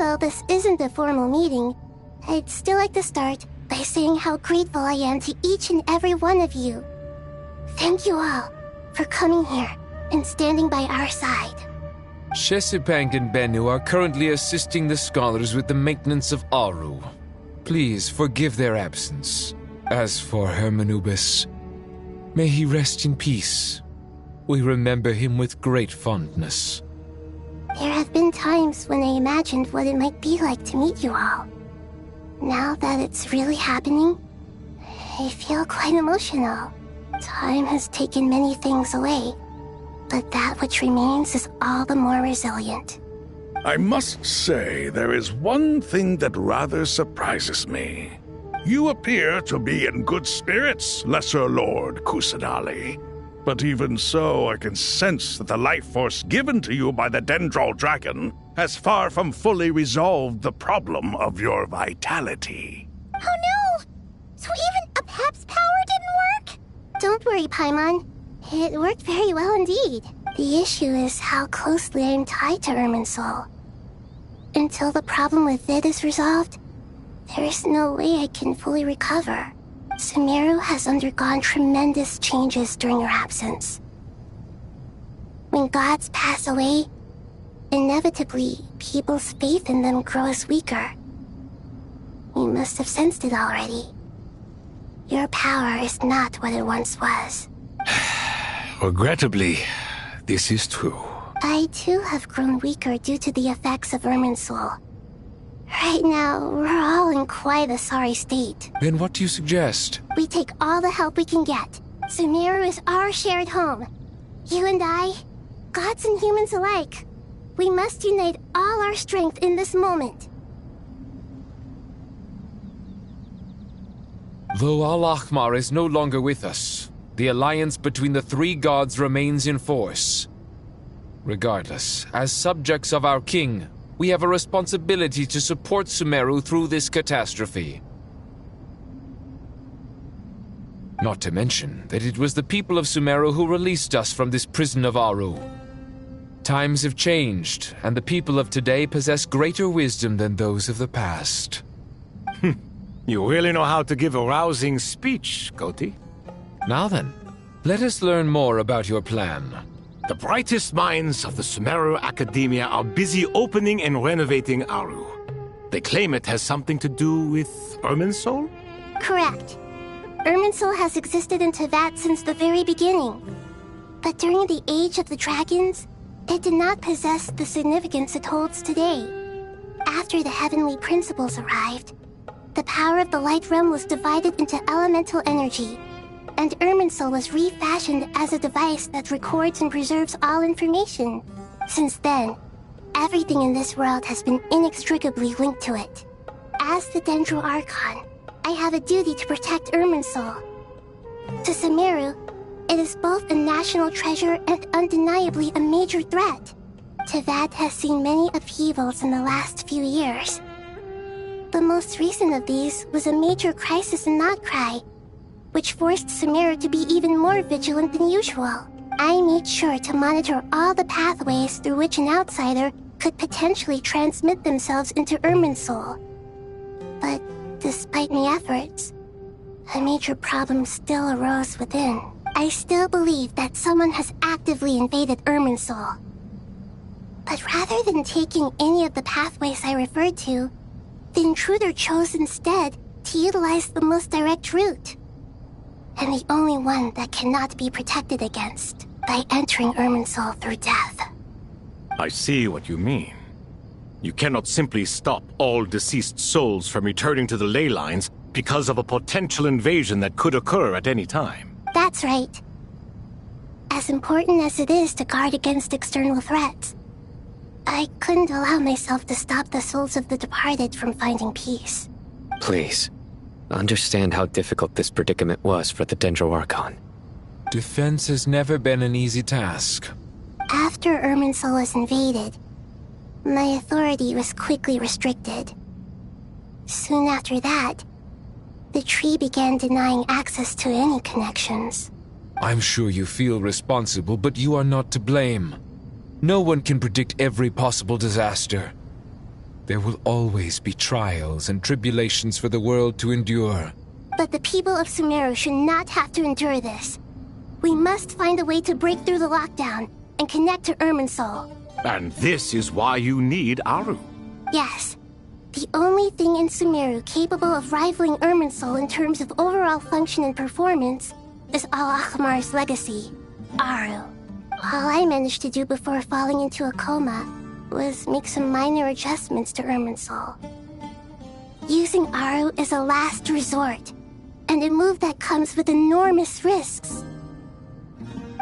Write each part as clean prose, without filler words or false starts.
though this isn't a formal meeting, I'd still like to start by saying how grateful I am to each and every one of you. Thank you all for coming here and standing by our side. Shesipang and Bennu are currently assisting the scholars with the maintenance of Aru. Please forgive their absence. As for Hermanubis, may he rest in peace. We remember him with great fondness. There have been times when I imagined what it might be like to meet you all. Now that it's really happening, I feel quite emotional. Time has taken many things away, but that which remains is all the more resilient. I must say, there is one thing that rather surprises me. You appear to be in good spirits, Lesser Lord Kusanali. But even so, I can sense that the life force given to you by the Dendral Dragon has far from fully resolved the problem of your vitality. Oh no! So even a Pep's power didn't work? Don't worry, Paimon. It worked very well indeed. The issue is how closely I am tied to Irminsul. Until the problem with it is resolved, there is no way I can fully recover. Sumeru has undergone tremendous changes during your absence. When gods pass away, inevitably, people's faith in them grows weaker. You must have sensed it already. Your power is not what it once was. Regrettably, this is true. I too have grown weaker due to the effects of Irminsul. Right now, we're all in quite a sorry state. Then what do you suggest? We take all the help we can get. Sumeru is our shared home. You and I, gods and humans alike, we must unite all our strength in this moment. Though Al-Ahmar is no longer with us, the alliance between the three gods remains in force. Regardless, as subjects of our king, we have a responsibility to support Sumeru through this catastrophe. Not to mention that it was the people of Sumeru who released us from this prison of Aru. Times have changed, and the people of today possess greater wisdom than those of the past. You really know how to give a rousing speech, Koti. Now then, let us learn more about your plan. The brightest minds of the Sumeru Academia are busy opening and renovating Aru. They claim it has something to do with Irminsul? Correct. Irminsul has existed in Teyvat since the very beginning. But during the Age of the Dragons, it did not possess the significance it holds today. After the heavenly principles arrived, the power of the Light Realm was divided into elemental energy, and Irminsul was refashioned as a device that records and preserves all information. Since then, everything in this world has been inextricably linked to it. As the Dendro Archon, I have a duty to protect Irminsul. To Sumeru, it is both a national treasure and undeniably a major threat. Teyvat has seen many upheavals in the last few years. The most recent of these was a major crisis in Notcry, which forced Sumeru to be even more vigilant than usual. I made sure to monitor all the pathways through which an outsider could potentially transmit themselves into Irminsul. But despite my efforts, a major problem still arose within. I still believe that someone has actively invaded Irminsul. But rather than taking any of the pathways I referred to, the intruder chose instead to utilize the most direct route. And the only one that cannot be protected against by entering Irminsul through death. I see what you mean. You cannot simply stop all deceased souls from returning to the ley lines because of a potential invasion that could occur at any time. That's right. As important as it is to guard against external threats, I couldn't allow myself to stop the souls of the departed from finding peace. Please, understand how difficult this predicament was for the Dendro Archon. Defense has never been an easy task. After Irminsul was invaded, my authority was quickly restricted. Soon after that, the tree began denying access to any connections. I'm sure you feel responsible, but you are not to blame. No one can predict every possible disaster. There will always be trials and tribulations for the world to endure. But the people of Sumeru should not have to endure this. We must find a way to break through the lockdown and connect to Irminsul. And this is why you need Aru. Yes. The only thing in Sumeru capable of rivaling Irminsul in terms of overall function and performance is Al-Ahmar's legacy, Aru. All I managed to do before falling into a coma was make some minor adjustments to Irminsul. Using Aru is a last resort, and a move that comes with enormous risks.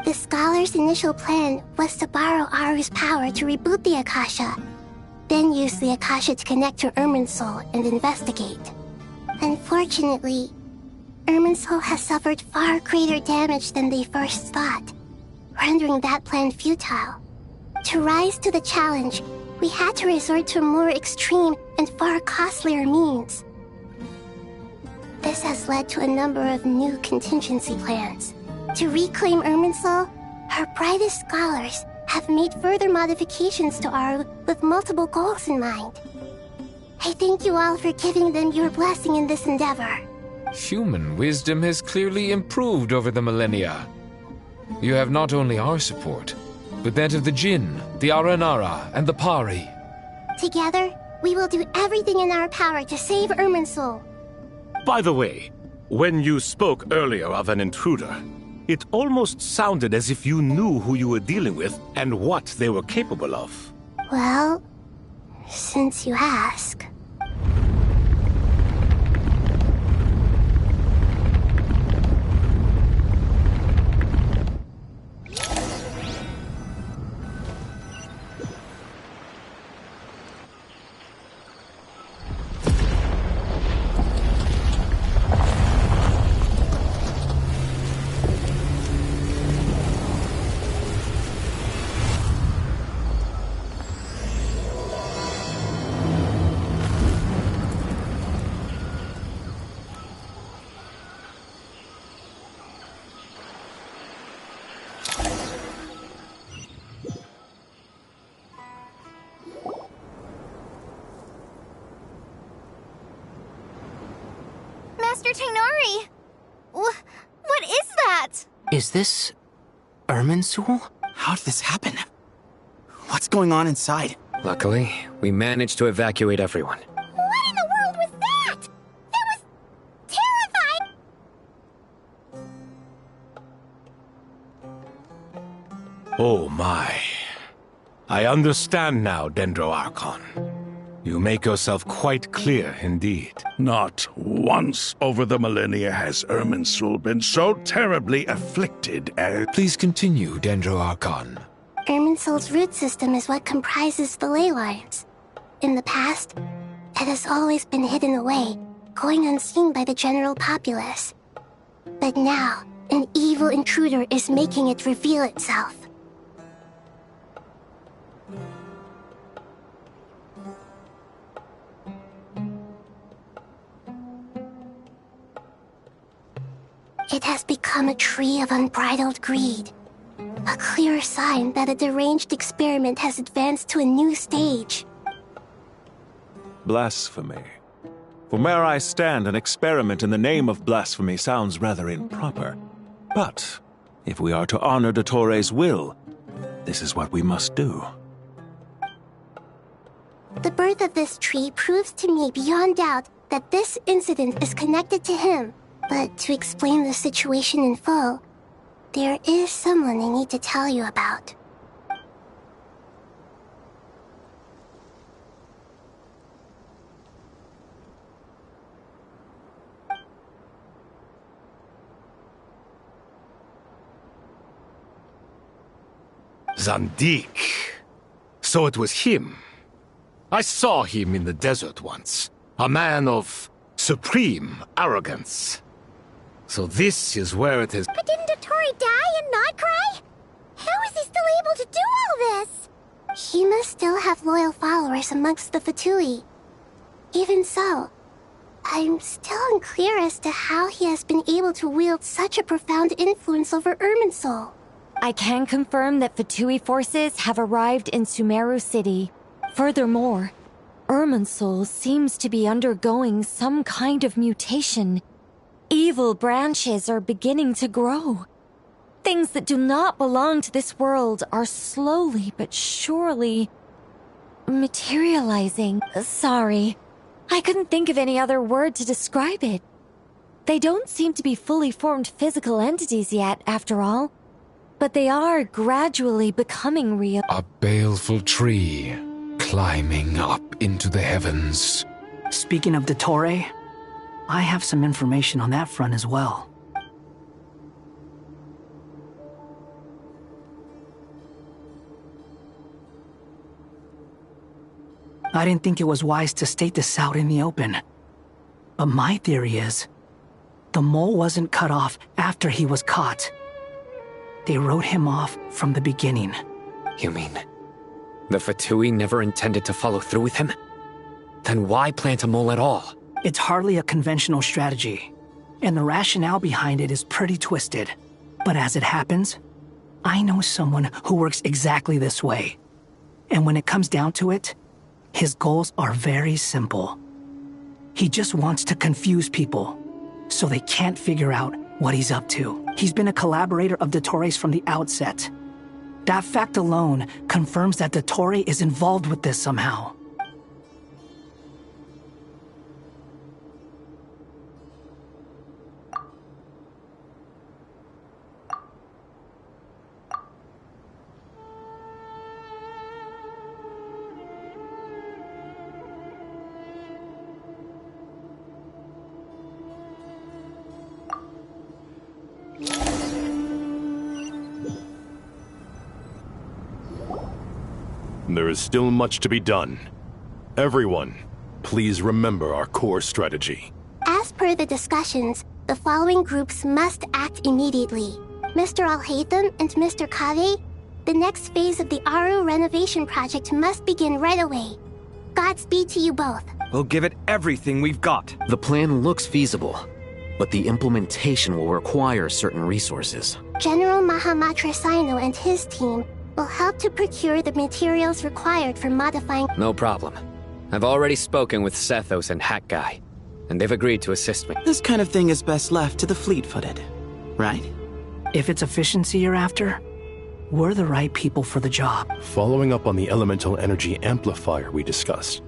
The scholar's initial plan was to borrow Aru's power to reboot the Akasha, then use the Akasha to connect to Irminsul and investigate. Unfortunately, Irminsul has suffered far greater damage than they first thought, rendering that plan futile. To rise to the challenge, we had to resort to more extreme and far costlier means. This has led to a number of new contingency plans. To reclaim Irminsul, our brightest scholars have made further modifications to Aru with multiple goals in mind. I thank you all for giving them your blessing in this endeavor. Human wisdom has clearly improved over the millennia. You have not only our support, but that of the Jinn, the Aranara, and the Pari. Together, we will do everything in our power to save Irminsul. By the way, when you spoke earlier of an intruder, it almost sounded as if you knew who you were dealing with and what they were capable of. Well, since you ask... Master Tainari! What is that? Is this... Irminsul? How did this happen? What's going on inside? Luckily, we managed to evacuate everyone. What in the world was that? That was... terrifying! Oh my. I understand now, Dendro Archon. You make yourself quite clear indeed. Not once over the millennia has Irminsul been so terribly afflicted as... Please continue, Dendro Archon. Irminsul's root system is what comprises the ley lines. In the past, it has always been hidden away, going unseen by the general populace. But now, an evil intruder is making it reveal itself. It has become a tree of unbridled greed. A clear sign that a deranged experiment has advanced to a new stage. Blasphemy. From where I stand, an experiment in the name of blasphemy sounds rather improper. But if we are to honor Dottores' will, this is what we must do. The birth of this tree proves to me beyond doubt that this incident is connected to him. But to explain the situation in full, there is someone I need to tell you about. Zandik. So it was him. I saw him in the desert once. A man of supreme arrogance. So this is where it is. But didn't Dottori die and not cry? How is he still able to do all this? He must still have loyal followers amongst the Fatui. Even so, I'm still unclear as to how he has been able to wield such a profound influence over Irminsul. I can confirm that Fatui forces have arrived in Sumeru City. Furthermore, Irminsul seems to be undergoing some kind of mutation. Evil branches are beginning to grow. Things that do not belong to this world are slowly but surely materializing. Sorry, I couldn't think of any other word to describe it. They don't seem to be fully formed physical entities yet, after all, but they are gradually becoming real. A baleful tree climbing up into the heavens. Speaking of Dottore, I have some information on that front as well. I didn't think it was wise to state this out in the open. But my theory is, the mole wasn't cut off after he was caught. They wrote him off from the beginning. You mean, the Fatui never intended to follow through with him? Then why plant a mole at all? It's hardly a conventional strategy, and the rationale behind it is pretty twisted. But as it happens, I know someone who works exactly this way. And when it comes down to it, his goals are very simple. He just wants to confuse people, so they can't figure out what he's up to. He's been a collaborator of Dottore's from the outset. That fact alone confirms that Dottore is involved with this somehow. There is still much to be done. Everyone, please remember our core strategy. As per the discussions, the following groups must act immediately. Mr. Al-Haytham and Mr. Kave, the next phase of the Aru renovation project must begin right away. Godspeed to you both. We'll give it everything we've got. The plan looks feasible, but the implementation will require certain resources. General Mahamatra Sino and his team will help to procure the materials required for modifying... No problem. I've already spoken with Sethos and Hat Guy, and they've agreed to assist me. This kind of thing is best left to the fleet-footed, right? If it's efficiency you're after, we're the right people for the job. Following up on the elemental energy amplifier we discussed,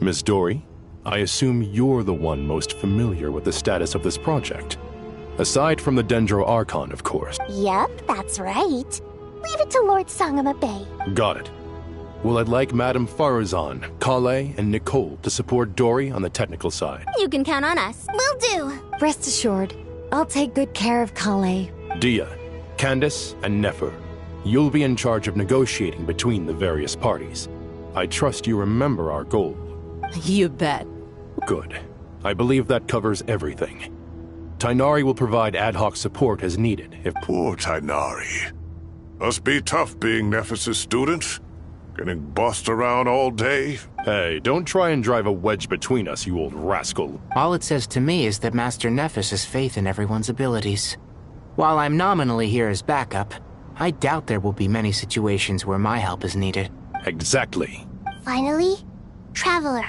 Ms. Dory, I assume you're the one most familiar with the status of this project. Aside from the Dendro Archon, of course. Yep, that's right. Leave it to Lord Sangama Bay. Got it. Well, I'd like Madame Farazan, Kale, and Nicole to support Dory on the technical side. You can count on us. Will do. Rest assured, I'll take good care of Kale. Dia, Candace, and Nefer, you'll be in charge of negotiating between the various parties. I trust you remember our goal. You bet. Good. I believe that covers everything. Tainari will provide ad hoc support as needed if... Poor Tainari. Must be tough being Nephis' student. Getting bossed around all day. Hey, don't try and drive a wedge between us, you old rascal. All it says to me is that Master Nephis has faith in everyone's abilities. While I'm nominally here as backup, I doubt there will be many situations where my help is needed. Exactly. Finally, Traveler,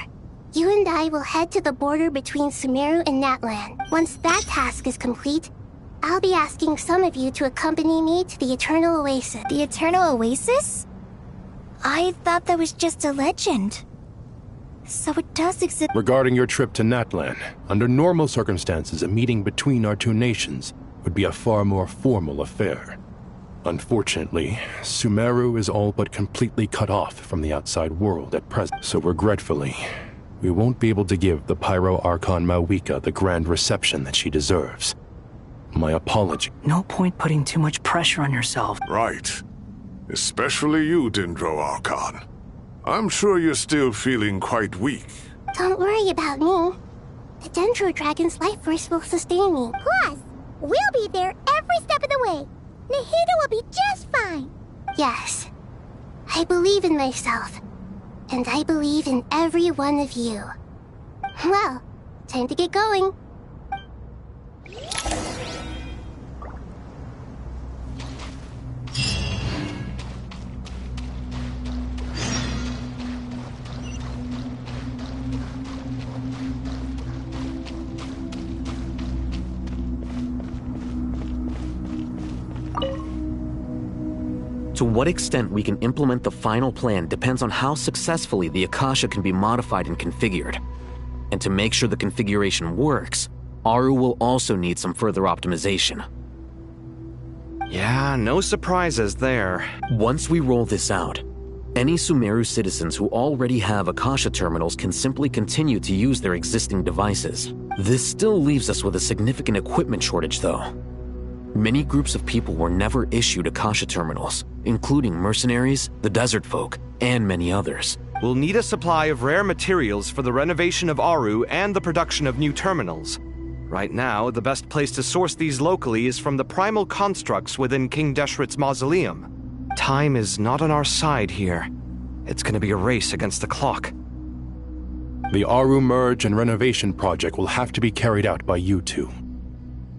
you and I will head to the border between Sumeru and Natlan. Once that task is complete, I'll be asking some of you to accompany me to the Eternal Oasis. The Eternal Oasis? I thought that was just a legend. So it does exist. Regarding your trip to Natlan, under normal circumstances, a meeting between our two nations would be a far more formal affair. Unfortunately, Sumeru is all but completely cut off from the outside world at present, so regretfully, we won't be able to give the Pyro Archon Mawika the grand reception that she deserves. My apology. No point putting too much pressure on yourself. Right. Especially you, Dendro Archon. I'm sure you're still feeling quite weak. Don't worry about me. The Dendro Dragon's life force will sustain me. Plus, we'll be there every step of the way. Nahida will be just fine. Yes. I believe in myself. And I believe in every one of you. Well, time to get going. To what extent we can implement the final plan depends on how successfully the Akasha can be modified and configured. And to make sure the configuration works, Aru will also need some further optimization. Yeah, no surprises there. Once we roll this out, any Sumeru citizens who already have Akasha terminals can simply continue to use their existing devices. This still leaves us with a significant equipment shortage, though. Many groups of people were never issued Akasha terminals, including mercenaries, the desert folk, and many others. We'll need a supply of rare materials for the renovation of Aru and the production of new terminals. Right now, the best place to source these locally is from the primal constructs within King Deshret's mausoleum. Time is not on our side here. It's gonna be a race against the clock. The Aru merge and renovation project will have to be carried out by you two.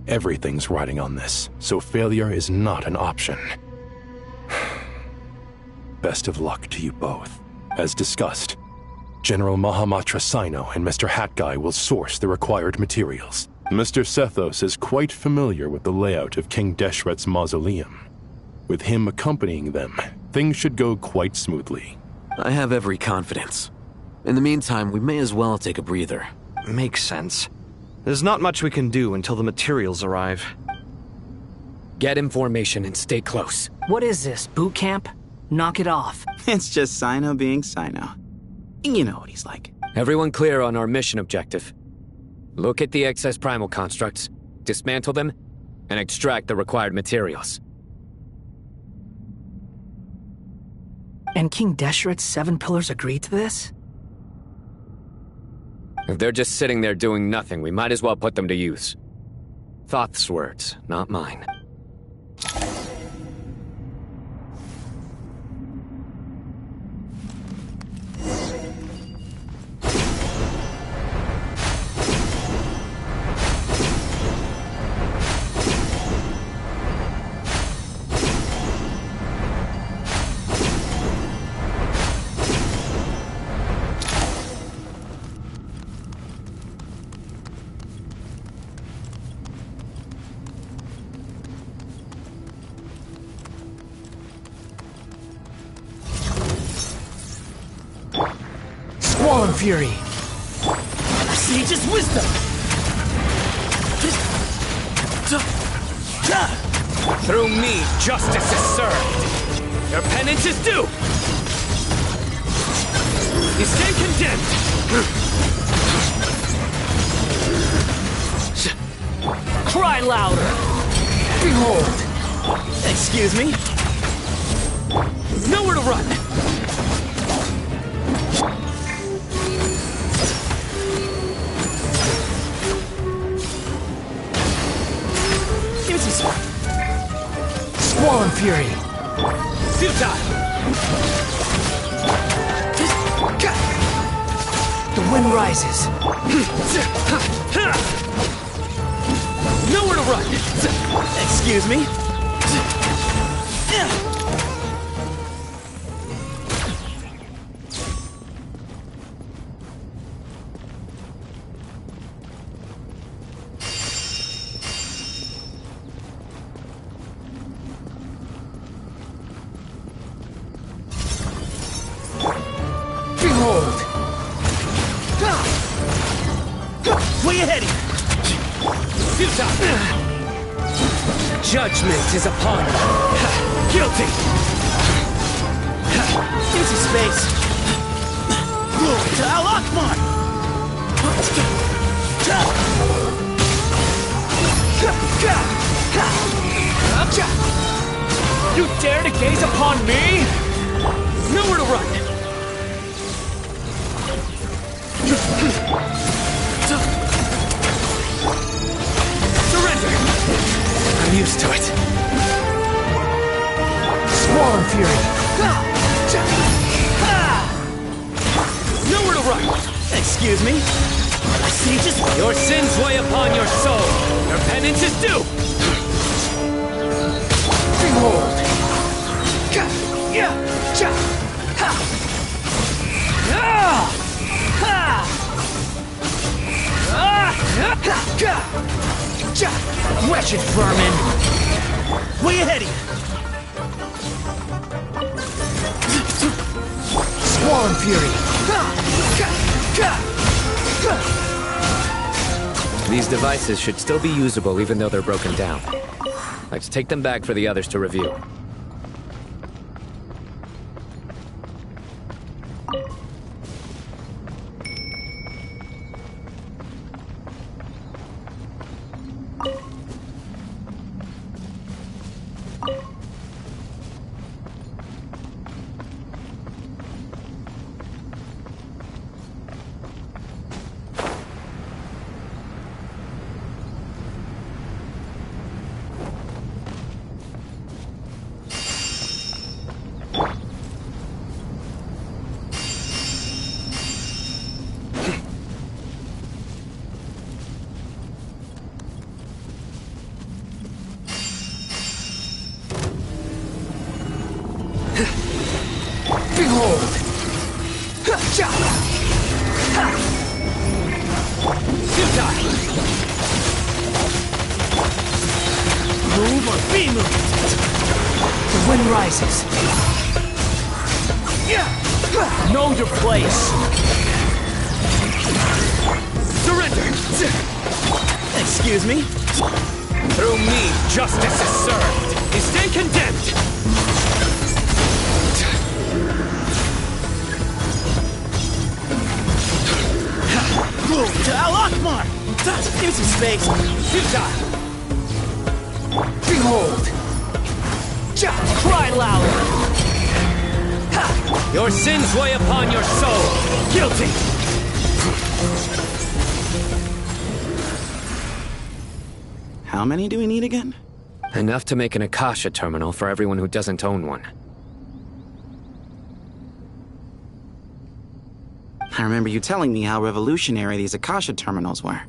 Everything's riding on this, so failure is not an option. Best of luck to you both. As discussed, General Mahamatra Sino and Mr. Hat Guy will source the required materials. Mr. Sethos is quite familiar with the layout of King Deshret's mausoleum. With him accompanying them, things should go quite smoothly. I have every confidence. In the meantime, we may as well take a breather. Makes sense. There's not much we can do until the materials arrive. Get information and stay close. What is this, boot camp? Knock it off. It's just Sino being Sino. You know what he's like. Everyone clear on our mission objective. Look at the excess primal constructs, dismantle them, and extract the required materials. And King Deshret's 7 pillars agreed to this? If they're just sitting there doing nothing, we might as well put them to use. Thoth's words, not mine. Fury. Sage's wisdom. Through me, justice is served. Your penance is due. You stand condemned. Cry louder. Behold. Excuse me. Nowhere to run. Swollen Fury. Futile. The wind rises. Nowhere to run. Excuse me. Judgment is upon you. Guilty! Empty space. Glory to Al Akbar! You dare to gaze upon me? Nowhere to run! Surrender! I'm used to it. Swollen Fury. Nowhere to run! Excuse me. Sage's... Your sins weigh upon your soul. Your penance is due. Behold. Wretched vermin! Way ahead of you! Swollen Fury! These devices should still be usable even though they're broken down. Let's take them back for the others to review. Behold! Move or be moved! The wind rises. Know your place! Surrender! Excuse me? Through me, justice is served. You stand condemned. Move to Al-Akmar! Give some space! Futile! Behold! Cry louder! Your sins weigh upon your soul. Guilty! How many do we need again? Enough to make an Akasha terminal for everyone who doesn't own one. I remember you telling me how revolutionary these Akasha terminals were.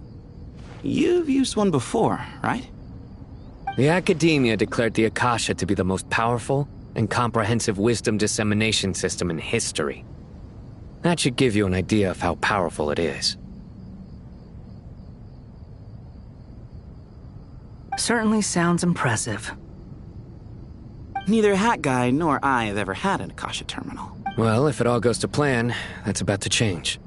You've used one before, right? The Academia declared the Akasha to be the most powerful and comprehensive wisdom dissemination system in history. That should give you an idea of how powerful it is. Certainly sounds impressive. Neither Hat Guy nor I have ever had an Akasha terminal. Well, if it all goes to plan, that's about to change.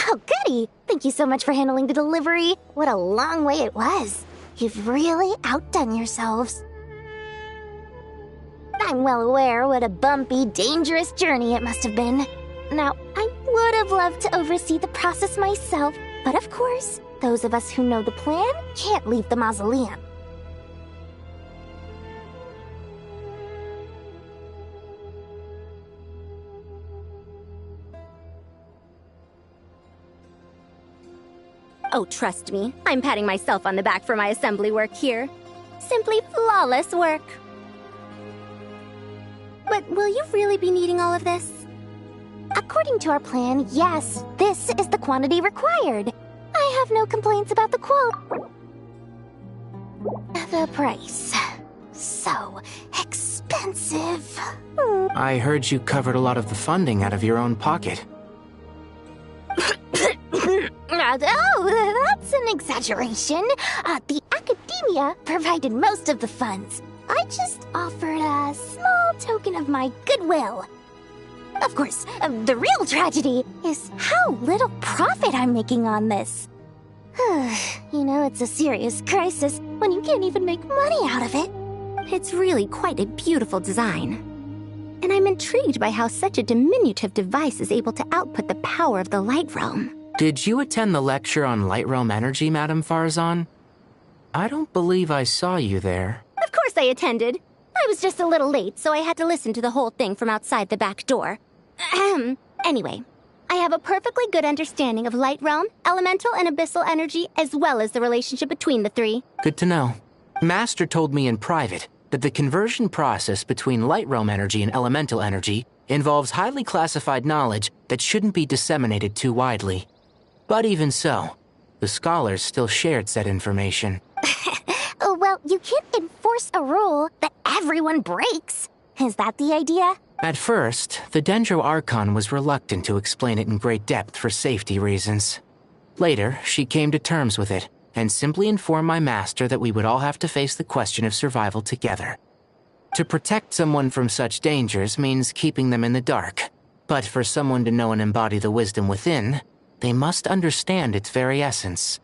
Oh, goody! Thank you so much for handling the delivery. What a long way it was. You've really outdone yourselves. I'm well aware what a bumpy, dangerous journey it must have been. Now, I would have loved to oversee the process myself, but of course, those of us who know the plan can't leave the mausoleum. Oh, trust me, I'm patting myself on the back for my assembly work here. Simply flawless work. But will you really be needing all of this? According to our plan, yes, this is the quantity required. I have no complaints about the quote. The price. So expensive. I heard you covered a lot of the funding out of your own pocket. Oh, that's an exaggeration. The Academia provided most of the funds. I just offered a small token of my goodwill. Of course, the real tragedy is how little profit I'm making on this. You know, it's a serious crisis when you can't even make money out of it. It's really quite a beautiful design. And I'm intrigued by how such a diminutive device is able to output the power of the Light Realm. Did you attend the lecture on Light Realm energy, Madame Farzan? I don't believe I saw you there. Of course I attended. I was just a little late, so I had to listen to the whole thing from outside the back door. Anyway, I have a perfectly good understanding of Light Realm, elemental and abyssal energy, as well as the relationship between the three. Good to know. Master told me in private that the conversion process between Light Realm energy and elemental energy involves highly classified knowledge that shouldn't be disseminated too widely. But even so, the scholars still shared said information. Well, you can't enforce a rule that everyone breaks. Is that the idea? At first, the Dendro Archon was reluctant to explain it in great depth for safety reasons. Later, she came to terms with it, and simply informed my master that we would all have to face the question of survival together. To protect someone from such dangers means keeping them in the dark, but for someone to know and embody the wisdom within, they must understand its very essence.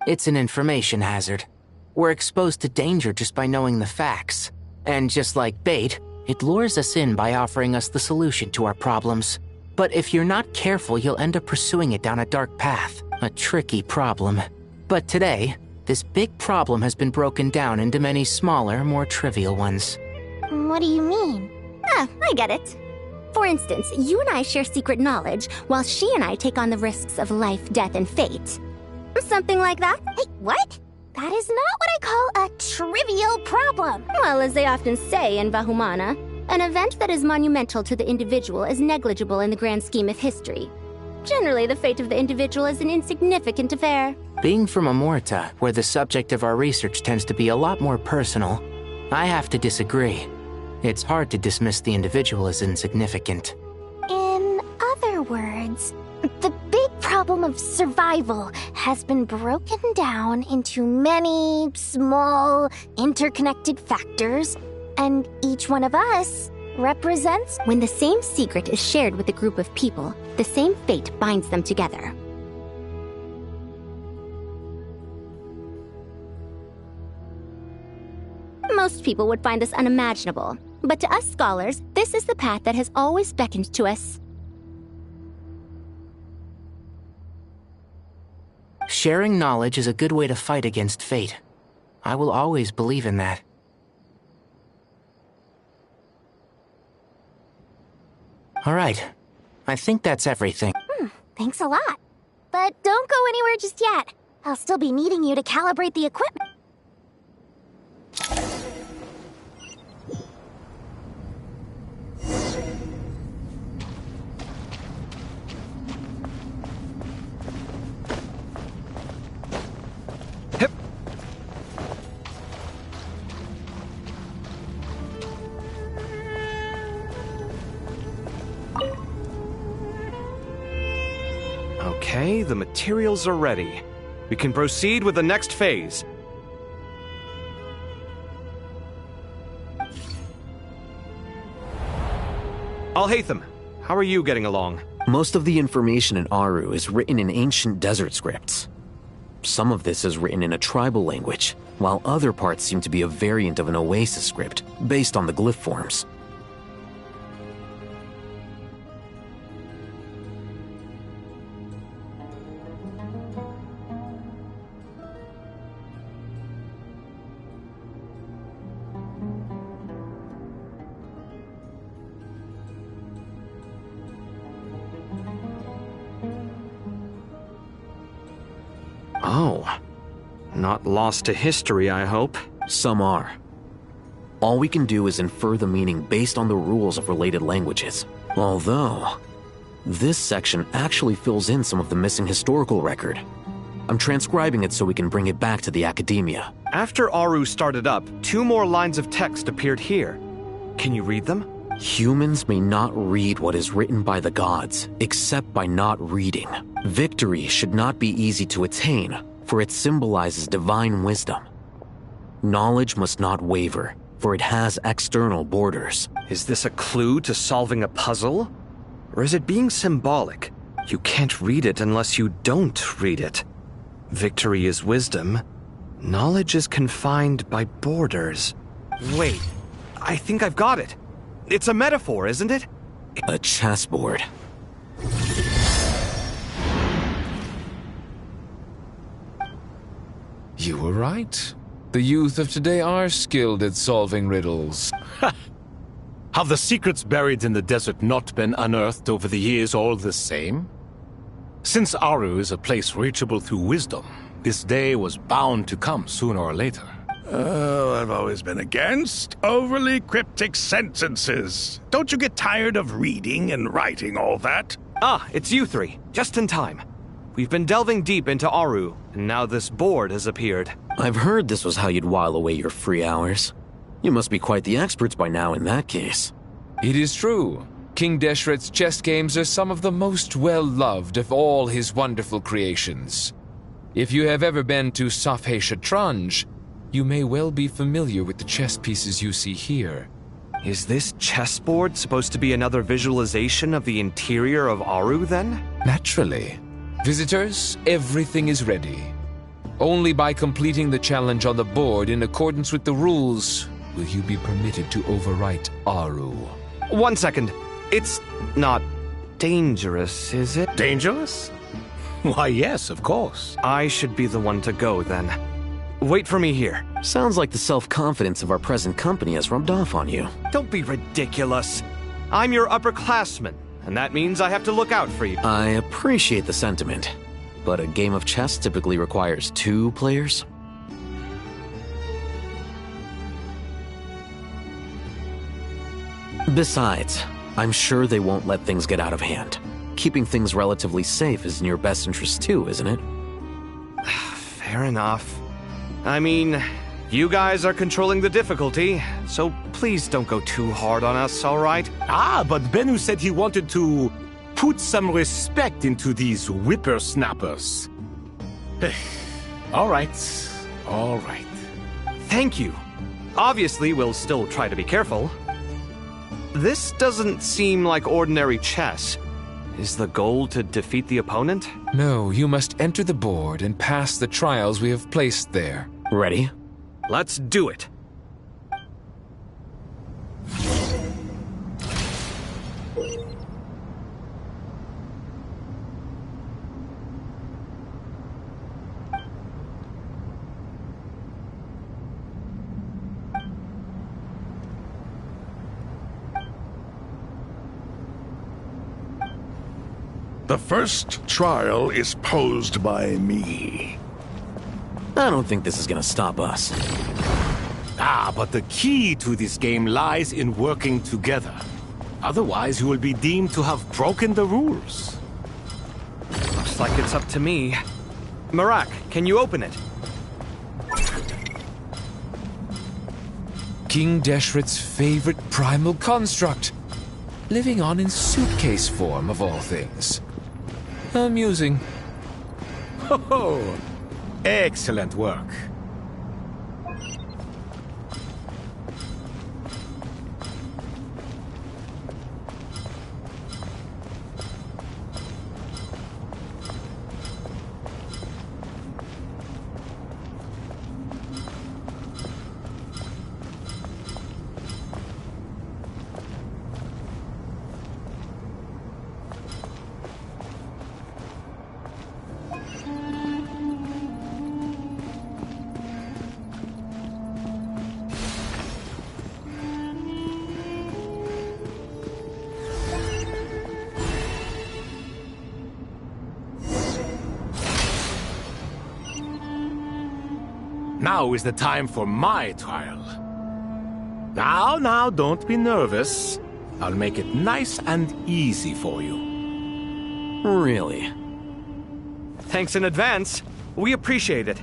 It's an information hazard. We're exposed to danger just by knowing the facts. And just like bait, it lures us in by offering us the solution to our problems. But if you're not careful, you'll end up pursuing it down a dark path. A tricky problem. But today, this big problem has been broken down into many smaller, more trivial ones. What do you mean? Ah, I get it. For instance, you and I share secret knowledge, while she and I take on the risks of life, death, and fate. Something like that? Hey, what? That is not what I call a trivial problem. Well, as they often say in Vahumana, an event that is monumental to the individual is negligible in the grand scheme of history. Generally, the fate of the individual is an insignificant affair. Being from Amorta, where the subject of our research tends to be a lot more personal, I have to disagree. It's hard to dismiss the individual as insignificant. In other words, the big problem of survival has been broken down into many small, interconnected factors, and each one of us represents... When the same secret is shared with a group of people, the same fate binds them together. Most people would find this unimaginable, but to us scholars, this is the path that has always beckoned to us. Sharing knowledge is a good way to fight against fate. I will always believe in that. All right. I think that's everything. Thanks a lot. But don't go anywhere just yet. I'll still be needing you to calibrate the equipment. Okay, the materials are ready. We can proceed with the next phase. Alhaitham, how are you getting along? Most of the information in Aru is written in ancient desert scripts. Some of this is written in a tribal language, while other parts seem to be a variant of an Oasis script, based on the glyph forms. Oh. Not lost to history, I hope. Some are. All we can do is infer the meaning based on the rules of related languages. Although, this section actually fills in some of the missing historical record. I'm transcribing it so we can bring it back to the academia. After Aru started up, 2 more lines of text appeared here. Can you read them? Humans may not read what is written by the gods, except by not reading. Victory should not be easy to attain, for it symbolizes divine wisdom. Knowledge must not waver, for it has external borders. Is this a clue to solving a puzzle? Or is it being symbolic? You can't read it unless you don't read it. Victory is wisdom. Knowledge is confined by borders. Wait, I think I've got it. It's a metaphor, isn't it? A chessboard. You were right. The youth of today are skilled at solving riddles. Have the secrets buried in the desert not been unearthed over the years all the same? Since Aru is a place reachable through wisdom, this day was bound to come sooner or later. Oh, I've always been against overly cryptic sentences. Don't you get tired of reading and writing all that? Ah, it's you three. Just in time. We've been delving deep into Aru, and now this board has appeared. I've heard this was how you'd while away your free hours. You must be quite the experts by now in that case. It is true. King Deshret's chess games are some of the most well-loved of all his wonderful creations. If you have ever been to Safhe Shatranj, you may well be familiar with the chess pieces you see here. Is this chessboard supposed to be another visualization of the interior of Aru, then? Naturally. Visitors, everything is ready. Only by completing the challenge on the board in accordance with the rules will you be permitted to overwrite Aru. 1 second. It's not dangerous, is it? Dangerous? Why, yes, of course. I should be the one to go, then. Wait for me here. Sounds like the self-confidence of our present company has rubbed off on you. Don't be ridiculous. I'm your upperclassman, and that means I have to look out for you. I appreciate the sentiment, but a game of chess typically requires 2 players. Besides, I'm sure they won't let things get out of hand. Keeping things relatively safe is in your best interest too, isn't it? Fair enough. I mean, you guys are controlling the difficulty, so please don't go too hard on us, all right? Ah, but Bennu said he wanted to put some respect into these whippersnappers. All right, all right. Thank you. Obviously, we'll still try to be careful. This doesn't seem like ordinary chess. Is the goal to defeat the opponent? No, you must enter the board and pass the trials we have placed there. Ready? Let's do it. The first trial is posed by me. I don't think this is gonna stop us. Ah, but the key to this game lies in working together. Otherwise, you will be deemed to have broken the rules. Looks like it's up to me. Marak, can you open it? King Deshret's favorite primal construct. Living on in suitcase form, of all things. Amusing. Ho-ho! Excellent work. Now is the time for my trial. Now, don't be nervous. I'll make it nice and easy for you. Really? Thanks in advance. We appreciate it.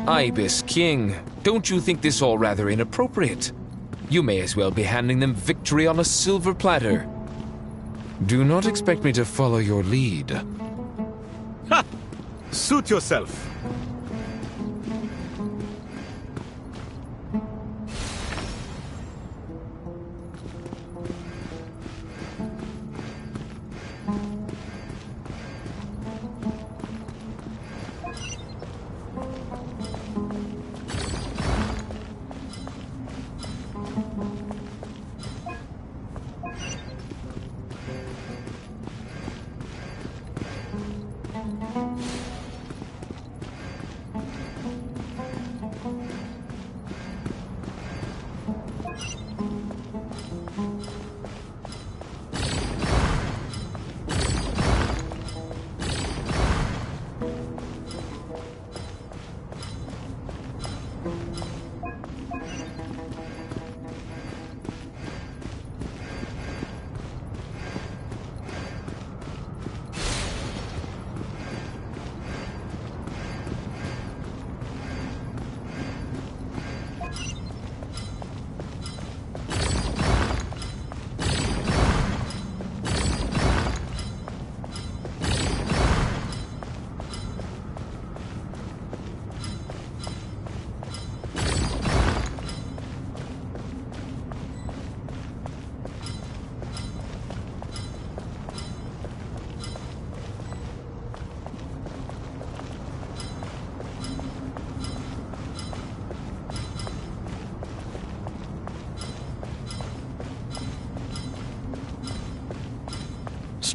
Ibis King, don't you think this all rather inappropriate? You may as well be handing them victory on a silver platter. Do not expect me to follow your lead. Ha! Suit yourself.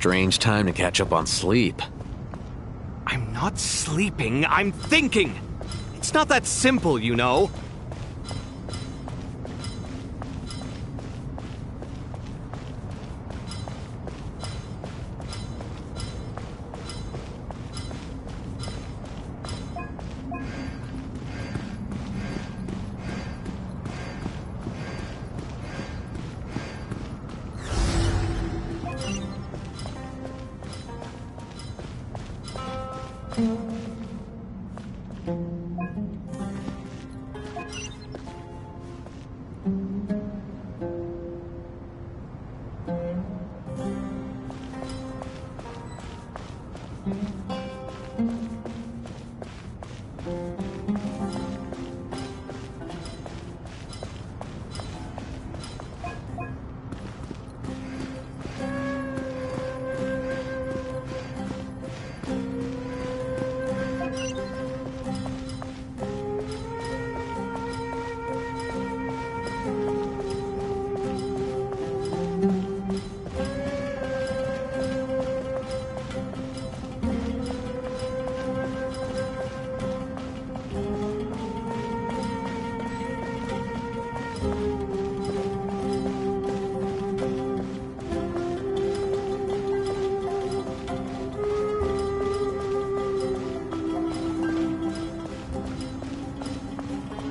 Strange time to catch up on sleep. I'm not sleeping, I'm thinking! It's not that simple, you know.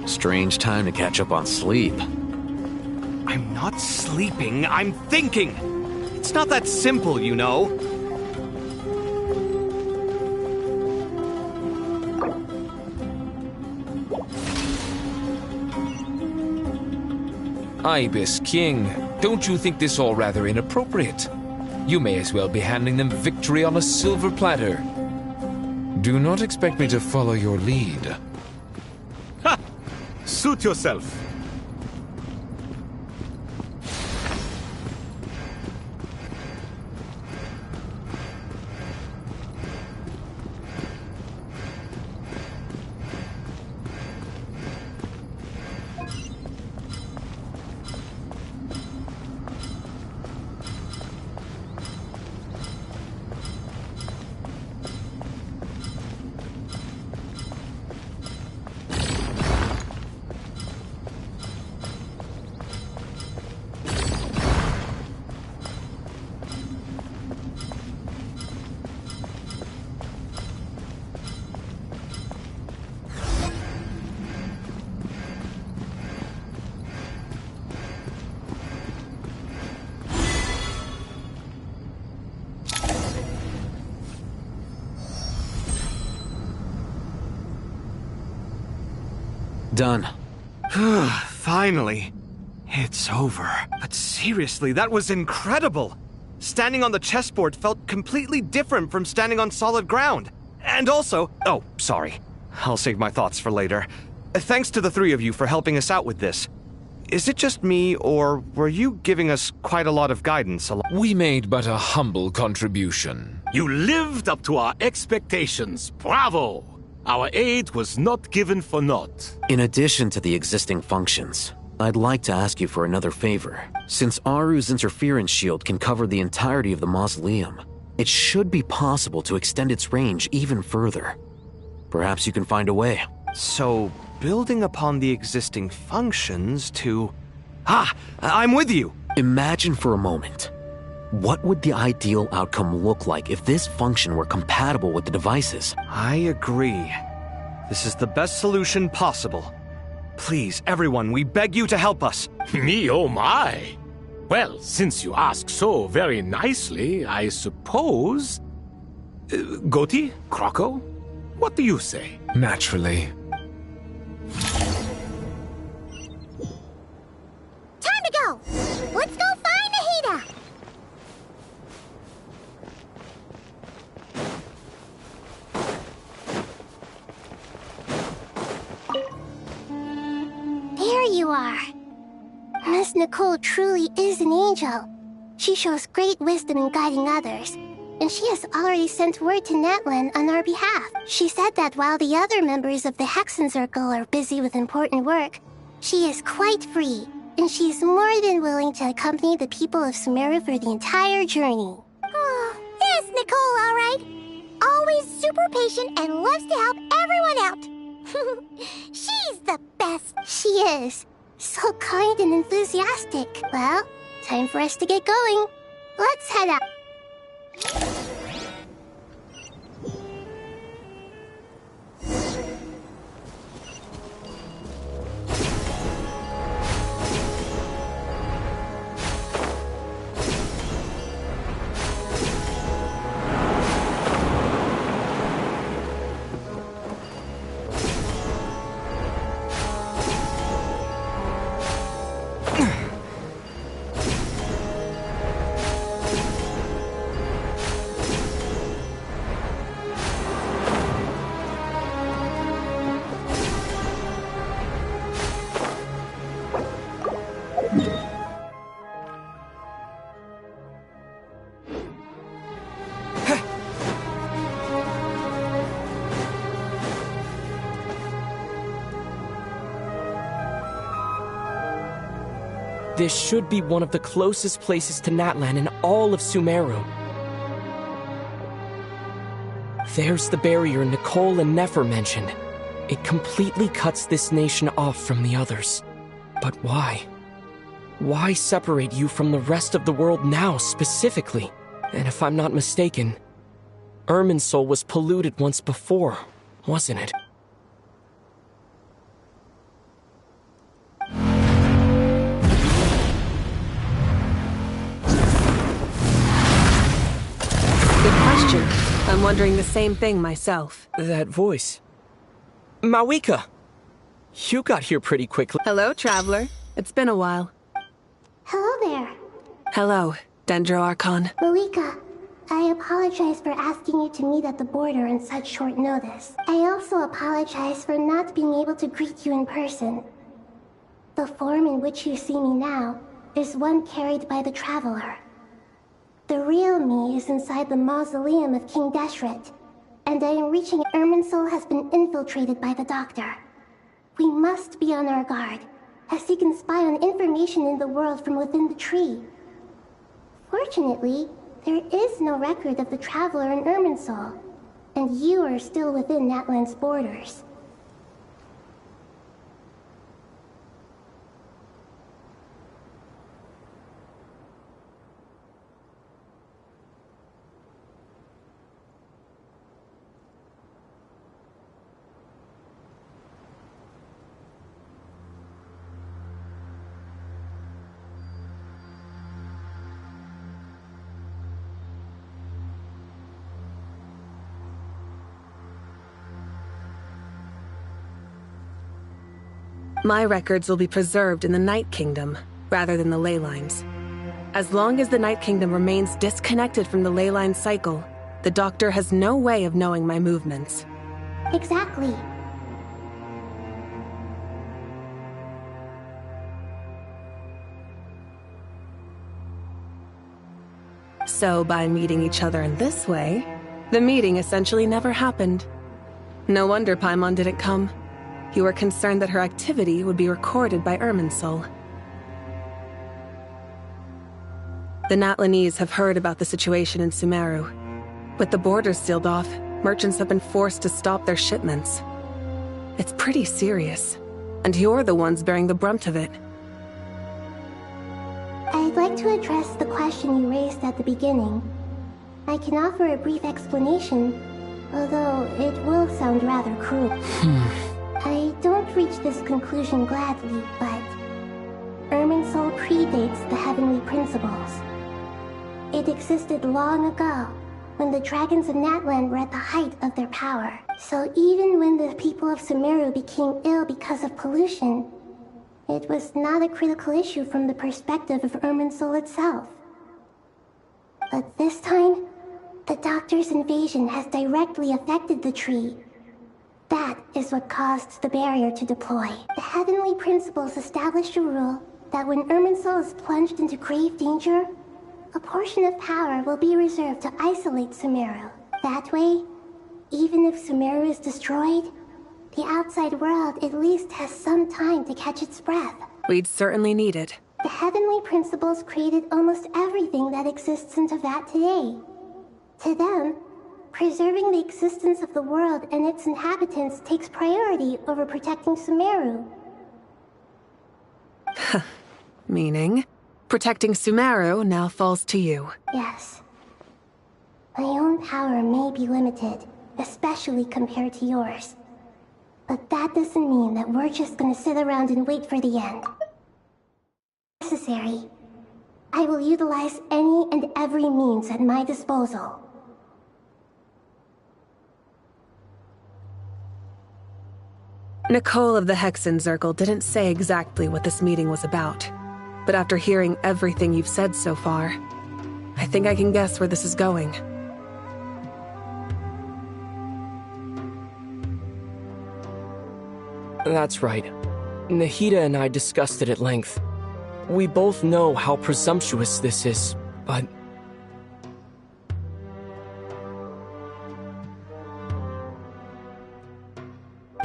Strange time to catch up on sleep. I'm not sleeping, I'm thinking! It's not that simple, you know. Ibis King, don't you think this all rather inappropriate? You may as well be handing them victory on a silver platter. Do not expect me to follow your lead. Ha! Suit yourself. Done. Finally. It's over. But seriously, that was incredible. Standing on the chessboard felt completely different from standing on solid ground. And also... Oh, sorry. I'll save my thoughts for later. Thanks to the three of you for helping us out with this. Is it just me, or were you giving us quite a lot of guidance along? We made but a humble contribution. You lived up to our expectations. Bravo! Our aid was not given for naught. In addition to the existing functions, I'd like to ask you for another favor. Since Aru's interference shield can cover the entirety of the mausoleum, it should be possible to extend its range even further. Perhaps you can find a way. So, building upon the existing functions to... I'm with you! Imagine for a moment. What would the ideal outcome look like if this function were compatible with the devices? I agree. This is the best solution possible. Please, everyone, we beg you to help us. Me, oh my! Well, since you ask so very nicely, I suppose... Goti? Croco? What do you say? Naturally. Time to go! Let's go find Nahida! There you are. Miss Nicole truly is an angel. She shows great wisdom in guiding others, and she has already sent word to Natlan on our behalf. She said that while the other members of the Hexen Circle are busy with important work, she is quite free, and she's more than willing to accompany the people of Sumeru for the entire journey. Oh, there's Nicole, all right. Always super patient and loves to help everyone out. She's the best. She is. So kind and enthusiastic. Well, time for us to get going. Let's head out. This should be one of the closest places to Natlan in all of Sumeru. There's the barrier Nicole and Nefer mentioned. It completely cuts this nation off from the others. But why? Why separate you from the rest of the world now, specifically? And if I'm not mistaken, Irminsul was polluted once before, wasn't it? I'm wondering the same thing myself. That voice. Mawika! You got here pretty quickly. Hello, traveler. It's been a while. Hello there. Hello, Dendro Archon. Malika, I apologize for asking you to meet at the border on such short notice. I also apologize for not being able to greet you in person. The form in which you see me now is one carried by the traveler. The real me is inside the mausoleum of King Deshret, and I am reaching Irminsul has been infiltrated by the Doctor. We must be on our guard, as he can spy on information in the world from within the tree. Fortunately, there is no record of the traveler in Irminsul, and you are still within Natlan's borders. My records will be preserved in the Night Kingdom, rather than the ley lines. As long as the Night Kingdom remains disconnected from the ley line cycle, the Doctor has no way of knowing my movements. Exactly. So by meeting each other in this way, the meeting essentially never happened. No wonder Paimon didn't come. You were concerned that her activity would be recorded by Irminsul. The Natlanese have heard about the situation in Sumeru. With the borders sealed off, merchants have been forced to stop their shipments. It's pretty serious, and you're the ones bearing the brunt of it. I'd like to address the question you raised at the beginning. I can offer a brief explanation, although it will sound rather cruel. I don't reach this conclusion gladly, but Irminsul predates the heavenly principles. It existed long ago, when the dragons of Natlan were at the height of their power. So even when the people of Sumeru became ill because of pollution, it was not a critical issue from the perspective of Irminsul itself. But this time, the Doctor's invasion has directly affected the tree. That is what caused the barrier to deploy. The heavenly principles established a rule that when Irminsul is plunged into grave danger, a portion of power will be reserved to isolate Sumeru. That way, even if Sumeru is destroyed, the outside world at least has some time to catch its breath. We'd certainly need it. The heavenly principles created almost everything that exists in Teyvat today. To them, preserving the existence of the world and its inhabitants takes priority over protecting Sumeru. Meaning, protecting Sumeru now falls to you. Yes. My own power may be limited, especially compared to yours. But that doesn't mean that we're just gonna sit around and wait for the end. If necessary, I will utilize any and every means at my disposal. Nicole of the Hexen Circle didn't say exactly what this meeting was about. But after hearing everything you've said so far, I think I can guess where this is going. That's right. Nahida and I discussed it at length. We both know how presumptuous this is, but...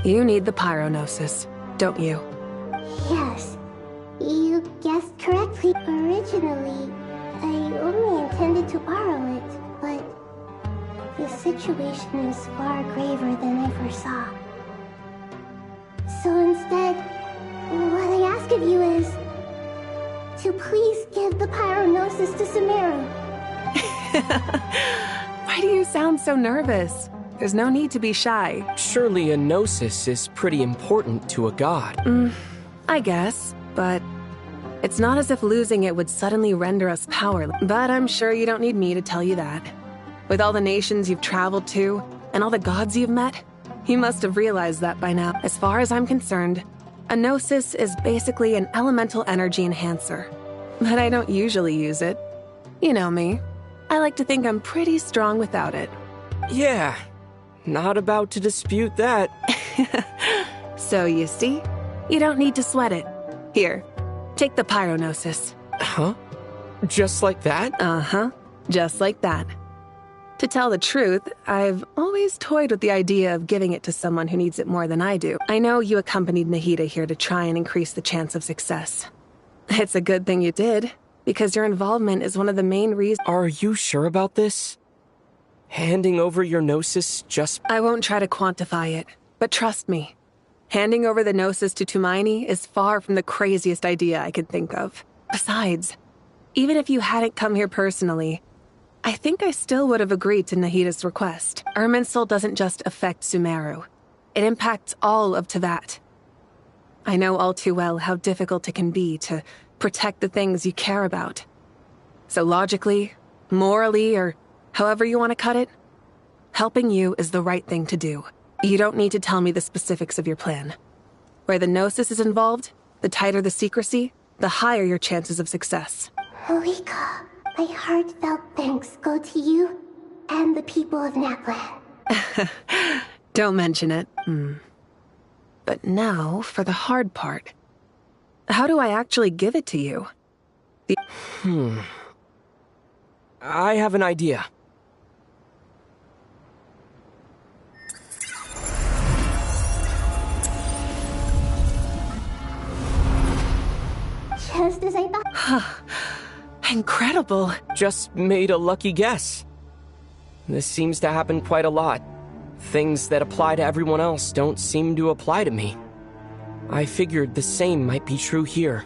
You need the Pyrognosis, don't you? Yes. You guessed correctly. Originally, I only intended to borrow it, but the situation is far graver than I foresaw. So instead, what I ask of you is to please give the Pyrognosis to Sumeru. Why do you sound so nervous? There's no need to be shy. Surely a gnosis is pretty important to a god. I guess, but it's not as if losing it would suddenly render us powerless. But I'm sure you don't need me to tell you that. With all the nations you've traveled to, and all the gods you've met, you must have realized that by now. As far as I'm concerned, a gnosis is basically an elemental energy enhancer. But I don't usually use it. You know me. I like to think I'm pretty strong without it. Yeah, not about to dispute that. So you see, you don't need to sweat it. Here, take the Pyrognosis. Huh? Just like that? Uh-huh, just like that. To tell the truth, I've always toyed with the idea of giving it to someone who needs it more than I do. I know you accompanied Nahida here to try and increase the chance of success. It's a good thing you did, because your involvement is one of the main reasons— Are you sure about this? Handing over your gnosis just— I won't try to quantify it, but trust me. Handing over the gnosis to Tumaini is far from the craziest idea I could think of. Besides, even if you hadn't come here personally, I think I still would have agreed to Nahida's request. Irminsul doesn't just affect Sumeru. It impacts all of Teyvat. I know all too well how difficult it can be to protect the things you care about. So logically, morally, or however you want to cut it, helping you is the right thing to do. You don't need to tell me the specifics of your plan. Where the Gnosis is involved, the tighter the secrecy, the higher your chances of success. Malika, my heartfelt thanks go to you and the people of Natlan. Don't mention it. But now, for the hard part. How do I actually give it to you? I have an idea. Just as I thought. Incredible. Just made a lucky guess. This seems to happen quite a lot. Things that apply to everyone else don't seem to apply to me. I figured the same might be true here.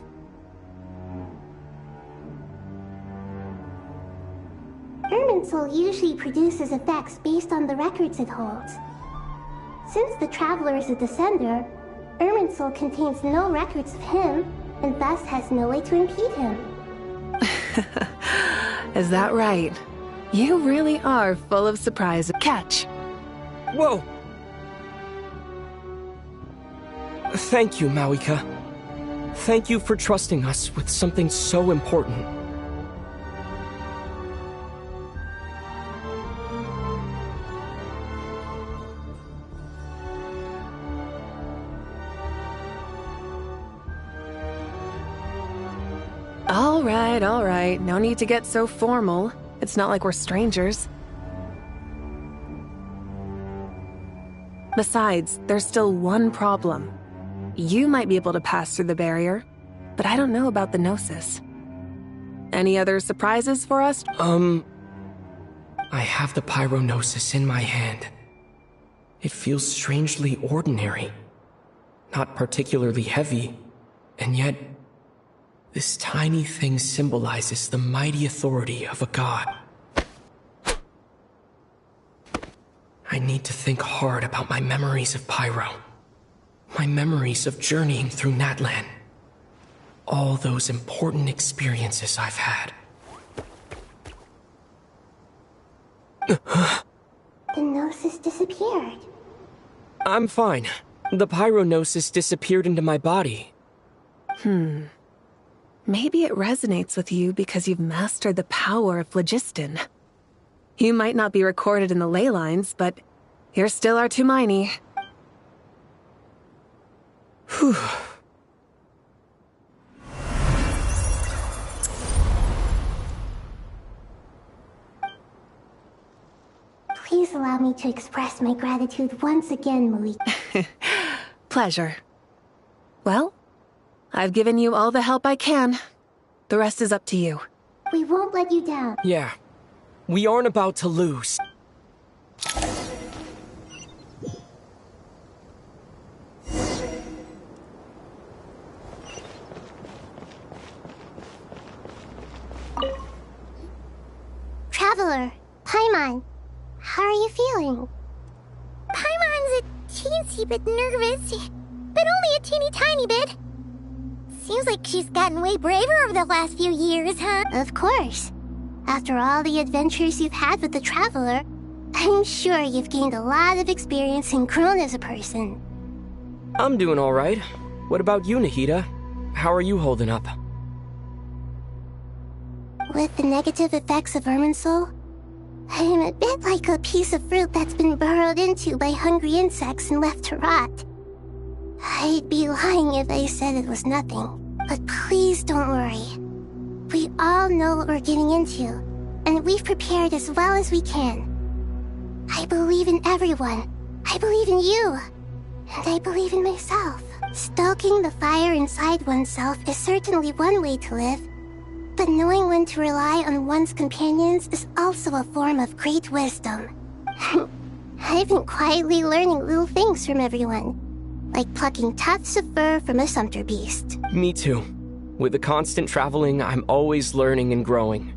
Irminsul usually produces effects based on the records it holds. Since the Traveler is a Descender, Irminsul contains no records of him, and thus has no way to impede him. Is that right? You really are full of surprise. Catch. Whoa! Thank you, Mawika. Thank you for trusting us with something so important. All right. No need to get so formal. It's not like we're strangers. Besides, there's still one problem. You might be able to pass through the barrier, but I don't know about the Gnosis. Any other surprises for us? I have the Pyrognosis in my hand. It feels strangely ordinary. Not particularly heavy, and yet this tiny thing symbolizes the mighty authority of a god. I need to think hard about my memories of Pyro. My memories of journeying through Natlan. All those important experiences I've had. The Gnosis disappeared. I'm fine. The Pyrognosis disappeared into my body. Maybe it resonates with you because you've mastered the power of phlogiston. You might not be recorded in the ley lines, but you're still our Tumaini. Whew. Please allow me to express my gratitude once again, Malika. Pleasure. Well, I've given you all the help I can. The rest is up to you. We won't let you down. Yeah. We aren't about to lose. Traveler, Paimon, how are you feeling? Paimon's a teensy bit nervous, but only a teeny tiny bit. Seems like she's gotten way braver over the last few years, huh? Of course. After all the adventures you've had with the Traveler, I'm sure you've gained a lot of experience and grown as a person. I'm doing all right. What about you, Nahida? How are you holding up? With the negative effects of Irminsul, I'm a bit like a piece of fruit that's been burrowed into by hungry insects and left to rot. I'd be lying if I said it was nothing. But please don't worry. We all know what we're getting into, and we've prepared as well as we can. I believe in everyone. I believe in you. And I believe in myself. Stoking the fire inside oneself is certainly one way to live, but knowing when to rely on one's companions is also a form of great wisdom. I've been quietly learning little things from everyone, like plucking tufts of fur from a sumpter beast. Me too. With the constant traveling, I'm always learning and growing.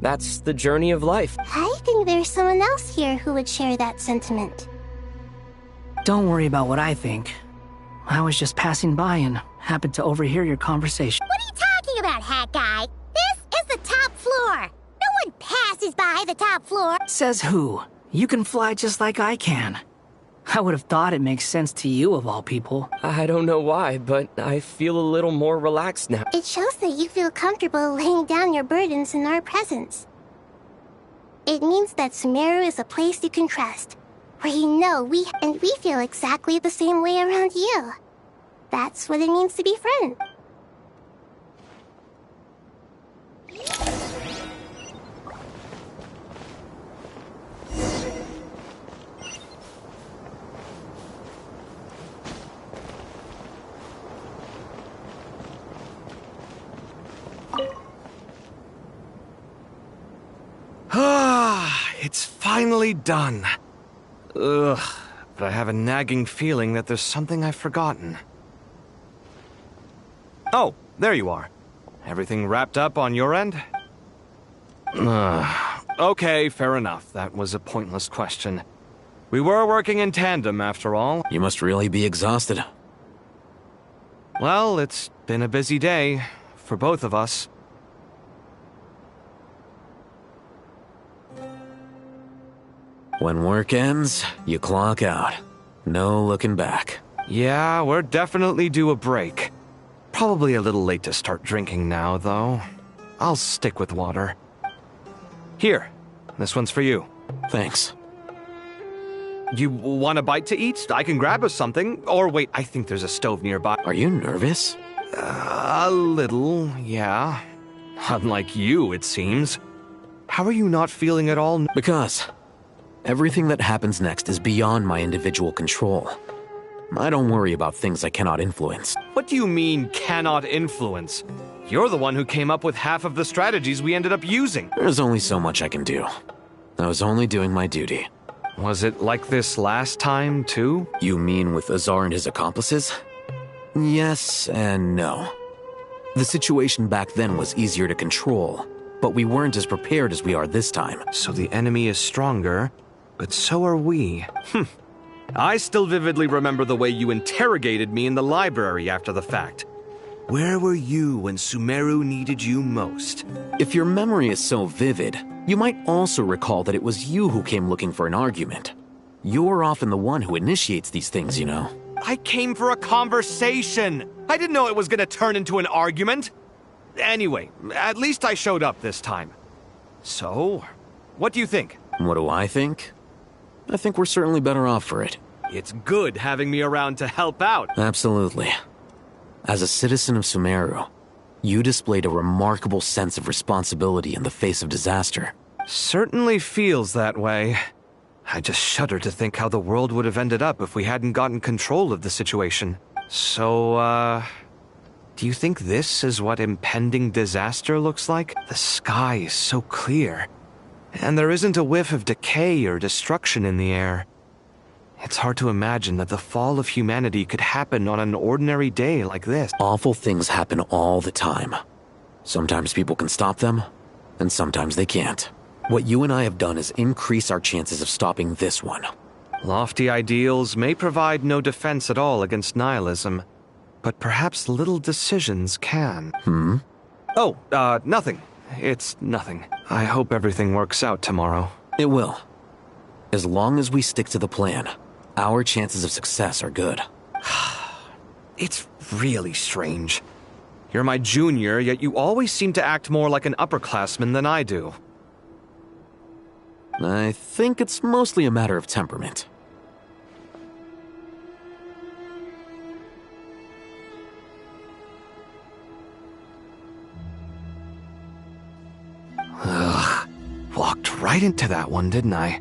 That's the journey of life. I think there's someone else here who would share that sentiment. Don't worry about what I think. I was just passing by and happened to overhear your conversation. What are you talking about, Hat Guy? This is the top floor. No one passes by the top floor. Says who? You can fly just like I can. I would have thought it makes sense to you of all people. I don't know why, but I feel a little more relaxed now. It shows that you feel comfortable laying down your burdens in our presence. It means that Sumeru is a place you can trust, where you know we feel exactly the same way around you. That's what it means to be friends. It's finally done. Ugh, but I have a nagging feeling that there's something I've forgotten. Oh, there you are. Everything wrapped up on your end? Okay, fair enough. That was a pointless question. We were working in tandem, after all. You must really be exhausted. Well, it's been a busy day for both of us. When work ends, you clock out. No looking back. Yeah, we're definitely due a break. Probably a little late to start drinking now, though. I'll stick with water. Here, this one's for you. Thanks. You want a bite to eat? I can grab us something. Or wait, I think there's a stove nearby. Are you nervous? A little, yeah. Unlike you, it seems. How are you not feeling at all? Because everything that happens next is beyond my individual control. I don't worry about things I cannot influence. What do you mean, cannot influence? You're the one who came up with half of the strategies we ended up using. There's only so much I can do. I was only doing my duty. Was it like this last time, too? You mean with Azar and his accomplices? Yes and no. The situation back then was easier to control, but we weren't as prepared as we are this time. So the enemy is stronger, but so are we. I still vividly remember the way you interrogated me in the library after the fact. Where were you when Sumeru needed you most? If your memory is so vivid, you might also recall that it was you who came looking for an argument. You're often the one who initiates these things, you know. I came for a conversation! I didn't know it was gonna turn into an argument! Anyway, at least I showed up this time. So, what do you think? What do I think? I think we're certainly better off for it. It's good having me around to help out. Absolutely. As a citizen of Sumeru, you displayed a remarkable sense of responsibility in the face of disaster. Certainly feels that way. I just shudder to think how the world would have ended up if we hadn't gotten control of the situation. So, do you think this is what impending disaster looks like? The sky is so clear, and there isn't a whiff of decay or destruction in the air. It's hard to imagine that the fall of humanity could happen on an ordinary day like this. Awful things happen all the time. Sometimes people can stop them, and sometimes they can't. What you and I have done is increase our chances of stopping this one. Lofty ideals may provide no defense at all against nihilism, but perhaps little decisions can. Oh, nothing. It's nothing. I hope everything works out tomorrow. It will. As long as we stick to the plan, our chances of success are good. It's really strange. You're my junior, yet you always seem to act more like an upperclassman than I do. I think it's mostly a matter of temperament. Ugh. Walked right into that one, didn't I?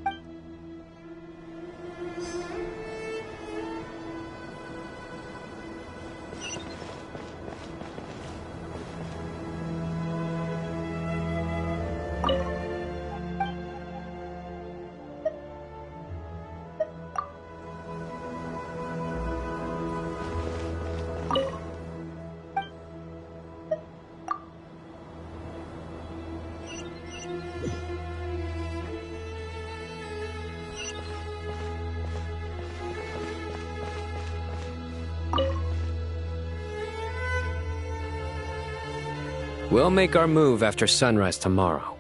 We'll make our move after sunrise tomorrow.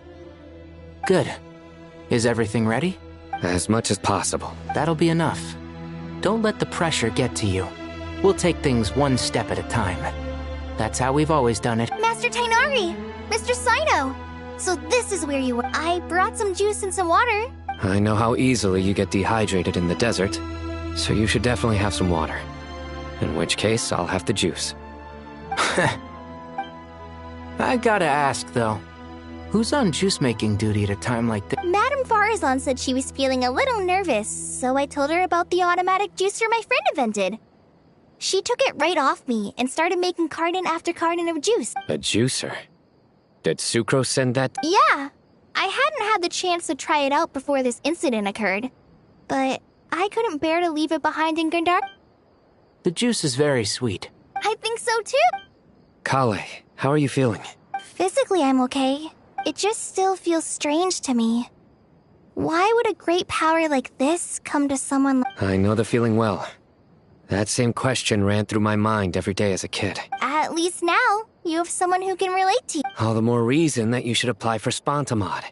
Good. Is everything ready? As much as possible. That'll be enough. Don't let the pressure get to you. We'll take things one step at a time. That's how we've always done it. Master Tainari! Mr. Sino! So this is where you were. I brought some juice and some water. I know how easily you get dehydrated in the desert, so you should definitely have some water. In which case, I'll have the juice. I gotta ask, though. Who's on juice-making duty at a time like this? Madame Farazan said she was feeling a little nervous, so I told her about the automatic juicer my friend invented. She took it right off me and started making carton after carton of juice. A juicer? Did Sucrose send that? Yeah. I hadn't had the chance to try it out before this incident occurred, but I couldn't bear to leave it behind in Gundar. The juice is very sweet. I think so too. Kale, how are you feeling? Physically, I'm okay. It just still feels strange to me. Why would a great power like this come to someone like... I know the feeling well. That same question ran through my mind every day as a kid. At least now, you have someone who can relate to you. All the more reason that you should apply for Spontamod.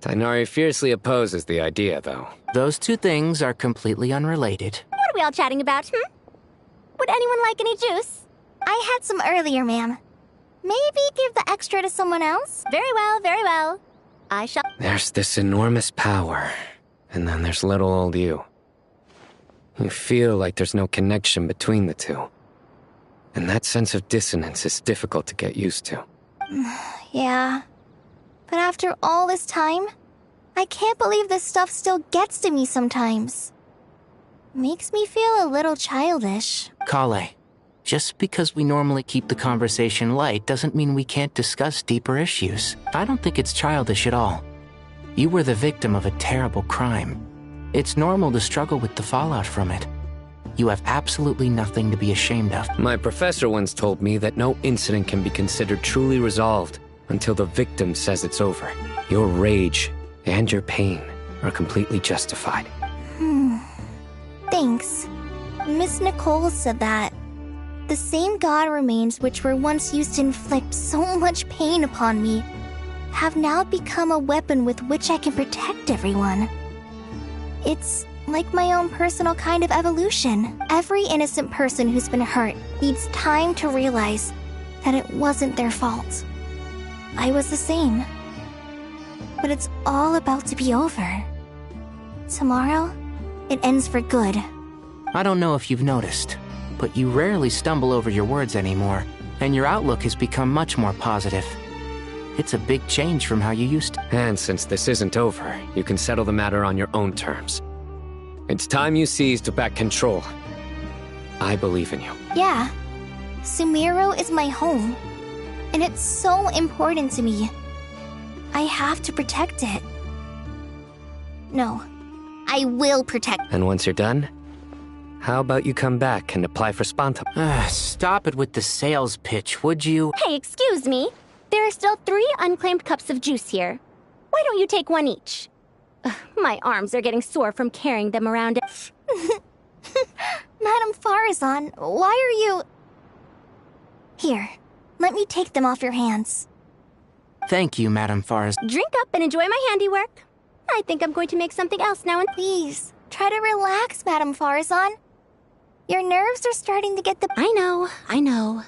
Tainari fiercely opposes the idea, though. Those two things are completely unrelated. What are we all chatting about, Would anyone like any juice? I had some earlier, ma'am. Maybe give the extra to someone else? Very well, very well. I shall... There's this enormous power, and then there's little old you. You feel like there's no connection between the two. And that sense of dissonance is difficult to get used to. Yeah. But after all this time, I can't believe this stuff still gets to me sometimes. Makes me feel a little childish. Kale, just because we normally keep the conversation light doesn't mean we can't discuss deeper issues. I don't think it's childish at all. You were the victim of a terrible crime. It's normal to struggle with the fallout from it. You have absolutely nothing to be ashamed of. My professor once told me that no incident can be considered truly resolved until the victim says it's over. Your rage and your pain are completely justified. Thanks. Miss Nicole said that. The same god remains which were once used to inflict so much pain upon me have now become a weapon with which I can protect everyone. It's like my own personal kind of evolution. Every innocent person who's been hurt needs time to realize that it wasn't their fault. I was the same. But it's all about to be over. Tomorrow, it ends for good. I don't know if you've noticed, but you rarely stumble over your words anymore, and your outlook has become much more positive. It's a big change from how you used to. And since this isn't over, you can settle the matter on your own terms. It's time you seized back control. I believe in you. Yeah. Sumeru is my home, and it's so important to me. I have to protect it. No, I will protect. And once you're done, how about you come back and apply for Spontam? Stop it with the sales pitch, would you? Hey, excuse me. There are still 3 unclaimed cups of juice here. Why don't you take one each? My arms are getting sore from carrying them around. Madame Farazan, why are you... Here, let me take them off your hands. Thank you, Madame Farazan. Drink up and enjoy my handiwork. I think I'm going to make something else now and... Please, try to relax, Madame Farazan. Your nerves are starting to get the... I know.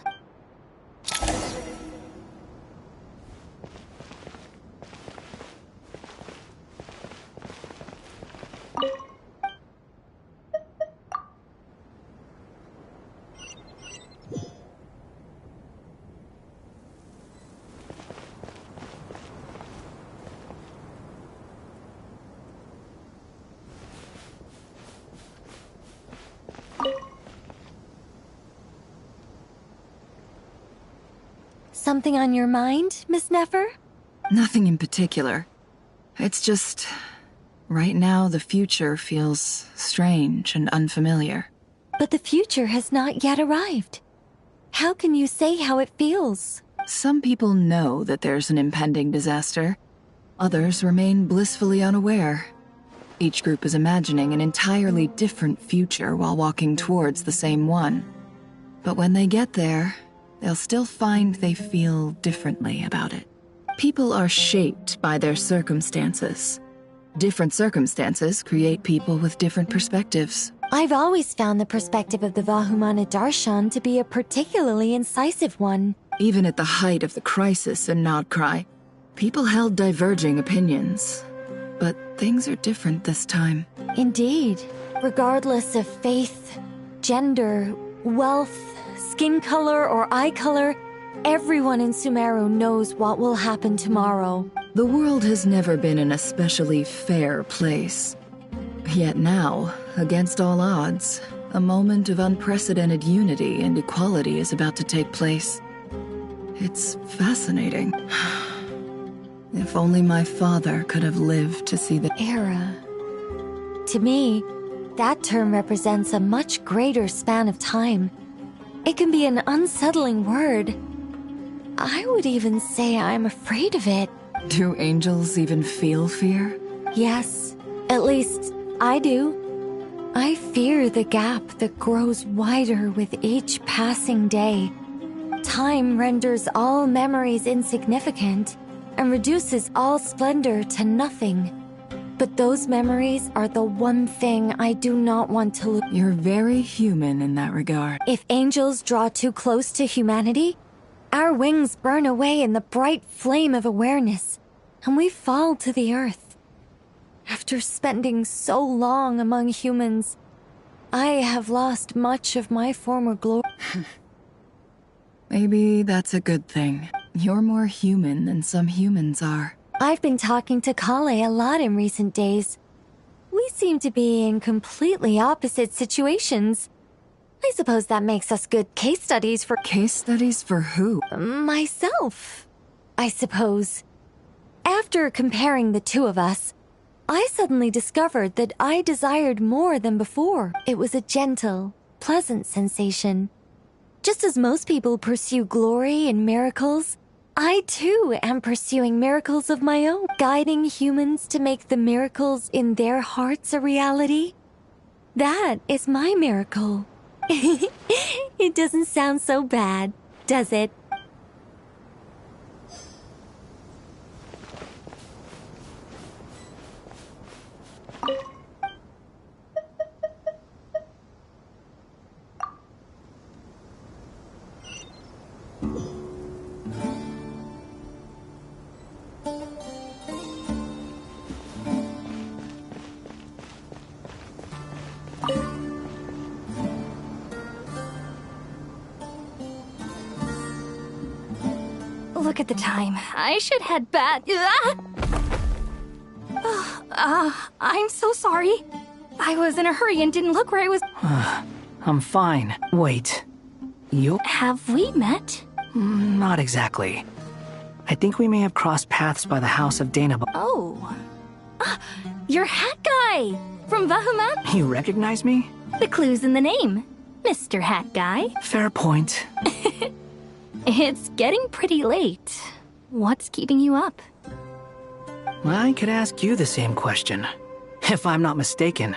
Something on your mind, Miss Nefer? Nothing in particular. It's just... right now, the future feels strange and unfamiliar. But the future has not yet arrived. How can you say how it feels? Some people know that there's an impending disaster. Others remain blissfully unaware. Each group is imagining an entirely different future while walking towards the same one. But when they get there, they'll still find they feel differently about it. People are shaped by their circumstances. Different circumstances create people with different perspectives. I've always found the perspective of the Vahumana Darshan to be a particularly incisive one. Even at the height of the crisis in Nodcry, people held diverging opinions. But things are different this time. Indeed. Regardless of faith, gender, wealth, skin color, or eye color, everyone in Sumeru knows what will happen tomorrow. The world has never been an especially fair place. Yet now, against all odds, a moment of unprecedented unity and equality is about to take place. It's fascinating. If only my father could have lived to see the era. To me, that term represents a much greater span of time. It can be an unsettling word. I would even say I'm afraid of it. Do angels even feel fear? Yes, at least I do. I fear the gap that grows wider with each passing day. Time renders all memories insignificant and reduces all splendor to nothing. But those memories are the one thing I do not want to lose. You're very human in that regard. If angels draw too close to humanity, our wings burn away in the bright flame of awareness, and we fall to the earth. After spending so long among humans, I have lost much of my former glory. Maybe that's a good thing. You're more human than some humans are. I've been talking to Kale a lot in recent days. We seem to be in completely opposite situations. I suppose that makes us good case studies for— Case studies for who? Myself, I suppose. After comparing the two of us, I suddenly discovered that I desired more than before. It was a gentle, pleasant sensation. Just as most people pursue glory and miracles, I too am pursuing miracles of my own, guiding humans to make the miracles in their hearts a reality. That is my miracle. It doesn't sound so bad, does it? Look at the time. I should head back. I'm so sorry. I was in a hurry and didn't look where I was. I'm fine. Wait. You? Have we met? Not exactly. I think we may have crossed paths by the house of Dana. Oh. You're Hat Guy from Vahuman? You recognize me? The clue's in the name. Mr. Hat Guy. Fair point. It's getting pretty late. What's keeping you up? I could ask you the same question. If I'm not mistaken,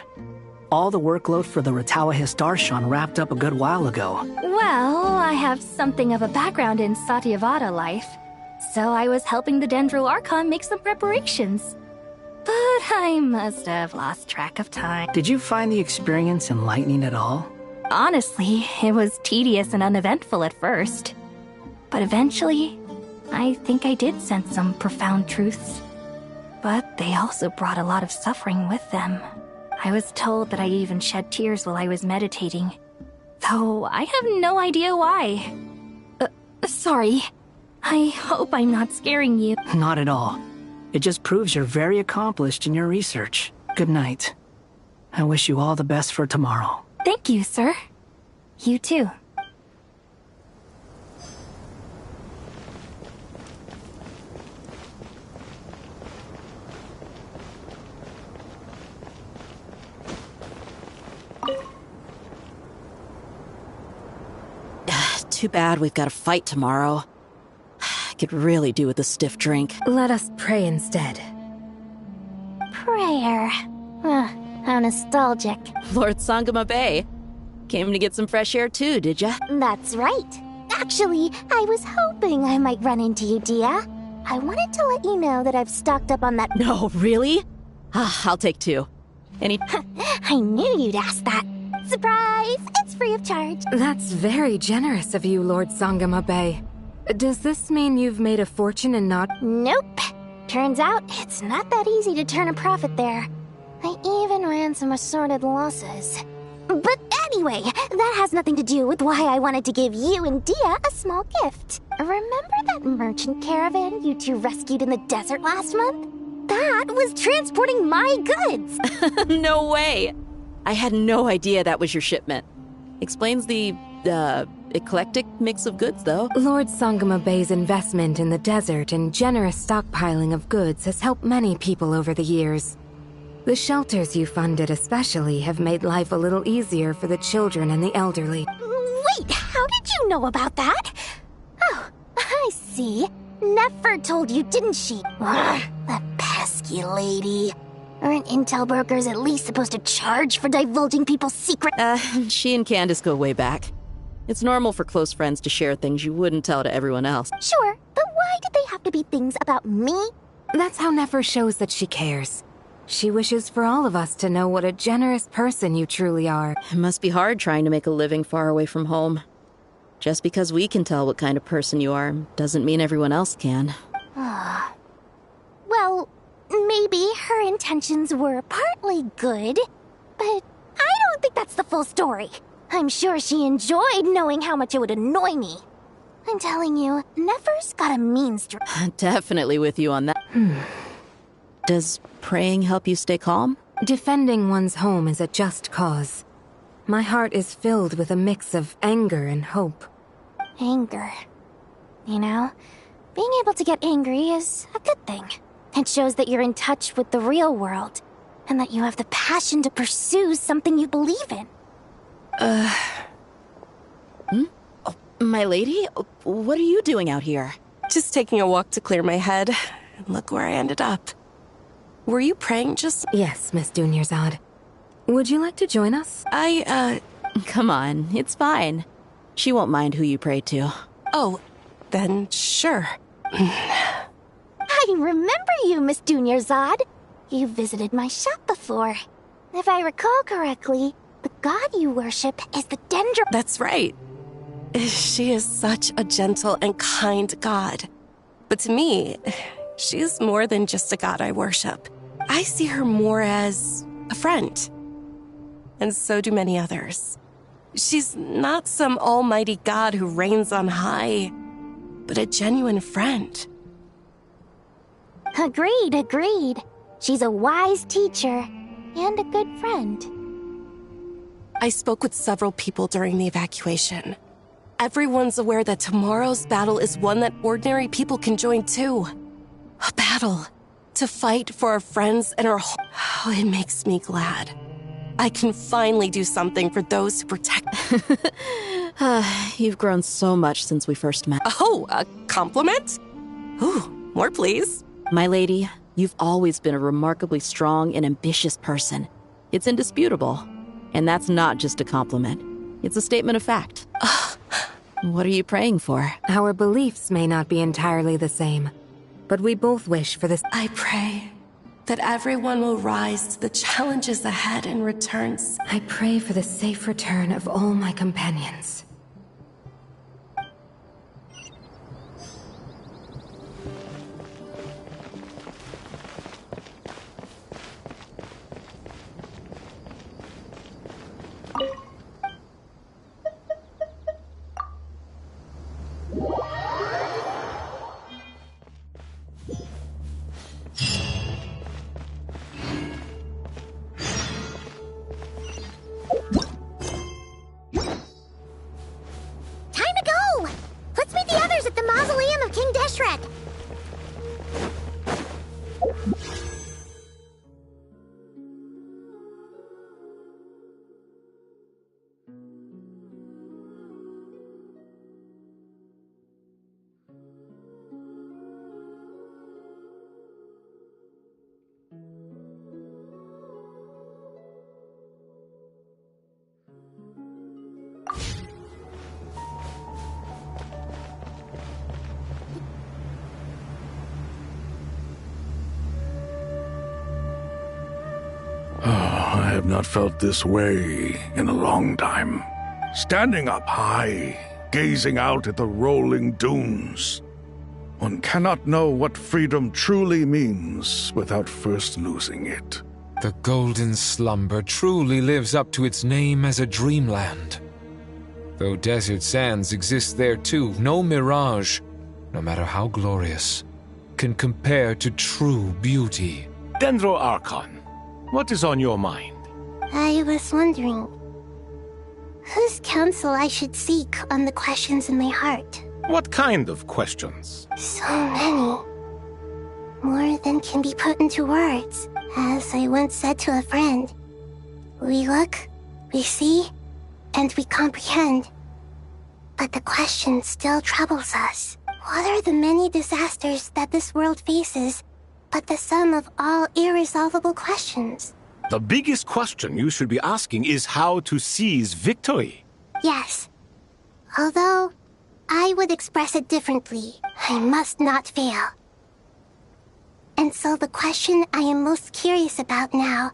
all the workload for the Ratawa Darshan wrapped up a good while ago. Well, I have something of a background in Satyavada life, so I was helping the Dendro Archon make some preparations. But I must have lost track of time. Did you find the experience enlightening at all? Honestly, it was tedious and uneventful at first. But eventually, I think I did sense some profound truths. But they also brought a lot of suffering with them. I was told that I even shed tears while I was meditating, though I have no idea why. Sorry. I hope I'm not scaring you. Not at all. It just proves you're very accomplished in your research. Good night. I wish you all the best for tomorrow. Thank you, sir. You too. Too bad we've got a fight tomorrow. I could really do with a stiff drink. Let us pray instead. Prayer. How nostalgic. Lord Sangama Bay. Came to get some fresh air too, did ya? That's right. Actually, I was hoping I might run into you, Dia. I wanted to let you know that I've stocked up on that— No, really? I'll take two. Any— I knew you'd ask that. Surprise! It's free of charge. That's very generous of you, Lord Sangama Bay. Does this mean you've made a fortune and not— Nope. Turns out, it's not that easy to turn a profit there. I even ran some assorted losses. But anyway, that has nothing to do with why I wanted to give you and Dia a small gift. Remember that merchant caravan you two rescued in the desert last month? That was transporting my goods! No way! I had no idea that was your shipment. Explains the, eclectic mix of goods, though. Lord Sangama Bay's investment in the desert and generous stockpiling of goods has helped many people over the years. The shelters you funded especially have made life a little easier for the children and the elderly. Wait, how did you know about that? Oh, I see. Nefer told you, didn't she? Ugh, that pesky lady. Aren't intel brokers at least supposed to charge for divulging people's secrets? She and Candace go way back. It's normal for close friends to share things you wouldn't tell to everyone else. Sure, but why did they have to be things about me? That's how Nefer shows that she cares. She wishes for all of us to know what a generous person you truly are. It must be hard trying to make a living far away from home. Just because we can tell what kind of person you are doesn't mean everyone else can. Well, maybe her intentions were partly good, but I don't think that's the full story. I'm sure she enjoyed knowing how much it would annoy me. I'm telling you, Nefer's got a mean streak. Definitely with you on that. Does praying help you stay calm? Defending one's home is a just cause. My heart is filled with a mix of anger and hope. Anger. You know, being able to get angry is a good thing. It shows that you're in touch with the real world, and that you have the passion to pursue something you believe in. Oh, my lady? What are you doing out here? Just taking a walk to clear my head. And look where I ended up. Were you praying just— Yes, Miss Dunyarzad. Would you like to join us? Come on, it's fine. She won't mind who you pray to. Oh, then sure. I remember you, Miss Dunyarzad. You visited my shop before. If I recall correctly, the god you worship is the Dendro— That's right. She is such a gentle and kind god. But to me, she is more than just a god I worship. I see her more as a friend. And so do many others. She's not some almighty god who reigns on high, but a genuine friend. Agreed. She's a wise teacher and a good friend. I spoke with several people during the evacuation. Everyone's aware that tomorrow's battle is one that ordinary people can join too. A battle to fight for our friends and our home. Oh, it makes me glad. I can finally do something for those who protect— You've grown so much since we first met. Oh, a compliment? Ooh, more please. My lady, you've always been a remarkably strong and ambitious person. It's indisputable. And that's not just a compliment. It's a statement of fact. What are you praying for? Our beliefs may not be entirely the same, but we both wish for this. I pray that everyone will rise to the challenges ahead and returns. I pray for the safe return of all my companions. I have not felt this way in a long time. Standing up high, gazing out at the rolling dunes. One cannot know what freedom truly means without first losing it. The golden slumber truly lives up to its name as a dreamland. Though desert sands exist there too, no mirage, no matter how glorious, can compare to true beauty. Dendro Archon, what is on your mind? I was wondering whose counsel I should seek on the questions in my heart. What kind of questions? So many. More than can be put into words. As I once said to a friend, we look, we see, and we comprehend. But the question still troubles us. What are the many disasters that this world faces but the sum of all irresolvable questions? The biggest question you should be asking is how to seize victory. Yes. Although, I would express it differently. I must not fail. And so the question I am most curious about now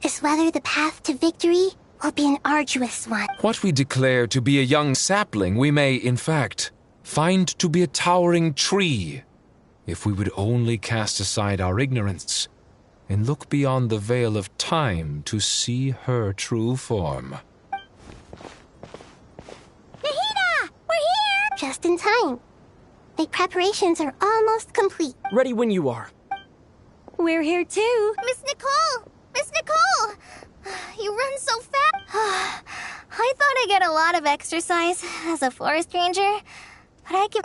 is whether the path to victory will be an arduous one. What we declare to be a young sapling, we may, in fact, find to be a towering tree, if we would only cast aside our ignorance and look beyond the veil of time to see her true form. Nahida! We're here! Just in time. My preparations are almost complete. Ready when you are. We're here too. Miss Nicole! Miss Nicole! You run so fast! I thought I'd get a lot of exercise as a forest ranger, but I can...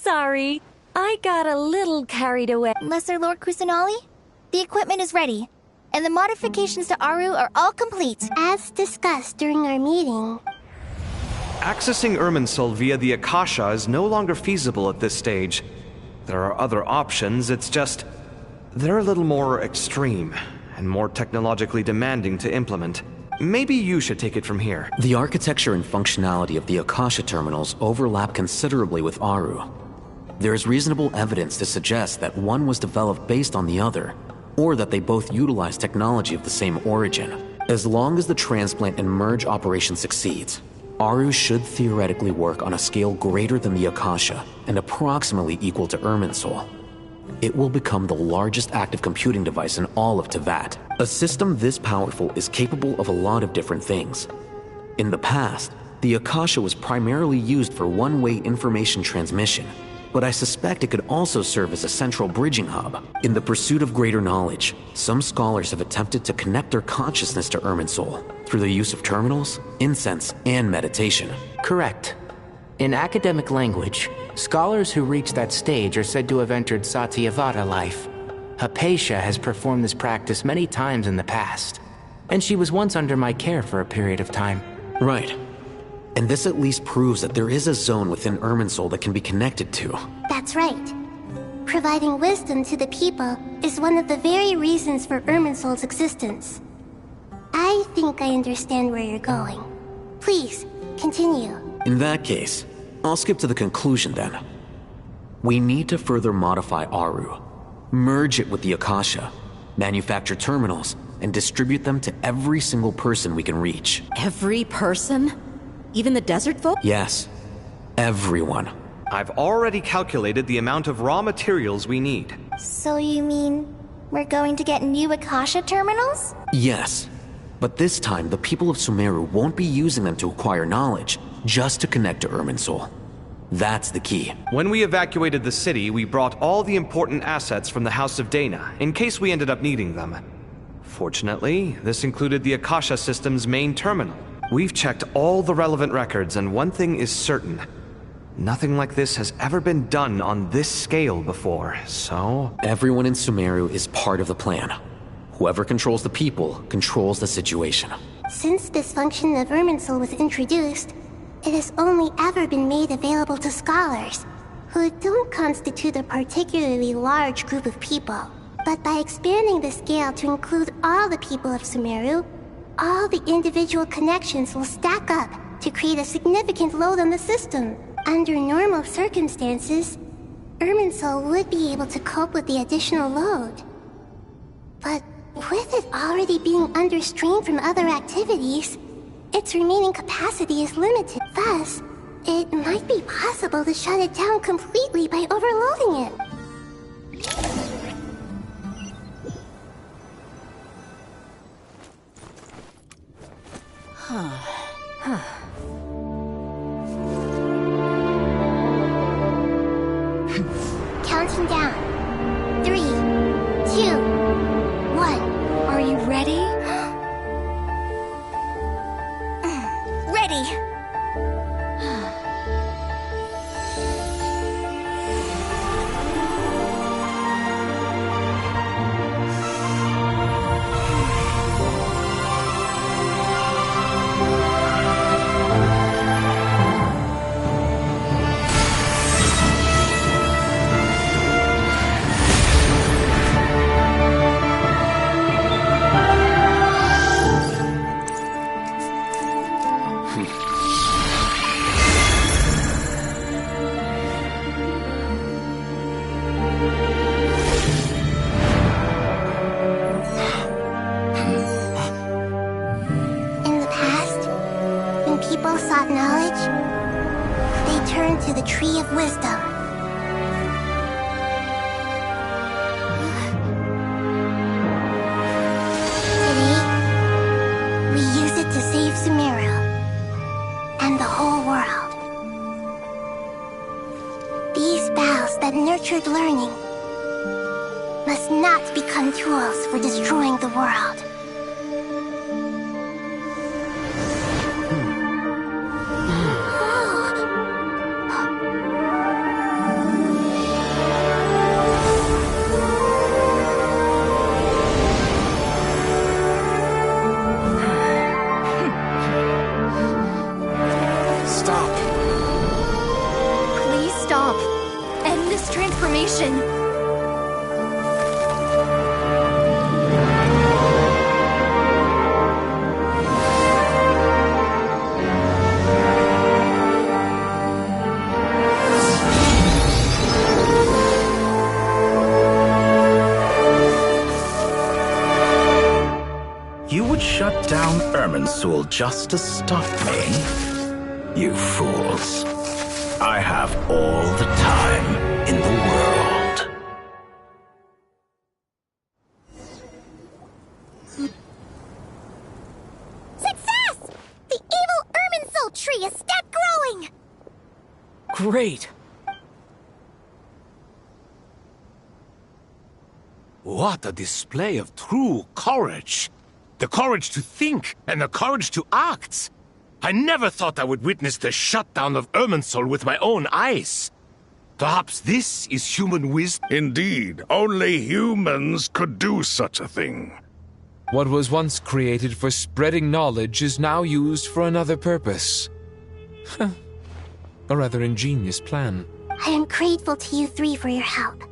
Sorry, I got a little carried away. Lesser Lord Kusanali, the equipment is ready, and the modifications to Aru are all complete. As discussed during our meeting, Accessing Irminsul via the Akasha is no longer feasible at this stage. There are other options, it's just... they're a little more extreme, and more technologically demanding to implement. Maybe you should take it from here. The architecture and functionality of the Akasha terminals overlap considerably with Aru. There is reasonable evidence to suggest that one was developed based on the other, or that they both utilize technology of the same origin. As long as the transplant and merge operation succeeds, Aru should theoretically work on a scale greater than the Akasha and approximately equal to Irminsul. It will become the largest active computing device in all of Teyvat. A system this powerful is capable of a lot of different things. In the past, the Akasha was primarily used for one-way information transmission, but I suspect it could also serve as a central bridging hub. In the pursuit of greater knowledge, some scholars have attempted to connect their consciousness to Irminsul through the use of terminals, incense, and meditation. Correct. In academic language, scholars who reach that stage are said to have entered Satyavata life. Hypatia has performed this practice many times in the past, and she was once under my care for a period of time. Right. And this at least proves that there is a zone within Irminsul that can be connected to. That's right. Providing wisdom to the people is one of the very reasons for Irminsul's existence. I think I understand where you're going. Please, continue. In that case, I'll skip to the conclusion then. We need to further modify Aru, merge it with the Akasha, manufacture terminals, and distribute them to every single person we can reach. Every person? Even the desert folk? Yes, everyone. I've already calculated the amount of raw materials we need. So you mean we're going to get new Akasha terminals? Yes, but this time the people of Sumeru won't be using them to acquire knowledge, just to connect to Irminsul. That's the key. When we evacuated the city, we brought all the important assets from the House of Dana, in case we ended up needing them. Fortunately, this included the Akasha system's main terminal. We've checked all the relevant records, and one thing is certain. Nothing like this has ever been done on this scale before, so... Everyone in Sumeru is part of the plan. Whoever controls the people controls the situation. Since this function of Irminsul was introduced, it has only ever been made available to scholars, who don't constitute a particularly large group of people. But by expanding the scale to include all the people of Sumeru, all the individual connections will stack up to create a significant load on the system. Under normal circumstances, Irminsul would be able to cope with the additional load. But with it already being under strain from other activities, its remaining capacity is limited. Thus, it might be possible to shut it down completely by overloading it. Counting down. 3, 2, 1. Are you ready? Ready! sought knowledge, they turned to the Tree of Wisdom. Today, we use it to save Sumeru and the whole world. These boughs that nurtured learning must not become tools for destroying the world. Just to stop me? You fools. I have all the time in the world. Success! The evil Irminsul tree is still growing! Great! What a display of true courage! The courage to think, and the courage to act. I never thought I would witness the shutdown of Irminsul with my own eyes. Perhaps this is human wisdom? Indeed, only humans could do such a thing. What was once created for spreading knowledge is now used for another purpose. A rather ingenious plan. I am grateful to you three for your help.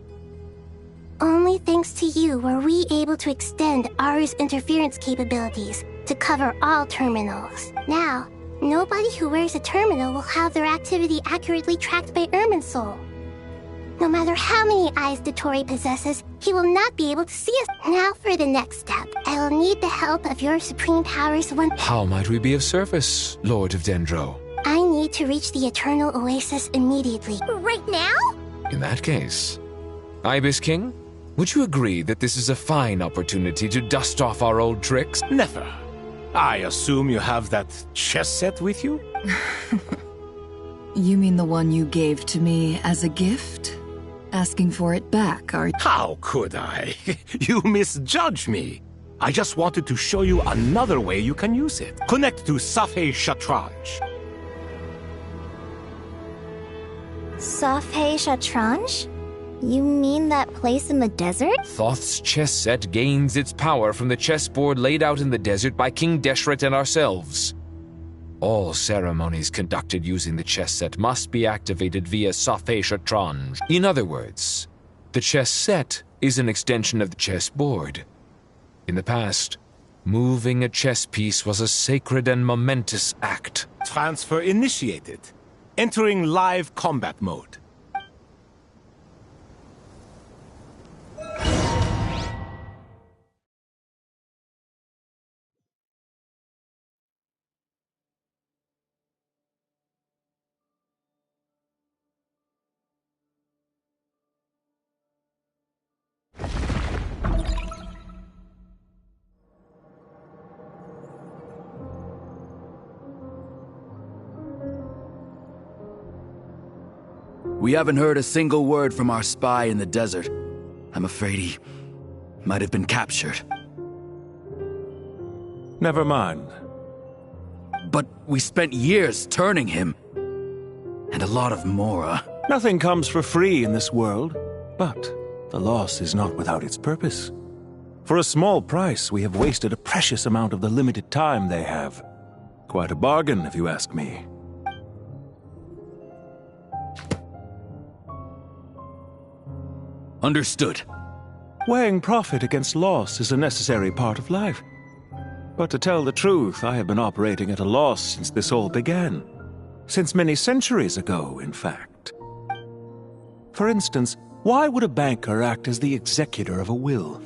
Only thanks to you were we able to extend Aru's interference capabilities to cover all terminals. Now, nobody who wears a terminal will have their activity accurately tracked by Irminsul. No matter how many eyes Dottore possesses, he will not be able to see us. Now for the next step. I will need the help of your supreme powers once. How might we be of service, Lord of Dendro? I need to reach the Eternal Oasis immediately. Right now? In that case, Ibis King, would you agree that this is a fine opportunity to dust off our old tricks? Never. I assume you have that chess set with you? You mean the one you gave to me as a gift? Asking for it back, are you? How could I? You misjudge me. I just wanted to show you another way you can use it. Connect to Safei Shatranj. Safei Shatranj? You mean that place in the desert? Thoth's chess set gains its power from the chessboard laid out in the desert by King Deshret and ourselves. All ceremonies conducted using the chess set must be activated via Safei Shatranj. In other words, the chess set is an extension of the chessboard. In the past, moving a chess piece was a sacred and momentous act. Transfer initiated. Entering live combat mode. We haven't heard a single word from our spy in the desert. I'm afraid he might have been captured. Never mind. But we spent years turning him. And a lot of Mora. Nothing comes for free in this world, but the loss is not without its purpose. For a small price, we have wasted a precious amount of the limited time they have. Quite a bargain, if you ask me. Understood. Weighing profit against loss is a necessary part of life. But to tell the truth, I have been operating at a loss since this all began. Since many centuries ago, in fact. For instance, why would a banker act as the executor of a will?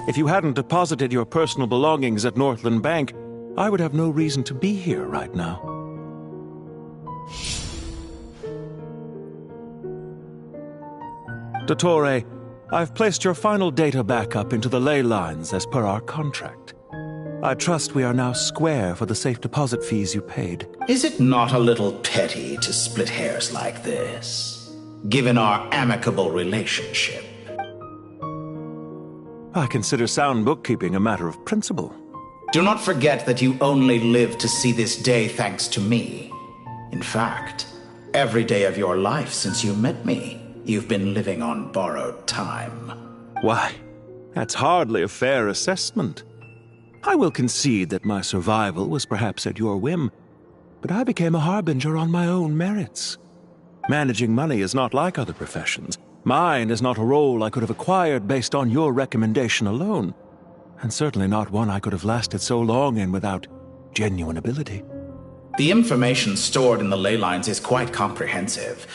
If you hadn't deposited your personal belongings at Northland Bank, I would have no reason to be here right now. Dottore, I've placed your final data backup into the ley lines as per our contract. I trust we are now square for the safe deposit fees you paid. Is it not a little petty to split hairs like this, given our amicable relationship? I consider sound bookkeeping a matter of principle. Do not forget that you only live to see this day thanks to me. In fact, every day of your life since you met me, you've been living on borrowed time. Why, that's hardly a fair assessment. I will concede that my survival was perhaps at your whim, but I became a harbinger on my own merits. Managing money is not like other professions. Mine is not a role I could have acquired based on your recommendation alone, and certainly not one I could have lasted so long in without genuine ability. The information stored in the ley lines is quite comprehensive.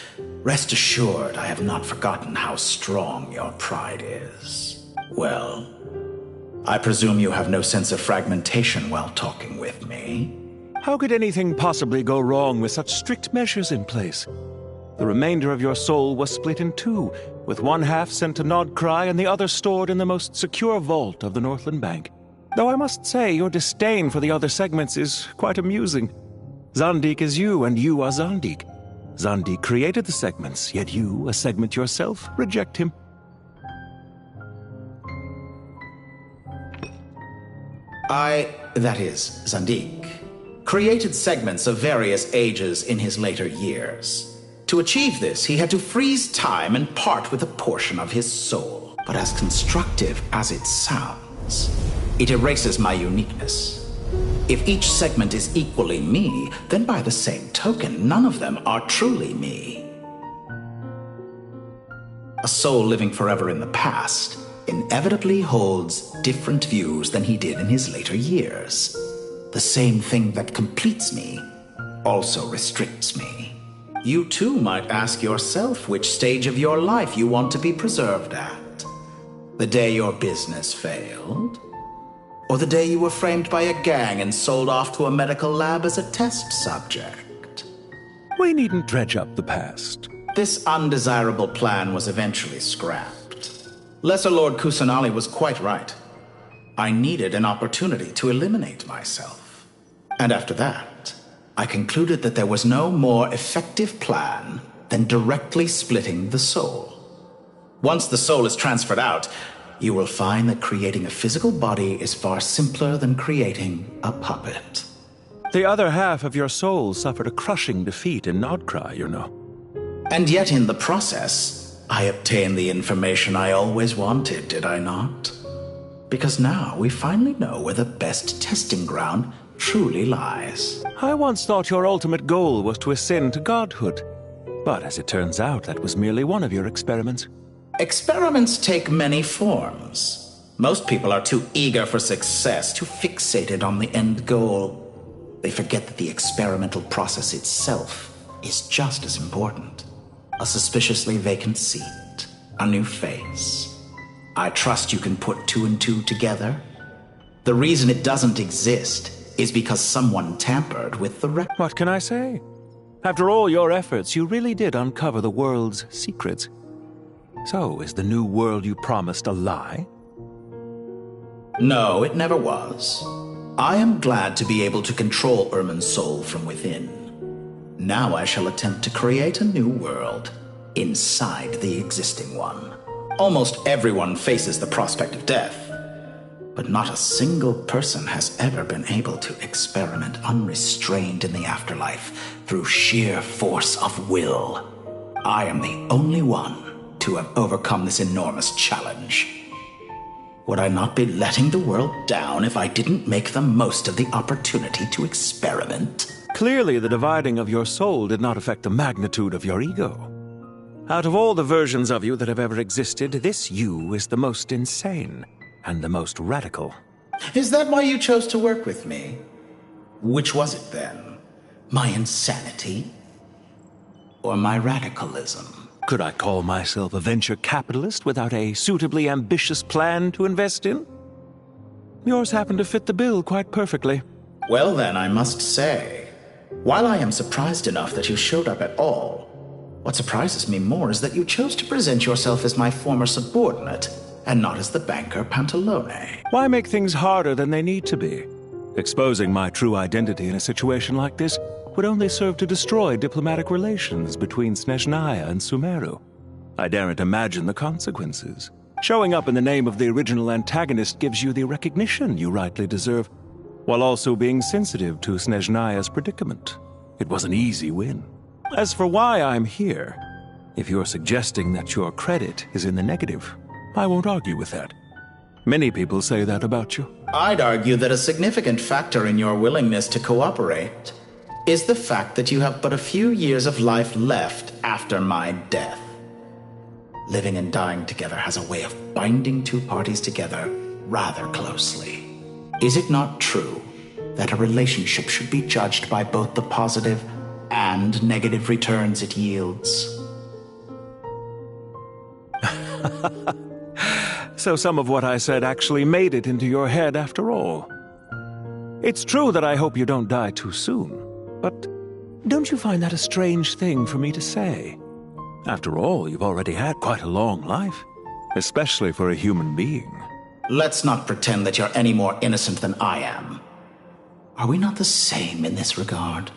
Rest assured, I have not forgotten how strong your pride is. Well, I presume you have no sense of fragmentation while talking with me. How could anything possibly go wrong with such strict measures in place? The remainder of your soul was split in two, with one half sent to Nodcry and the other stored in the most secure vault of the Northland Bank. Though I must say, your disdain for the other segments is quite amusing. Zandik is you, and you are Zandik. Zandik created the segments, yet you, a segment yourself, reject him. That is, Zandik, created segments of various ages in his later years. To achieve this, he had to freeze time and part with a portion of his soul. But as constructive as it sounds, it erases my uniqueness. If each segment is equally me, then by the same token, none of them are truly me. A soul living forever in the past inevitably holds different views than he did in his later years. The same thing that completes me also restricts me. You too might ask yourself which stage of your life you want to be preserved at. The day your business failed? Or the day you were framed by a gang and sold off to a medical lab as a test subject? We needn't dredge up the past. This undesirable plan was eventually scrapped. Lesser Lord Kusanali was quite right. I needed an opportunity to eliminate myself. And after that, I concluded that there was no more effective plan than directly splitting the soul. Once the soul is transferred out, you will find that creating a physical body is far simpler than creating a puppet. The other half of your soul suffered a crushing defeat in Nodcry, you know. And yet in the process, I obtained the information I always wanted, did I not? Because now we finally know where the best testing ground truly lies. I once thought your ultimate goal was to ascend to godhood, but as it turns out, that was merely one of your experiments. Experiments take many forms. Most people are too eager for success, too fixated on the end goal. They forget that the experimental process itself is just as important. A suspiciously vacant seat, a new face. I trust you can put two and two together. The reason it doesn't exist is because someone tampered with the record. What can I say? After all your efforts, you really did uncover the world's secrets. So, is the new world you promised a lie? No, it never was. I am glad to be able to control Irmin's soul from within. Now I shall attempt to create a new world inside the existing one. Almost everyone faces the prospect of death, but not a single person has ever been able to experiment unrestrained in the afterlife through sheer force of will. I am the only one to have overcome this enormous challenge. Would I not be letting the world down if I didn't make the most of the opportunity to experiment? Clearly, the dividing of your soul did not affect the magnitude of your ego. Out of all the versions of you that have ever existed, this you is the most insane and the most radical. Is that why you chose to work with me? Which was it then? My insanity? Or my radicalism? Could I call myself a venture capitalist without a suitably ambitious plan to invest in? Yours happened to fit the bill quite perfectly. Well then, I must say, while I am surprised enough that you showed up at all, what surprises me more is that you chose to present yourself as my former subordinate, and not as the banker Pantalone. Why make things harder than they need to be? Exposing my true identity in a situation like this would only serve to destroy diplomatic relations between Snezhnaya and Sumeru. I daren't imagine the consequences. Showing up in the name of the original antagonist gives you the recognition you rightly deserve, while also being sensitive to Snezhnaya's predicament. It was an easy win. As for why I'm here, if you're suggesting that your credit is in the negative, I won't argue with that. Many people say that about you. I'd argue that a significant factor in your willingness to cooperate is the fact that you have but a few years of life left after my death. Living and dying together has a way of binding two parties together rather closely. Is it not true that a relationship should be judged by both the positive and negative returns it yields? So some of what I said actually made it into your head after all. It's true that I hope you don't die too soon, but don't you find that a strange thing for me to say? After all, you've already had quite a long life, especially for a human being. Let's not pretend that you're any more innocent than I am. Are we not the same in this regard?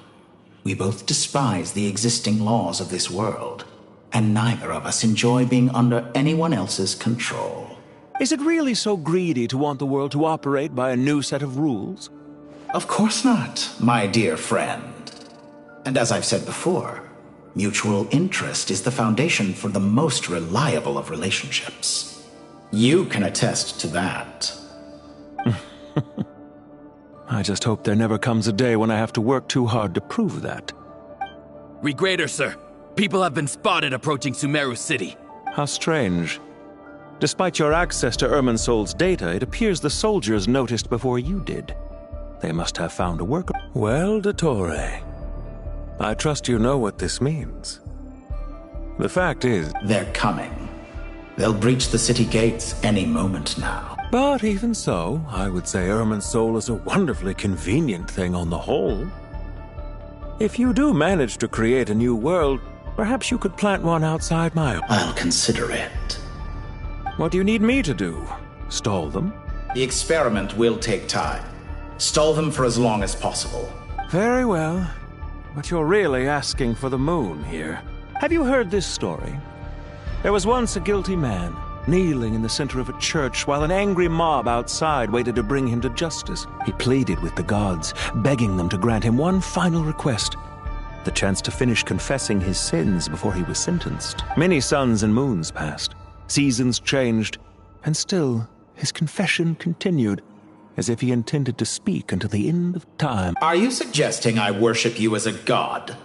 We both despise the existing laws of this world, and neither of us enjoy being under anyone else's control. Is it really so greedy to want the world to operate by a new set of rules? Of course not, my dear friend. And as I've said before, mutual interest is the foundation for the most reliable of relationships. You can attest to that. I just hope there never comes a day when I have to work too hard to prove that. Regrader, sir. People have been spotted approaching Sumeru City. How strange. Despite your access to Irminsol's data, it appears the soldiers noticed before you did. They must have found a work. Well, Dottore, I trust you know what this means. The fact is... They're coming. They'll breach the city gates any moment now. But even so, I would say Irminsol is a wonderfully convenient thing on the whole. If you do manage to create a new world, perhaps you could plant one outside my... I'll consider it. What do you need me to do? Stall them? The experiment will take time. Stall them for as long as possible. Very well. But you're really asking for the moon here. Have you heard this story? There was once a guilty man, kneeling in the center of a church while an angry mob outside waited to bring him to justice. He pleaded with the gods, begging them to grant him one final request: the chance to finish confessing his sins before he was sentenced. Many suns and moons passed. Seasons changed, and still his confession continued, as if he intended to speak until the end of time. Are you suggesting I worship you as a god?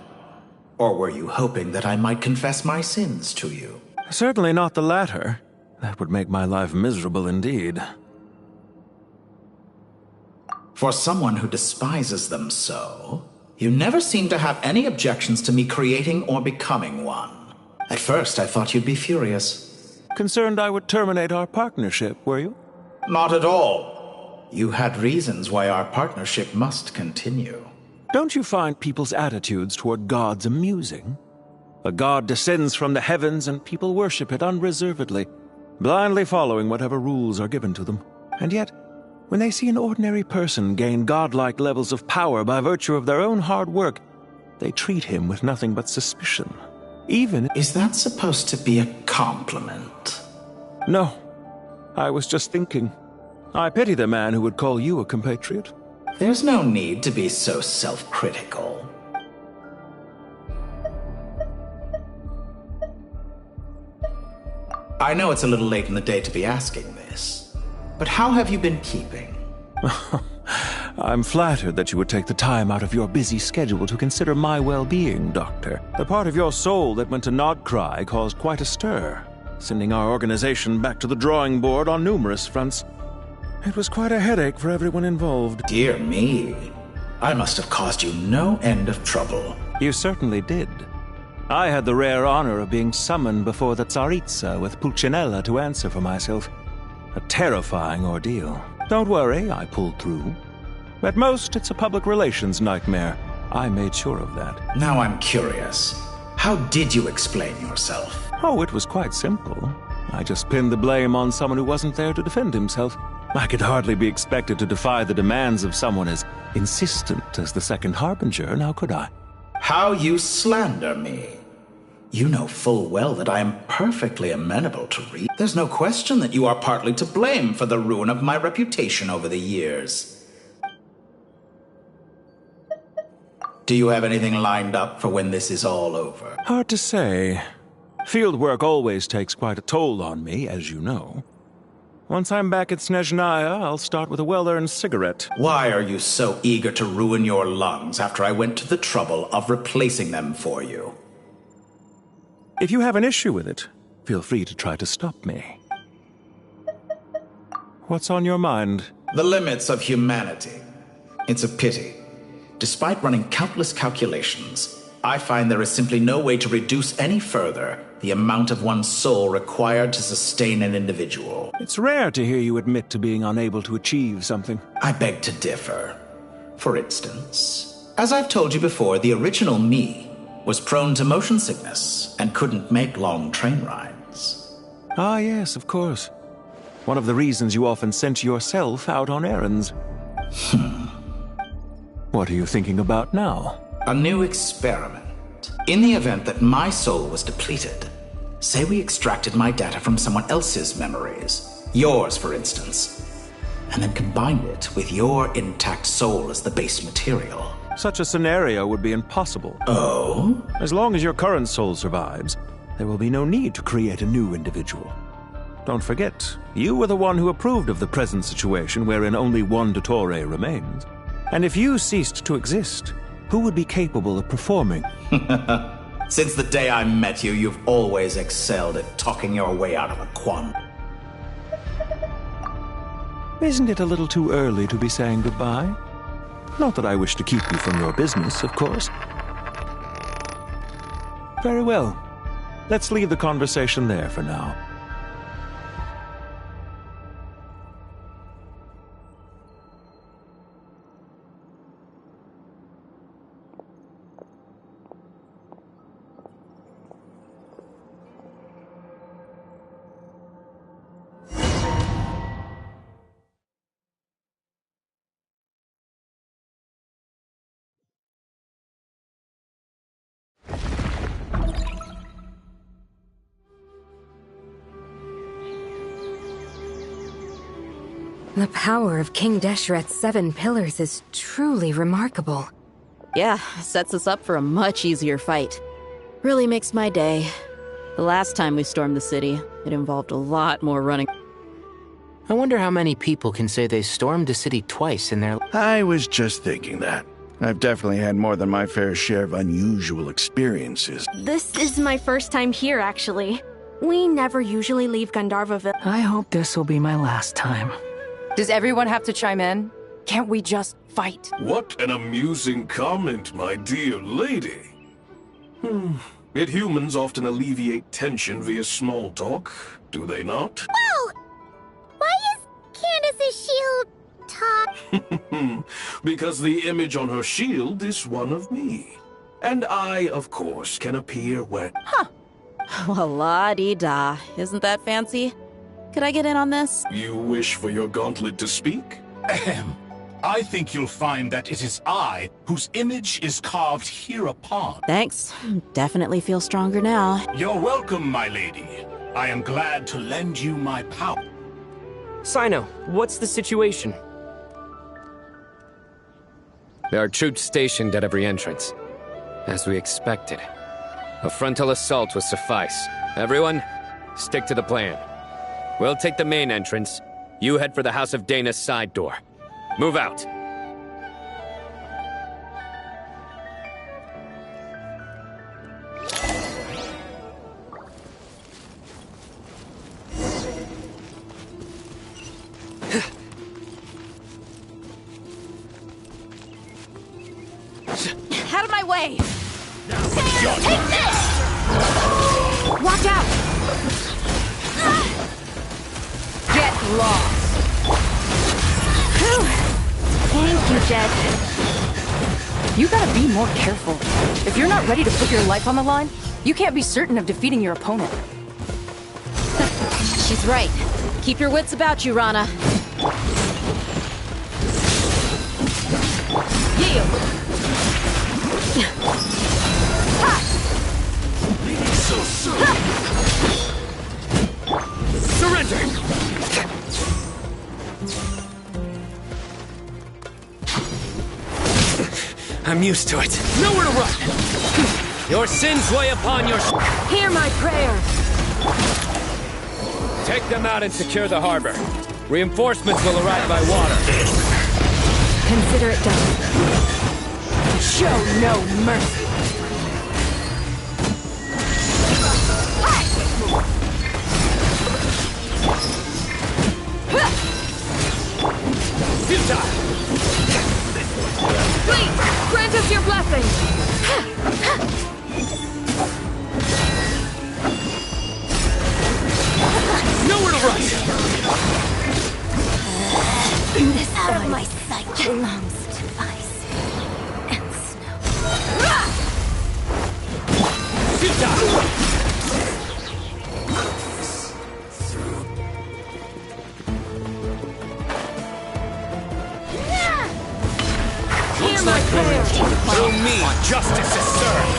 Or were you hoping that I might confess my sins to you? Certainly not the latter. That would make my life miserable indeed. For someone who despises them so, you never seem to have any objections to me creating or becoming one. At first, I thought you'd be furious. Concerned I would terminate our partnership, were you? Not at all. You had reasons why our partnership must continue. Don't you find people's attitudes toward gods amusing? A god descends from the heavens and people worship it unreservedly, blindly following whatever rules are given to them. And yet, when they see an ordinary person gain godlike levels of power by virtue of their own hard work, they treat him with nothing but suspicion. Even... Is that supposed to be a compliment? No. I was just thinking. I pity the man who would call you a compatriot. There's no need to be so self-critical. I know it's a little late in the day to be asking this, but how have you been keeping? I'm flattered that you would take the time out of your busy schedule to consider my well-being, Doctor. The part of your soul that went to Nodcry caused quite a stir, sending our organization back to the drawing board on numerous fronts. It was quite a headache for everyone involved. Dear me. I must have caused you no end of trouble. You certainly did. I had the rare honor of being summoned before the Tsaritsa with Pulcinella to answer for myself. A terrifying ordeal. Don't worry, I pulled through. At most, it's a public relations nightmare. I made sure of that. Now I'm curious. How did you explain yourself? Oh, it was quite simple. I just pinned the blame on someone who wasn't there to defend himself. I could hardly be expected to defy the demands of someone as insistent as the Second Harbinger, now could I? How you slander me. You know full well that I am perfectly amenable to read. There's no question that you are partly to blame for the ruin of my reputation over the years. Do you have anything lined up for when this is all over? Hard to say. Field work always takes quite a toll on me, as you know. Once I'm back at Snezhnaya, I'll start with a well-earned cigarette. Why are you so eager to ruin your lungs after I went to the trouble of replacing them for you? If you have an issue with it, feel free to try to stop me. What's on your mind? The limits of humanity. It's a pity. Despite running countless calculations, I find there is simply no way to reduce any further the amount of one's soul required to sustain an individual. It's rare to hear you admit to being unable to achieve something. I beg to differ. For instance, as I've told you before, the original me was prone to motion sickness and couldn't make long train rides. Ah, yes, of course. One of the reasons you often sent yourself out on errands. What are you thinking about now? A new experiment. In the event that my soul was depleted, say we extracted my data from someone else's memories, yours for instance, and then combined it with your intact soul as the base material. Such a scenario would be impossible. Oh? As long as your current soul survives, there will be no need to create a new individual. Don't forget, you were the one who approved of the present situation wherein only one Dottore remains. And if you ceased to exist, who would be capable of performing? Since the day I met you, you've always excelled at talking your way out of a quandary. Isn't it a little too early to be saying goodbye? Not that I wish to keep you from your business, of course. Very well. Let's leave the conversation there for now. The power of King Deshret's 7 pillars is truly remarkable. Yeah, sets us up for a much easier fight. Really makes my day. The last time we stormed the city, it involved a lot more running. I wonder how many people can say they stormed a city twice in their... I was just thinking that. I've definitely had more than my fair share of unusual experiences. This is my first time here, actually. We never usually leave Gandharvaville. I hope this will be my last time. Does everyone have to chime in? Can't we just fight? What an amusing comment, my dear lady. Yet humans often alleviate tension via small talk, do they not? Whoa! Why is Candace's shield top? Because the image on her shield is one of me. And I, of course, can appear where... Huh. Well, la-dee-da. Isn't that fancy? Could I get in on this? You wish for your gauntlet to speak? Ahem. I think you'll find that it is I whose image is carved hereupon. Thanks. Definitely feel stronger now. You're welcome, my lady. I am glad to lend you my power. Sino, what's the situation? There are troops stationed at every entrance. As we expected. A frontal assault will suffice. Everyone, stick to the plan. We'll take the main entrance. You head for the House of Dana's side door. Move out. Out of my way! Take this! Watch out! Get lost! Thank you, Jet. You gotta be more careful. If you're not ready to put your life on the line, you can't be certain of defeating your opponent. She's right. Keep your wits about you, Rana. Yield! So soon! Surrender! I'm used to it. Nowhere to run! Your sins weigh upon your... Hear my prayer! Take them out and secure the harbor. Reinforcements will arrive by water. Consider it done. Show no mercy. Futile! Please, grant us your blessing! Nowhere to run! This out of my sight belongs to ice and snow. Futile! Hear my prayer! Through me, justice is served!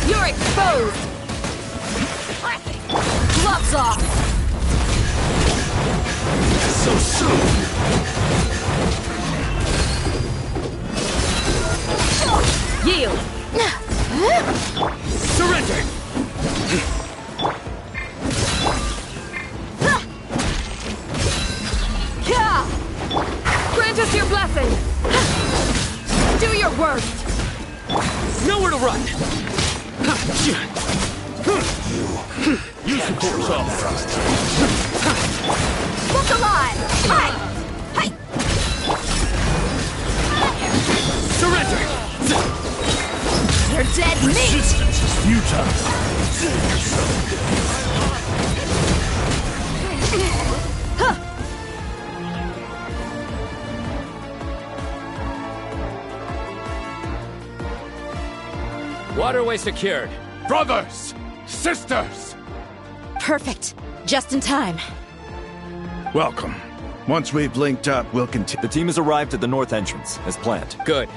You're exposed! Gloves off! So soon! Yield! Surrender! Grant us your blessing! Do your worst! Nowhere to run! Use the corpse off. Look alive! Hi! Hi! Surrender! You're dead meat! Resistance is futile. Waterway secured. Brothers! Sisters! Perfect. Just in time. Welcome. Once we've linked up, we'll continue. The team has arrived at the north entrance, as planned. Good.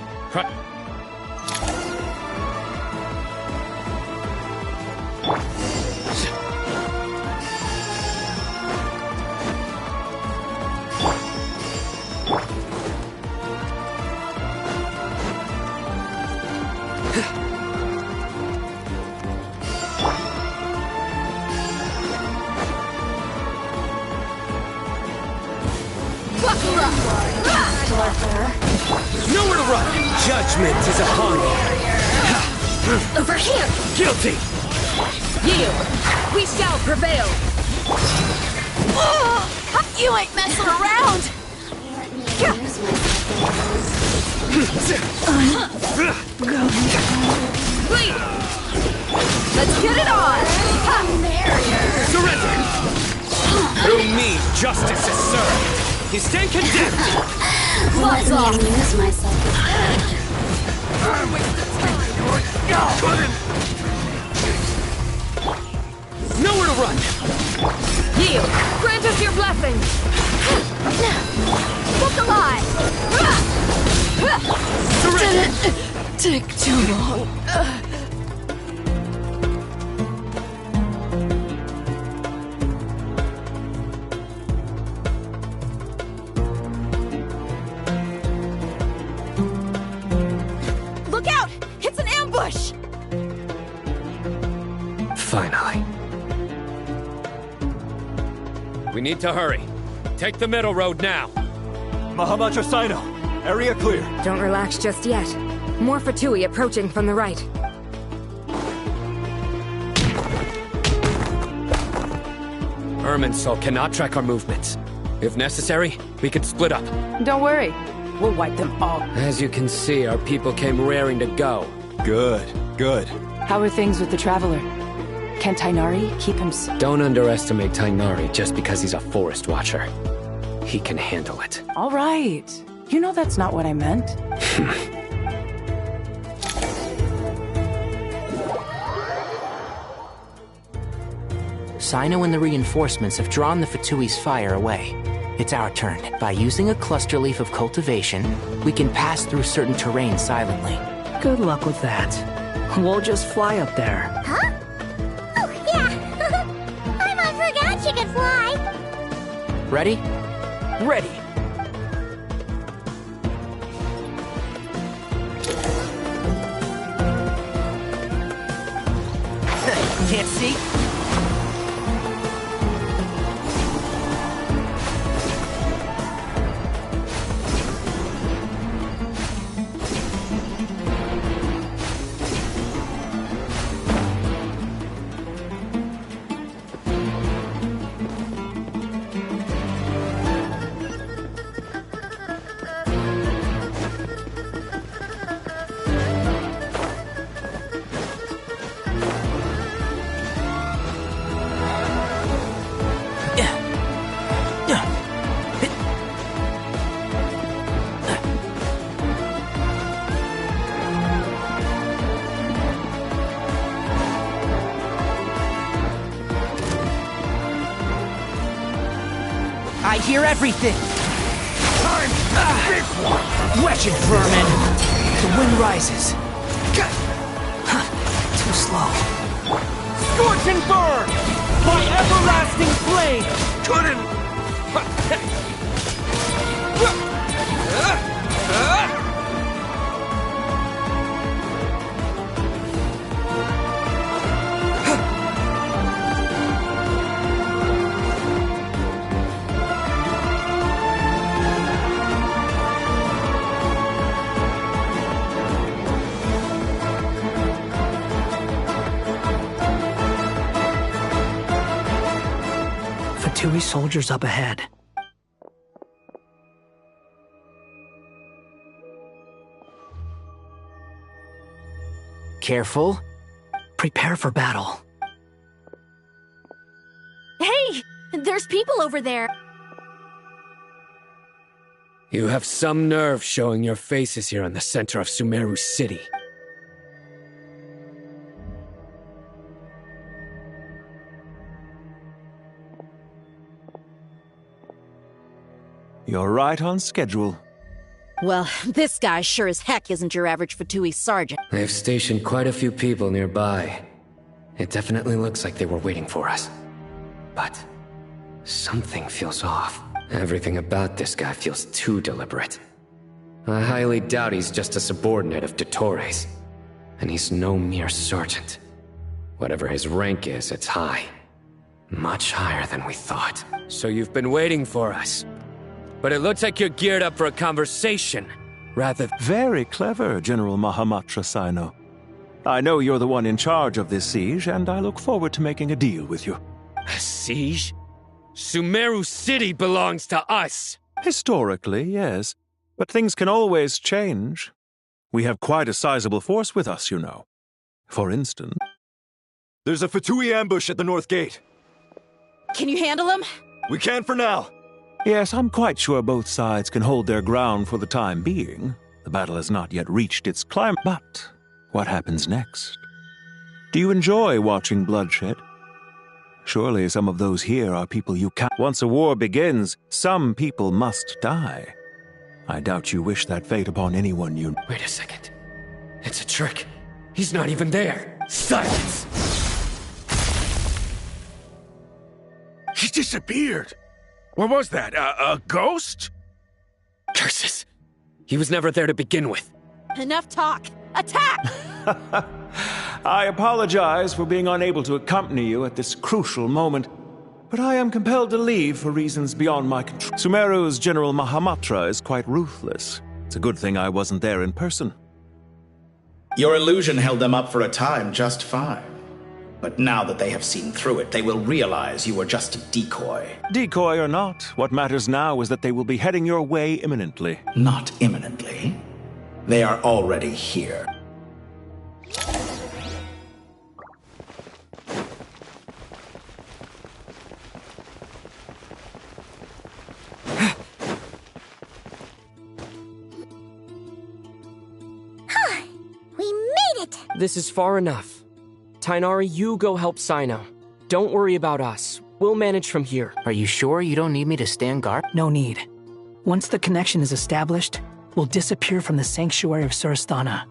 Nowhere to run! Judgment is upon you! Over here! Guilty! Yield! We shall prevail! You ain't messing around! Please! Let's get it on! Surrender! Through me, justice is served. You stand condemned! Let me amuse myself. Nowhere to run! Yield! Grant us your blessing! Book alive! Didn't take too long. Look out! It's an ambush! Finally. We need to hurry. Take the middle road now. Mahamatra Sino, area clear. Don't relax just yet. More Fatui approaching from the right. Irminsul cannot track our movements. If necessary, we can split up. Don't worry. We'll wipe them all. As you can see, our people came raring to go. Good, good. How are things with the Traveler? Can Tainari keep him Don't underestimate Tainari just because he's a forest watcher. He can handle it. All right. You know that's not what I meant. Sino and the reinforcements have drawn the Fatui's fire away. It's our turn. By using a cluster leaf of cultivation, we can pass through certain terrain silently. Good luck with that. We'll just fly up there. Huh? Oh, yeah. I forgot you could fly. Ready? Ready! Can't see? I hear everything! Wretched vermin! The wind rises. Too slow. Scorch and burn! My everlasting flame! Couldn't! Fatui soldiers up ahead. Careful. Prepare for battle. Hey! There's people over there. You have some nerve showing your faces here in the center of Sumeru City. You're right on schedule. Well, this guy sure as heck isn't your average Fatui sergeant. They've stationed quite a few people nearby. It definitely looks like they were waiting for us. But something feels off. Everything about this guy feels too deliberate. I highly doubt he's just a subordinate of Dottores. And he's no mere sergeant. Whatever his rank is, it's high. Much higher than we thought. So you've been waiting for us. But it looks like you're geared up for a conversation, rather... Very clever, General Mahamatra Sino. I know you're the one in charge of this siege, and I look forward to making a deal with you. A siege? Sumeru City belongs to us! Historically, yes. But things can always change. We have quite a sizable force with us, you know. For instance... There's a Fatui ambush at the north gate. Can you handle him? We can for now. Yes, I'm quite sure both sides can hold their ground for the time being. The battle has not yet reached its climax. But what happens next? Do you enjoy watching bloodshed? Surely some of those here are people you can't... Once a war begins, some people must die. I doubt you wish that fate upon anyone you... Wait a second. It's a trick. He's not even there. Silence! He disappeared. What was that? A ghost? Curses. He was never there to begin with. Enough talk. Attack! I apologize for being unable to accompany you at this crucial moment, but I am compelled to leave for reasons beyond my control. Sumeru's General Mahamatra is quite ruthless. It's a good thing I wasn't there in person. Your illusion held them up for a time just fine. But now that they have seen through it, they will realize you were just a decoy. Decoy or not, what matters now is that they will be heading your way imminently. Not imminently. They are already here. We made it! This is far enough. Tainari, you go help Sino. Don't worry about us. We'll manage from here. Are you sure you don't need me to stand guard? No need. Once the connection is established, we'll disappear from the sanctuary of Surasthana.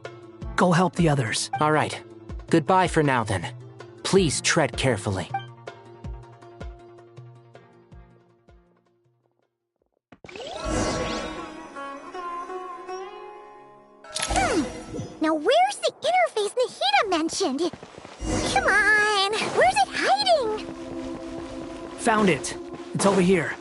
Go help the others. All right. Goodbye for now, then. Please tread carefully. Now where's the interface Nahida mentioned? Come on, where's it hiding? Found it. It's over here.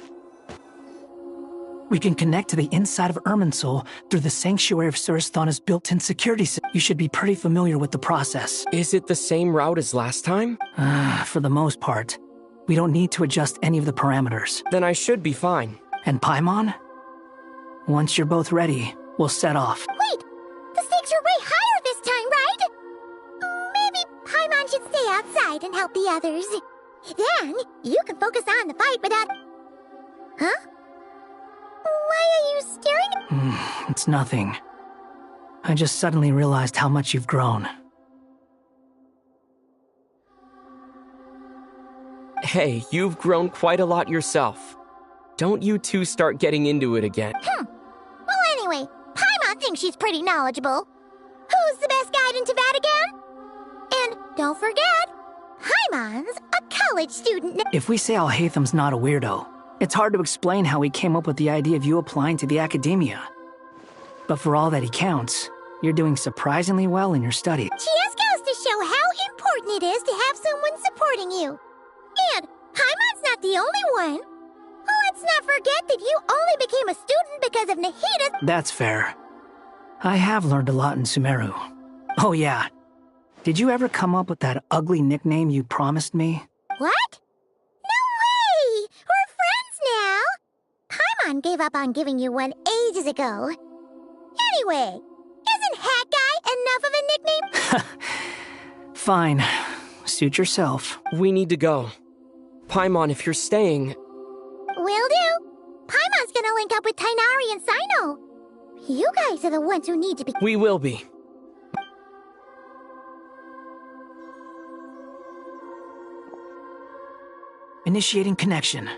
We can connect to the inside of Irminsul through the Sanctuary of Surasthana's built-in security system. You should be pretty familiar with the process. Is it the same route as last time? For the most part. We don't need to adjust any of the parameters. Then I should be fine. And Paimon? Once you're both ready, we'll set off. Wait! The stakes are way higher this time, right? Maybe Paimon should stay outside and help the others. Then, you can focus on the fight without... Huh? Why are you staring? It's nothing. I just suddenly realized how much you've grown. Hey, you've grown quite a lot yourself. Don't you two start getting into it again. Well, anyway, Paimon thinks she's pretty knowledgeable. Who's the best guide in Tavatigan? And don't forget, Paimon's a college student. If we say Alhatham's not a weirdo, it's hard to explain how he came up with the idea of you applying to the academia. But for all that he counts, you're doing surprisingly well in your studies. She just goes to show how important it is to have someone supporting you. And Paimon's not the only one. Let's not forget that you only became a student because of Nahida's... That's fair. I have learned a lot in Sumeru. Oh yeah. Did you ever come up with that ugly nickname you promised me? What? No way! We're friends now! Paimon gave up on giving you one ages ago. Anyway, isn't Hat Guy enough of a nickname? Fine. Suit yourself. We need to go. Paimon, if you're staying... Will do. Paimon's gonna link up with Tainari and Sino. You guys are the ones who need to be... We will be. Initiating connection.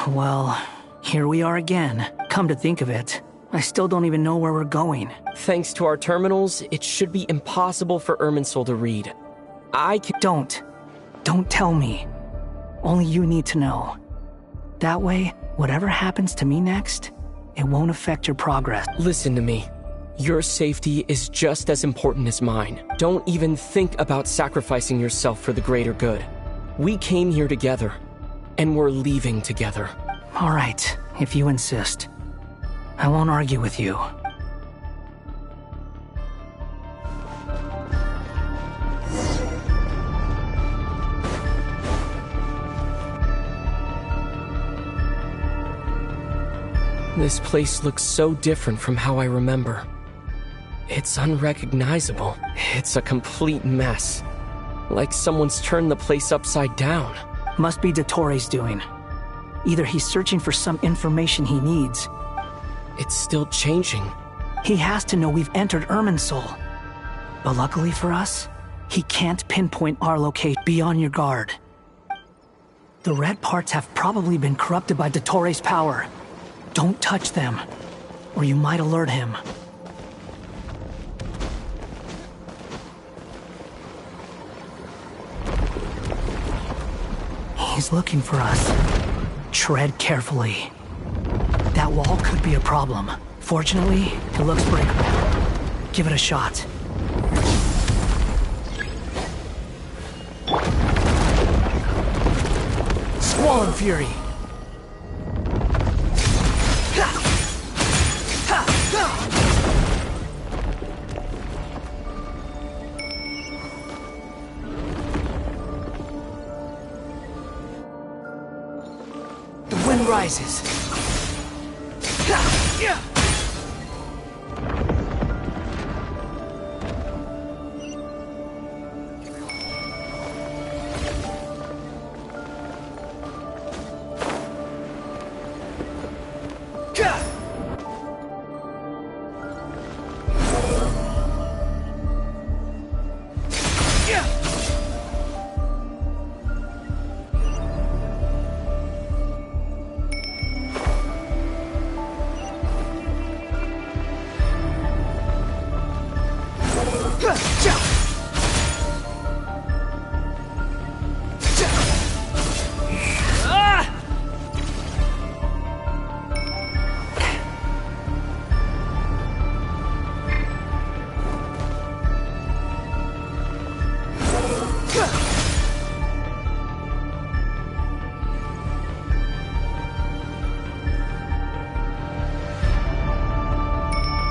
Well, here we are again. Come to think of it, I still don't even know where we're going. Thanks to our terminals, it should be impossible for Irminsul to read. I can... Don't tell me. Only you need to know. That way, whatever happens to me next, it won't affect your progress. Listen to me. Your safety is just as important as mine. Don't even think about sacrificing yourself for the greater good. We came here together, and we're leaving together. All right, if you insist. I won't argue with you. This place looks so different from how I remember. It's unrecognizable. It's a complete mess. Like someone's turned the place upside down. Must be Dottoro's doing. Either he's searching for some information he needs. It's still changing. He has to know we've entered Irminsul. But luckily for us, he can't pinpoint our location. Be on your guard. The red parts have probably been corrupted by Dottoro's power. Don't touch them, or you might alert him. He's looking for us. Tread carefully. That wall could be a problem. Fortunately, it looks breakable. Give it a shot. Squall Fury! The wind rises.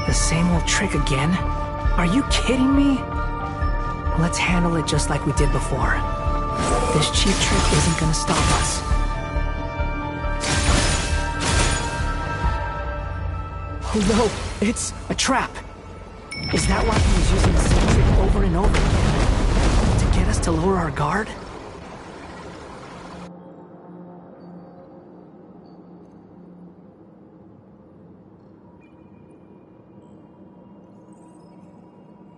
The same old trick again? Are you kidding me? Let's handle it just like we did before. This cheap trick isn't gonna stop us. Oh no, it's a trap. Is that why he was using the same trick over and over again? To get us to lower our guard?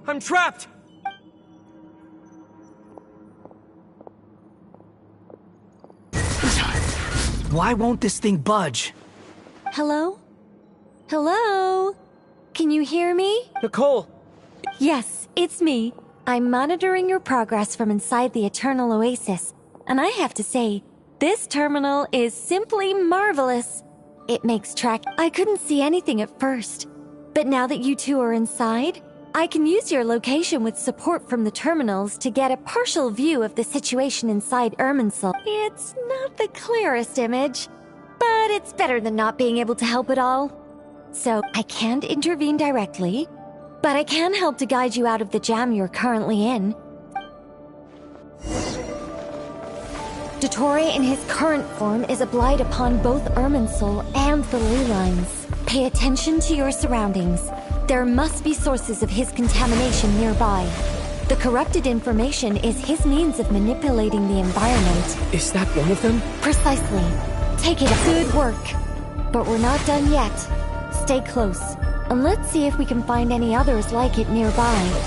I'm trapped! Why won't this thing budge? Hello? Hello? Can you hear me? Nicole! Yes, it's me. I'm monitoring your progress from inside the Eternal Oasis, and I have to say, this terminal is simply marvelous. It makes track. I couldn't see anything at first, but now that you two are inside, I can use your location with support from the terminals to get a partial view of the situation inside Irminsul. It's not the clearest image, but it's better than not being able to help at all. So, I can't intervene directly, but I can help to guide you out of the jam you're currently in. Dottore in his current form is a blight upon both Irminsul and the ley lines. Pay attention to your surroundings. There must be sources of his contamination nearby. The corrupted information is his means of manipulating the environment. Is that one of them? Precisely. Take it. Good work. But we're not done yet. Stay close, and let's see if we can find any others like it nearby.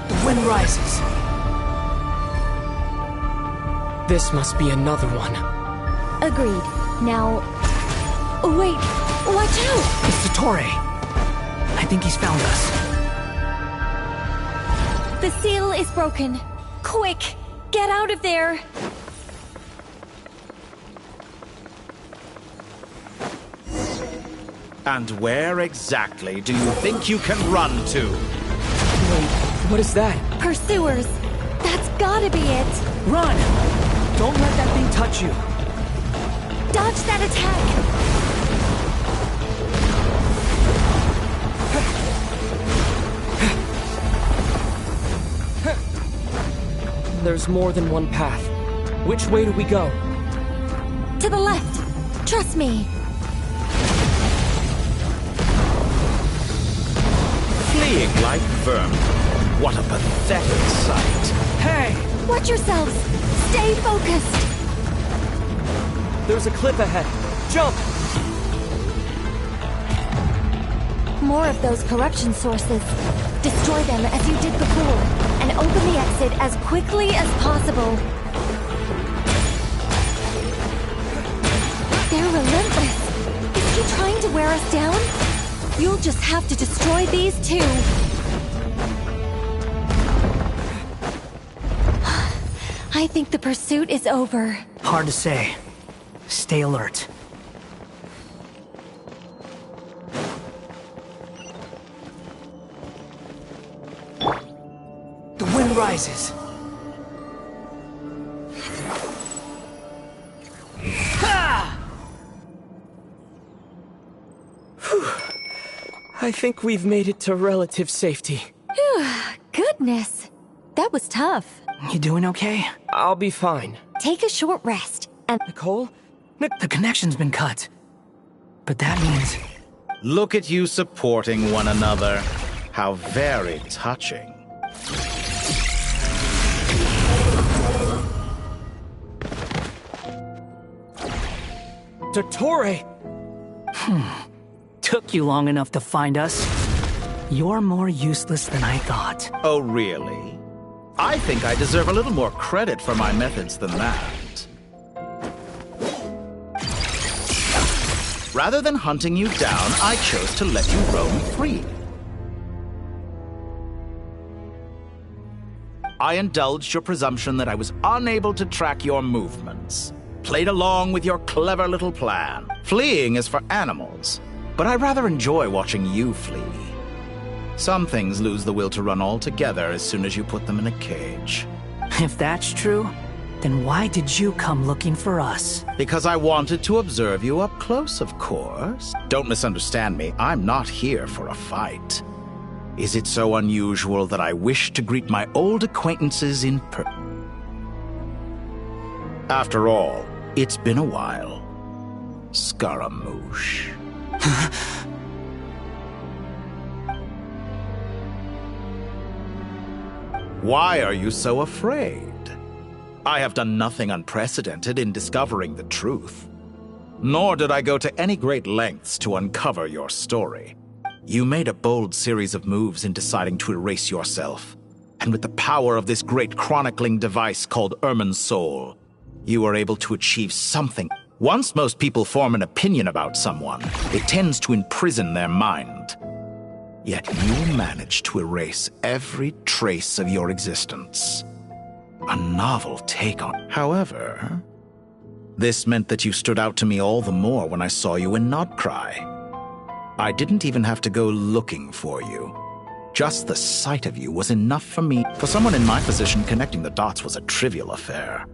The wind rises. This must be another one. Agreed. Now... Wait, watch out! It's Dottore. I think he's found us. The seal is broken. Quick, get out of there! And where exactly do you think you can run to? Wait, what is that? Pursuers! That's gotta be it! Run! Don't let that thing touch you. Dodge that attack! There's more than one path. Which way do we go? To the left! Trust me! Fleeing like vermin. What a pathetic sight. Hey! Watch yourselves! Stay focused! There's a cliff ahead. Jump! More of those corruption sources. Destroy them as you did before, and open the exit as quickly as possible. They're relentless. Is he trying to wear us down? You'll just have to destroy these too. I think the pursuit is over. Hard to say. Stay alert. The wind rises. Ha! I think we've made it to relative safety. Goodness. That was tough. You doing okay? I'll be fine. Take a short rest and... Nicole? The connection's been cut. But that means... Look at you supporting one another. How very touching. Dottore! Took you long enough to find us. You're more useless than I thought. Oh, really? I think I deserve a little more credit for my methods than that. Rather than hunting you down, I chose to let you roam free. I indulged your presumption that I was unable to track your movements. Played along with your clever little plan. Fleeing is for animals, but I rather enjoy watching you flee. Some things lose the will to run altogether as soon as you put them in a cage. If that's true, then why did you come looking for us? Because I wanted to observe you up close, of course. Don't misunderstand me, I'm not here for a fight. Is it so unusual that I wish to greet my old acquaintances in person? After all, it's been a while. Scaramouche. Why are you so afraid? I have done nothing unprecedented in discovering the truth. Nor did I go to any great lengths to uncover your story. You made a bold series of moves in deciding to erase yourself. And with the power of this great chronicling device called Irmin's Soul, you are able to achieve something. Once most people form an opinion about someone, it tends to imprison their mind. Yet you managed to erase every trace of your existence. A novel take on... However, this meant that you stood out to me all the more when I saw you in Nodcry. I didn't even have to go looking for you. Just the sight of you was enough for me. For someone in my position, connecting the dots was a trivial affair.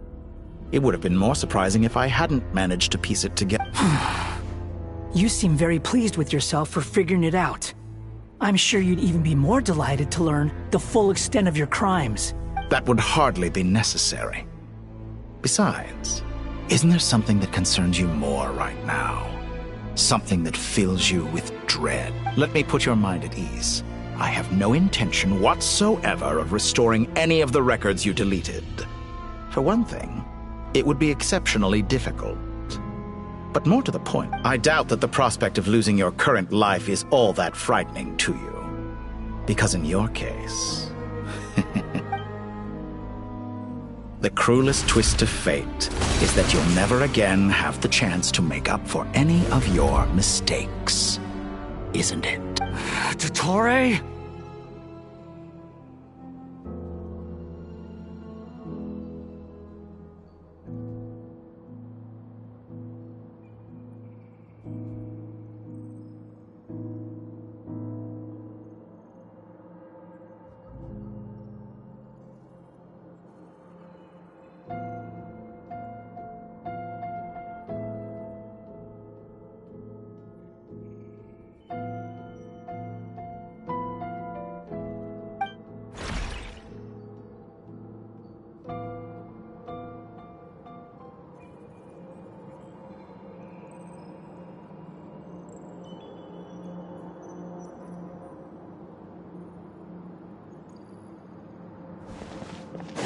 It would have been more surprising if I hadn't managed to piece it together. You seem very pleased with yourself for figuring it out. I'm sure you'd even be more delighted to learn the full extent of your crimes. That would hardly be necessary. Besides, isn't there something that concerns you more right now? Something that fills you with dread. Let me put your mind at ease. I have no intention whatsoever of restoring any of the records you deleted. For one thing, it would be exceptionally difficult. But more to the point, I doubt that the prospect of losing your current life is all that frightening to you. Because in your case... The cruelest twist of fate is that you'll never again have the chance to make up for any of your mistakes. Isn't it? Dottore?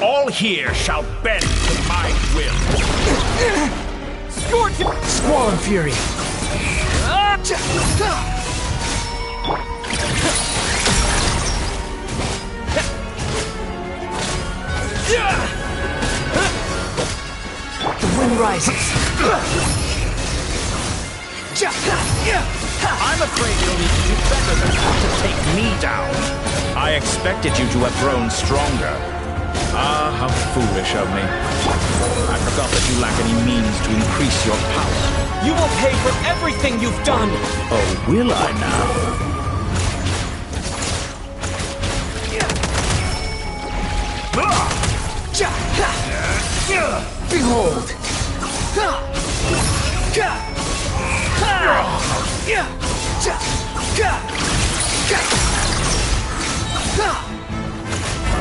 All here shall bend to my will. Squall and Fury! The wind rises. I'm afraid you'll need to do better than that to take me down. I expected you to have grown stronger. Ah, how foolish of me. I forgot that you lack any means to increase your power. You will pay for everything you've done! Oh, will I now? Behold!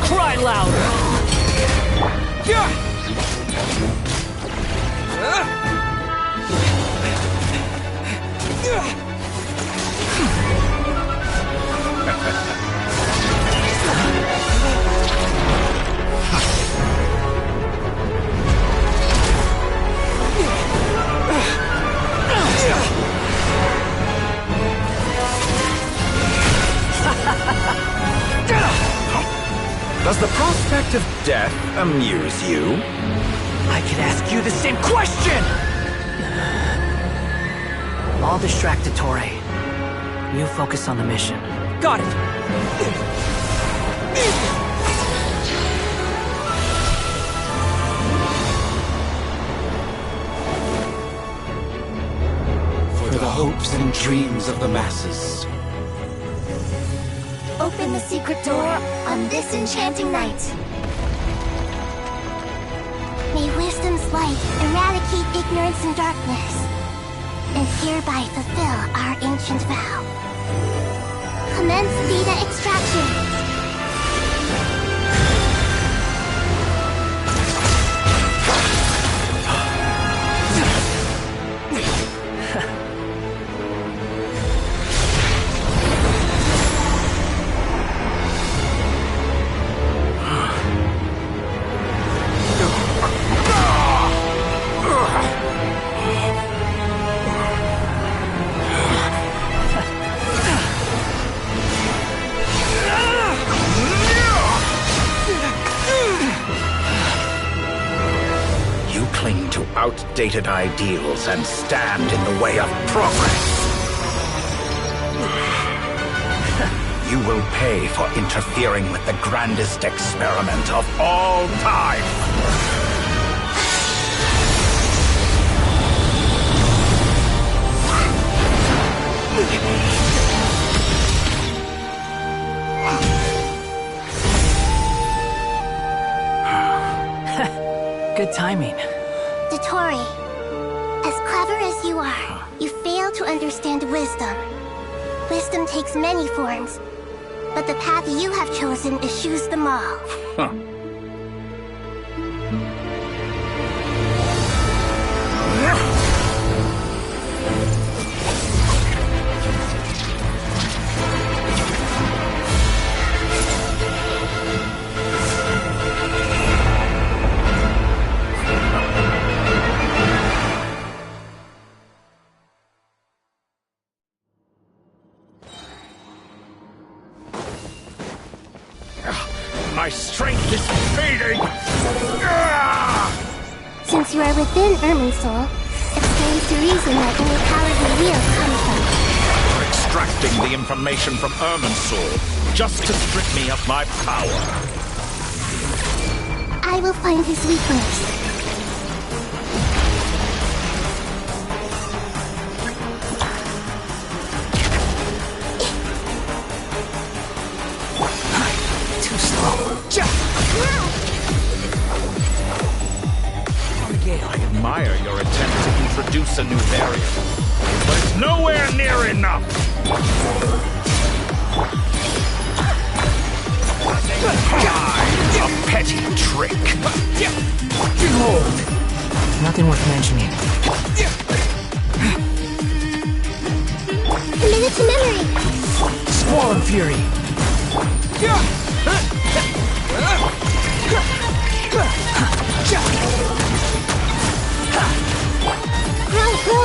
Cry louder! Does the prospect of death amuse you? I could ask you the same question! I'll distract Dottore. You focus on the mission. Got it! For the hopes and dreams of the masses. Open the secret door on this enchanting night. May wisdom's light eradicate ignorance and darkness, and hereby fulfill our ancient vow. Commence data extraction. Outdated ideals and stand in the way of progress. You will pay for interfering with the grandest experiment of all time. Good timing. Dottore, as clever as you are, you fail to understand wisdom. Wisdom takes many forms, but the path you have chosen eschews them all. Huh. My strength is fading! Since you are within Irminsul, it stands to reason that only power revealed comes from it. You're extracting the information from Irminsul just to strip me of my power. I will find his weakness. Too slow. I admire your attempt to introduce a new variant, but it's nowhere near enough. A petty trick. Behold! Nothing worth mentioning. Commit to memory! Squall and Fury! Grow!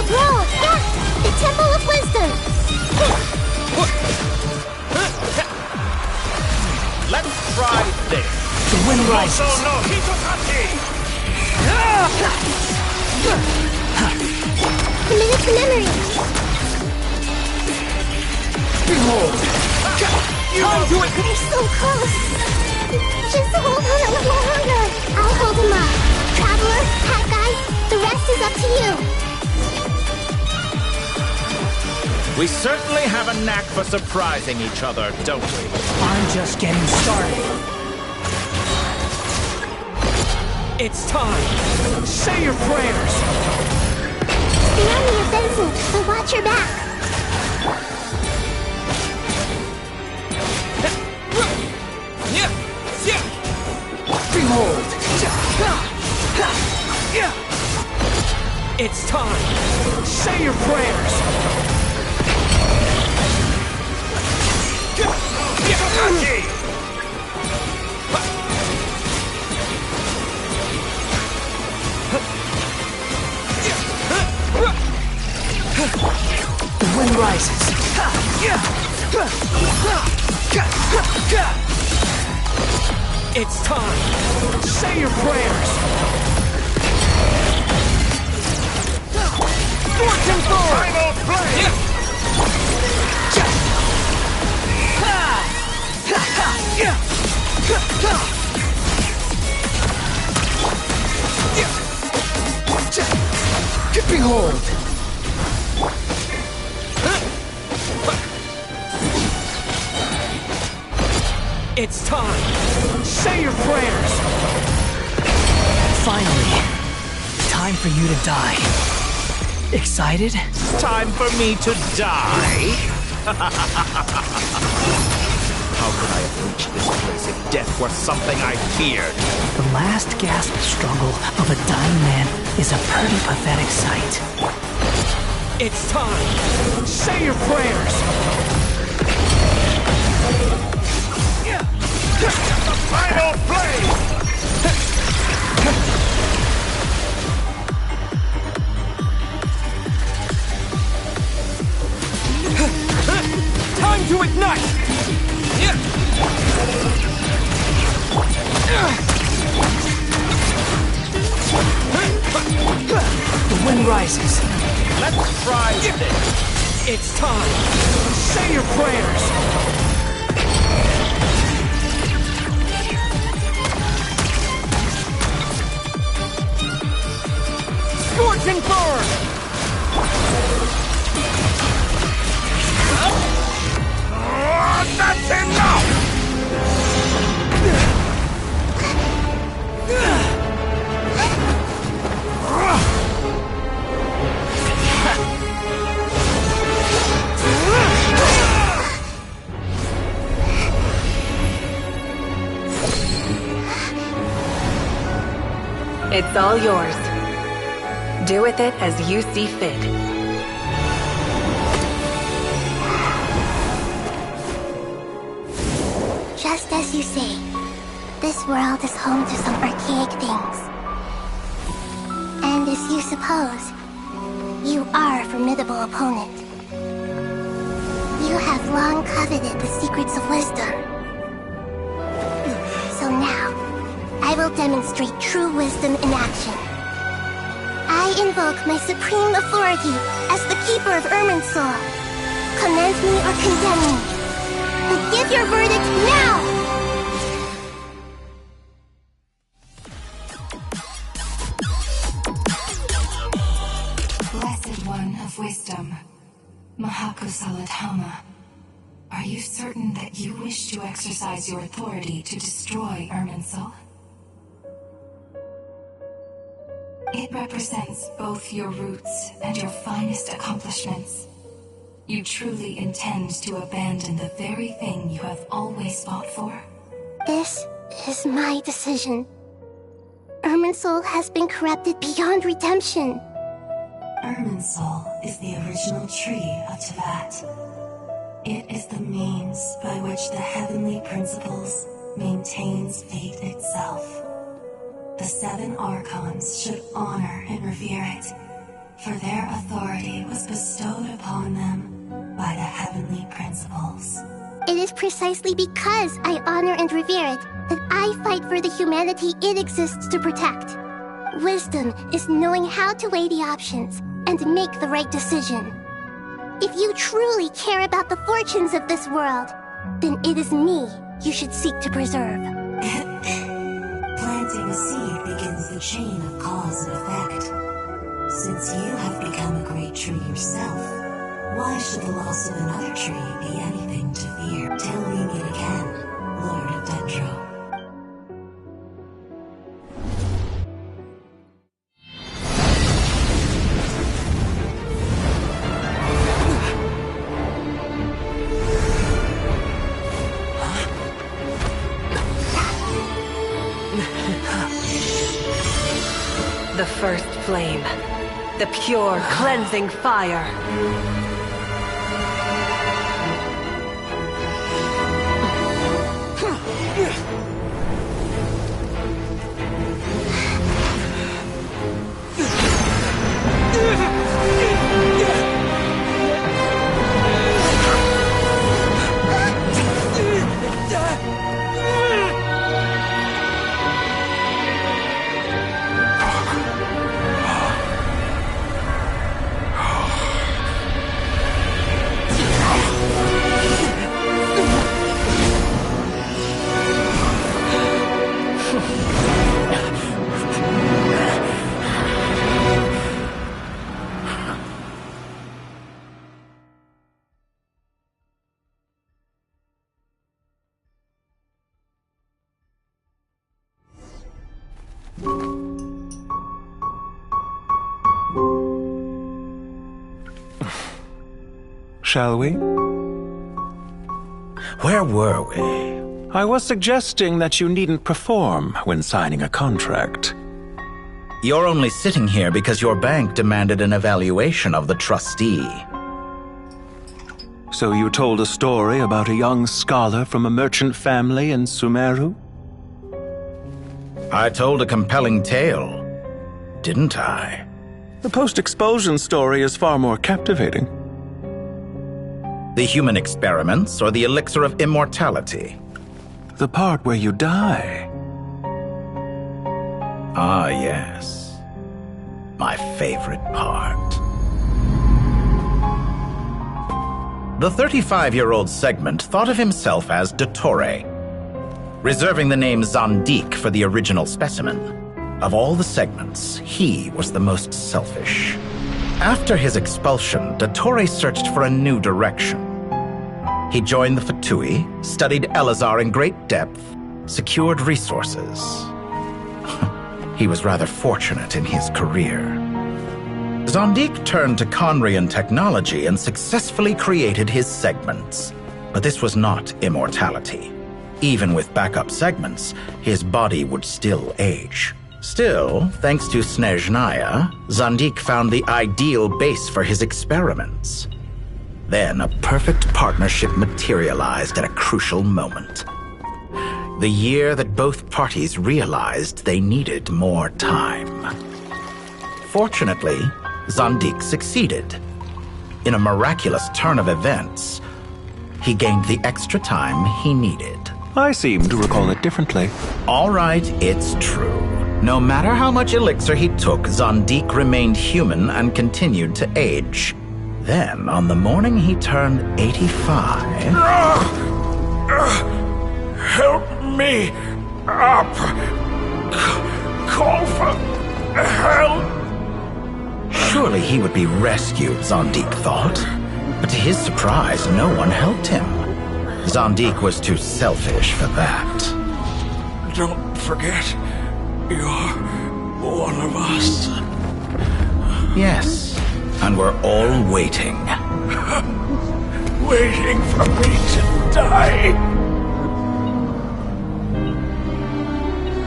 Yeah! The Temple of Wisdom! Let's try this. The wind rises. No, Hitotaki! Commit to memory! Behold! Time to it! They're so close! Just hold on a little longer! I'll hold him up. Traveler, Hat Guy, the rest is up to you. We certainly have a knack for surprising each other, don't we? I'm just getting started. It's time. Say your prayers. Surround me with Benson, but watch your back. Behold! It's time. Say your prayers. The wind rises. It's time. Say your prayers. Fortune forward. Final play. Behold! It's time. Say your prayers. Finally, time for you to die. Excited? Time for me to die? How could I have reached this place if death were something I feared? The last gasp struggle of a dying man is a pretty pathetic sight. It's time. Say your prayers. The final play! Time to ignite! The wind rises. Let's try this. It's time. Say your prayers. Scorching burn! That's enough! It's all yours. Do with it as you see fit. Just as you say, this world is home to some archaic things. And as you suppose, you are a formidable opponent. You have long coveted the secrets of wisdom. So now, I will demonstrate true wisdom in action. I invoke my supreme authority as the keeper of Irminsul. Commend me or condemn me. But give your verdict now! Blessed One of Wisdom, Mahakusaladhama, are you certain that you wish to exercise your authority to destroy Irminsul? It represents both your roots and your finest accomplishments. You truly intend to abandon the very thing you have always fought for? This is my decision. Irminsul has been corrupted beyond redemption. Irminsul is the original tree of Teyvat. It is the means by which the heavenly principles maintains fate itself. The 7 Archons should honor and revere it, for their authority was bestowed upon them by the heavenly principles. It is precisely because I honor and revere it that I fight for the humanity it exists to protect. Wisdom is knowing how to weigh the options and make the right decision. If you truly care about the fortunes of this world, then it is me you should seek to preserve. Planting a seed begins the chain of cause and effect. Since you have become a great tree yourself, why should the loss of another tree be anything to fear? Till we meet again, Lord of Dendro. The first flame. The pure, cleansing fire. Shall we? Where were we? I was suggesting that you needn't perform when signing a contract. You're only sitting here because your bank demanded an evaluation of the trustee. So you told a story about a young scholar from a merchant family in Sumeru? I told a compelling tale, didn't I? The post-expulsion story is far more captivating. The human experiments or the elixir of immortality? The part where you die. Ah, yes. My favorite part. The 35-year-old Segment thought of himself as Dottore, reserving the name Zandik for the original specimen. Of all the Segments, he was the most selfish. After his expulsion, Dottore searched for a new direction. He joined the Fatui, studied Elazar in great depth, secured resources. He was rather fortunate in his career. Zandik turned to Conrian technology and successfully created his segments. But this was not immortality. Even with backup segments, his body would still age. Still, thanks to Snezhnaya, Zandik found the ideal base for his experiments. Then a perfect partnership materialized at a crucial moment. The year that both parties realized they needed more time. Fortunately, Zandik succeeded. In a miraculous turn of events, he gained the extra time he needed. I seem to recall it differently. All right, it's true. No matter how much elixir he took, Zondique remained human and continued to age. Then, on the morning he turned 85... Help me up! Call for help! Surely he would be rescued, Zondique thought. But to his surprise, no one helped him. Zondique was too selfish for that. Don't forget, you're one of us. Yes, and we're all waiting. Waiting for me to die.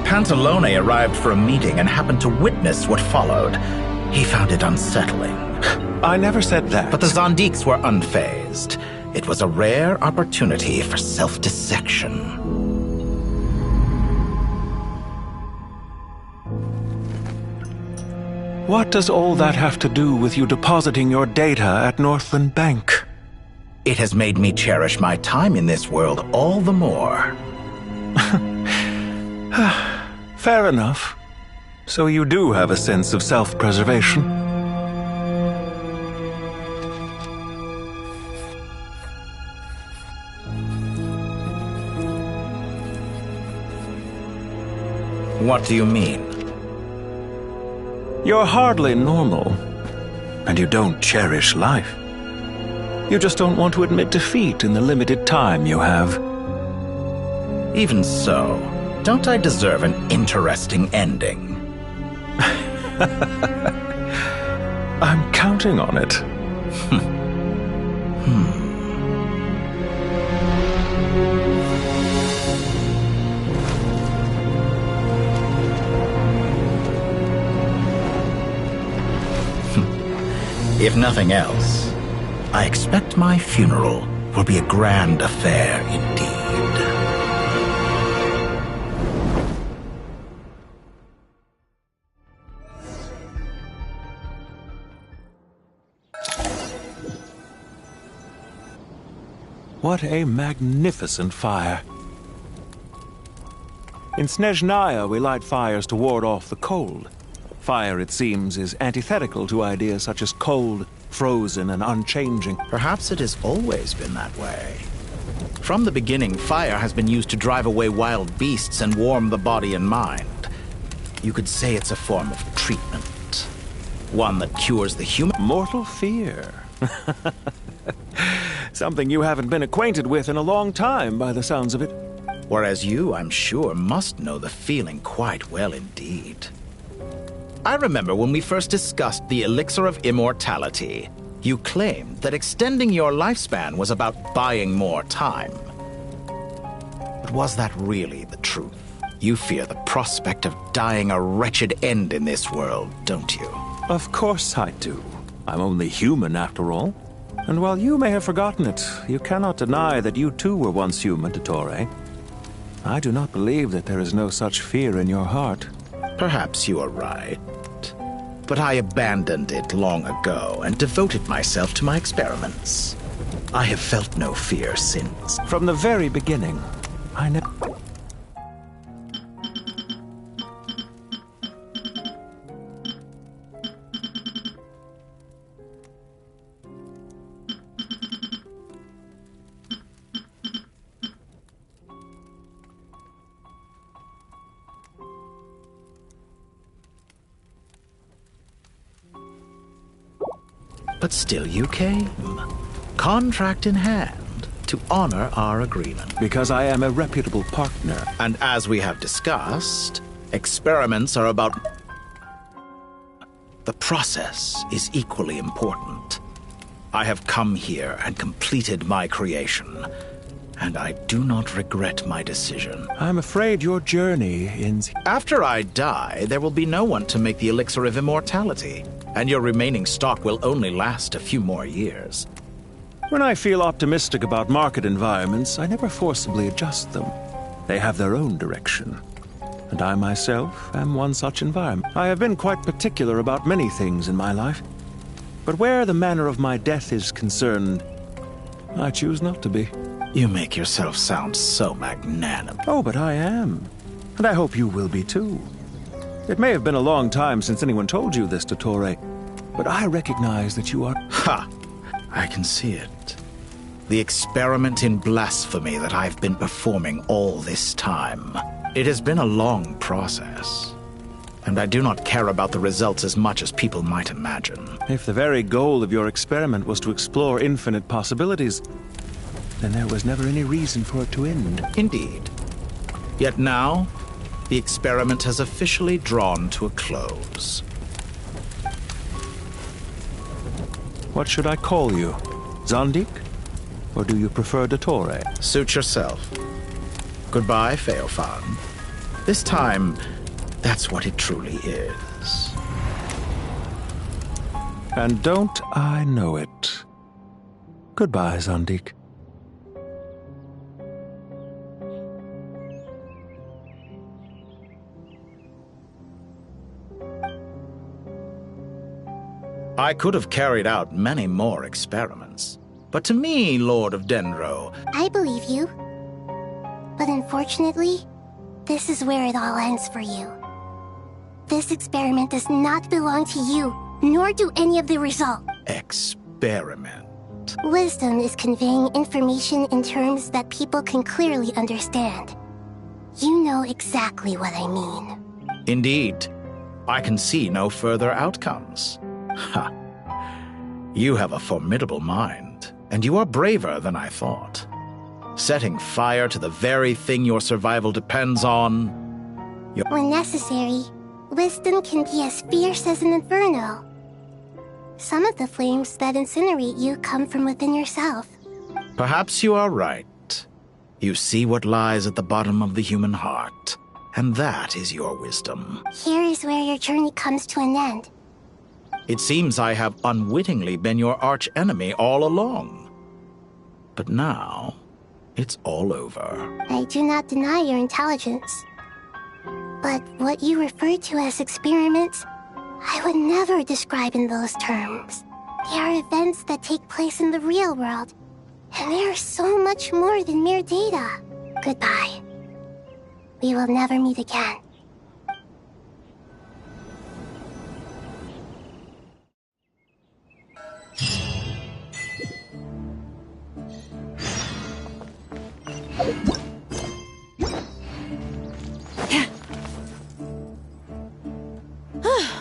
Pantalone arrived for a meeting and happened to witness what followed. He found it unsettling. I never said that. But the Zondiques were unfazed. It was a rare opportunity for self-dissection. What does all that have to do with you depositing your data at Northland Bank? It has made me cherish my time in this world all the more. Fair enough. So you do have a sense of self-preservation. What do you mean? You're hardly normal, and you don't cherish life. You just don't want to admit defeat in the limited time you have. Even so, don't I deserve an interesting ending? I'm counting on it. If nothing else, I expect my funeral will be a grand affair indeed. What a magnificent fire. In Snezhnaya, we light fires to ward off the cold. Fire, it seems, is antithetical to ideas such as cold, frozen, and unchanging. Perhaps it has always been that way. From the beginning, fire has been used to drive away wild beasts and warm the body and mind. You could say it's a form of treatment. One that cures the human... Mortal fear. Something you haven't been acquainted with in a long time, by the sounds of it. Whereas you, I'm sure, must know the feeling quite well indeed. I remember when we first discussed the elixir of immortality. You claimed that extending your lifespan was about buying more time. But was that really the truth? You fear the prospect of dying a wretched end in this world, don't you? Of course I do. I'm only human, after all. And while you may have forgotten it, you cannot deny that you too were once human, Dottore. I do not believe that there is no such fear in your heart. Perhaps you are right. But I abandoned it long ago and devoted myself to my experiments. I have felt no fear since. From the very beginning, I never... But still you came, contract in hand, to honor our agreement. Because I am a reputable partner. And as we have discussed, experiments are about... The process is equally important. I have come here and completed my creation, and I do not regret my decision. I'm afraid your journey ends... After I die, there will be no one to make the elixir of immortality. And your remaining stock will only last a few more years. When I feel optimistic about market environments, I never forcibly adjust them. They have their own direction. And I myself am one such environment. I have been quite particular about many things in my life. But where the manner of my death is concerned, I choose not to be. You make yourself sound so magnanimous. Oh, but I am. And I hope you will be too. It may have been a long time since anyone told you this, Dottore, but I recognize that you are... Ha! I can see it. The experiment in blasphemy that I've been performing all this time. It has been a long process, and I do not care about the results as much as people might imagine. If the very goal of your experiment was to explore infinite possibilities, then there was never any reason for it to end. Indeed. Yet now, the experiment has officially drawn to a close. What should I call you? Zondik? Or do you prefer Dottore? Suit yourself. Goodbye, Feofan. This time, that's what it truly is. And don't I know it? Goodbye, Zondik. I could have carried out many more experiments. But to me, Lord of Dendro... I believe you. But unfortunately, this is where it all ends for you. This experiment does not belong to you, nor do any of the results. Experiment? Wisdom is conveying information in terms that people can clearly understand. You know exactly what I mean. Indeed. I can see no further outcomes. Ha! You have a formidable mind, and you are braver than I thought. Setting fire to the very thing your survival depends on... When necessary, wisdom can be as fierce as an inferno. Some of the flames that incinerate you come from within yourself. Perhaps you are right. You see what lies at the bottom of the human heart, and that is your wisdom. Here is where your journey comes to an end. It seems I have unwittingly been your arch-enemy all along. But now, it's all over. I do not deny your intelligence. But what you refer to as experiments, I would never describe in those terms. They are events that take place in the real world, and they are so much more than mere data. Goodbye. We will never meet again.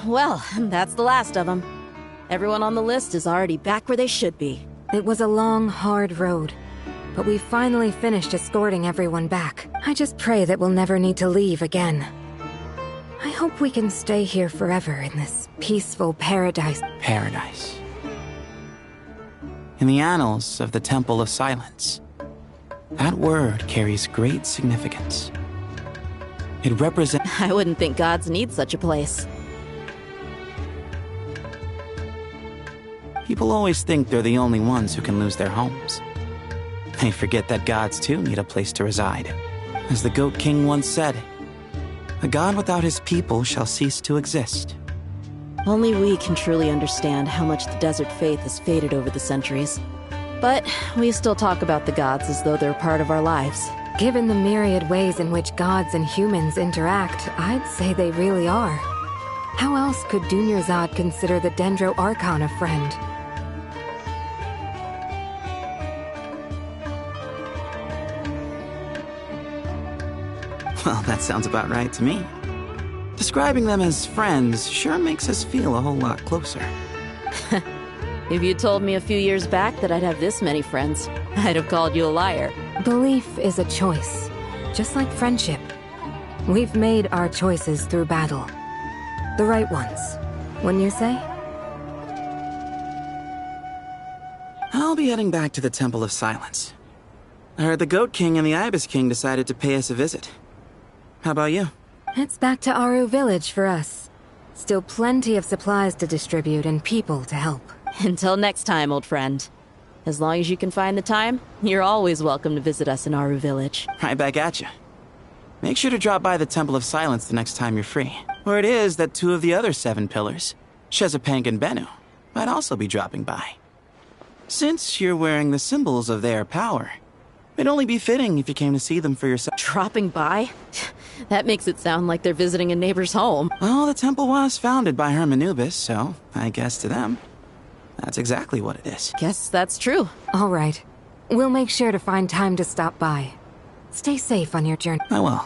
Well, that's the last of them. Everyone on the list is already back where they should be. It was a long, hard road, but we finally finished escorting everyone back. I just pray that we'll never need to leave again. I hope we can stay here forever in this peaceful paradise. Paradise. In the annals of the Temple of Silence, that word carries great significance. It represents... I wouldn't think gods need such a place. People always think they're the only ones who can lose their homes. They forget that gods too need a place to reside. As the Goat King once said, a god without his people shall cease to exist. Only we can truly understand how much the desert faith has faded over the centuries. But we still talk about the gods as though they're part of our lives. Given the myriad ways in which gods and humans interact, I'd say they really are. How else could Dunyarzad consider the Dendro Archon a friend? Well, that sounds about right to me. Describing them as friends sure makes us feel a whole lot closer. If you told me a few years back that I'd have this many friends, I'd have called you a liar. Belief is a choice, just like friendship. We've made our choices through battle. The right ones, wouldn't you say? I'll be heading back to the Temple of Silence. I heard the Goat King and the Ibis King decided to pay us a visit. How about you? It's back to Aru Village for us. Still plenty of supplies to distribute and people to help. Until next time, old friend. As long as you can find the time, you're always welcome to visit us in Aru Village. Right back at you. Make sure to drop by the Temple of Silence the next time you're free. Where it is that two of the other 7 pillars, Chesapeake and Bennu, might also be dropping by. Since you're wearing the symbols of their power, it'd only be fitting if you came to see them for yourself. Dropping by? That makes it sound like they're visiting a neighbor's home. Well, the temple was founded by Hermanubis, so I guess to them, that's exactly what it is. Guess that's true. All right. We'll make sure to find time to stop by. Stay safe on your journey. I will.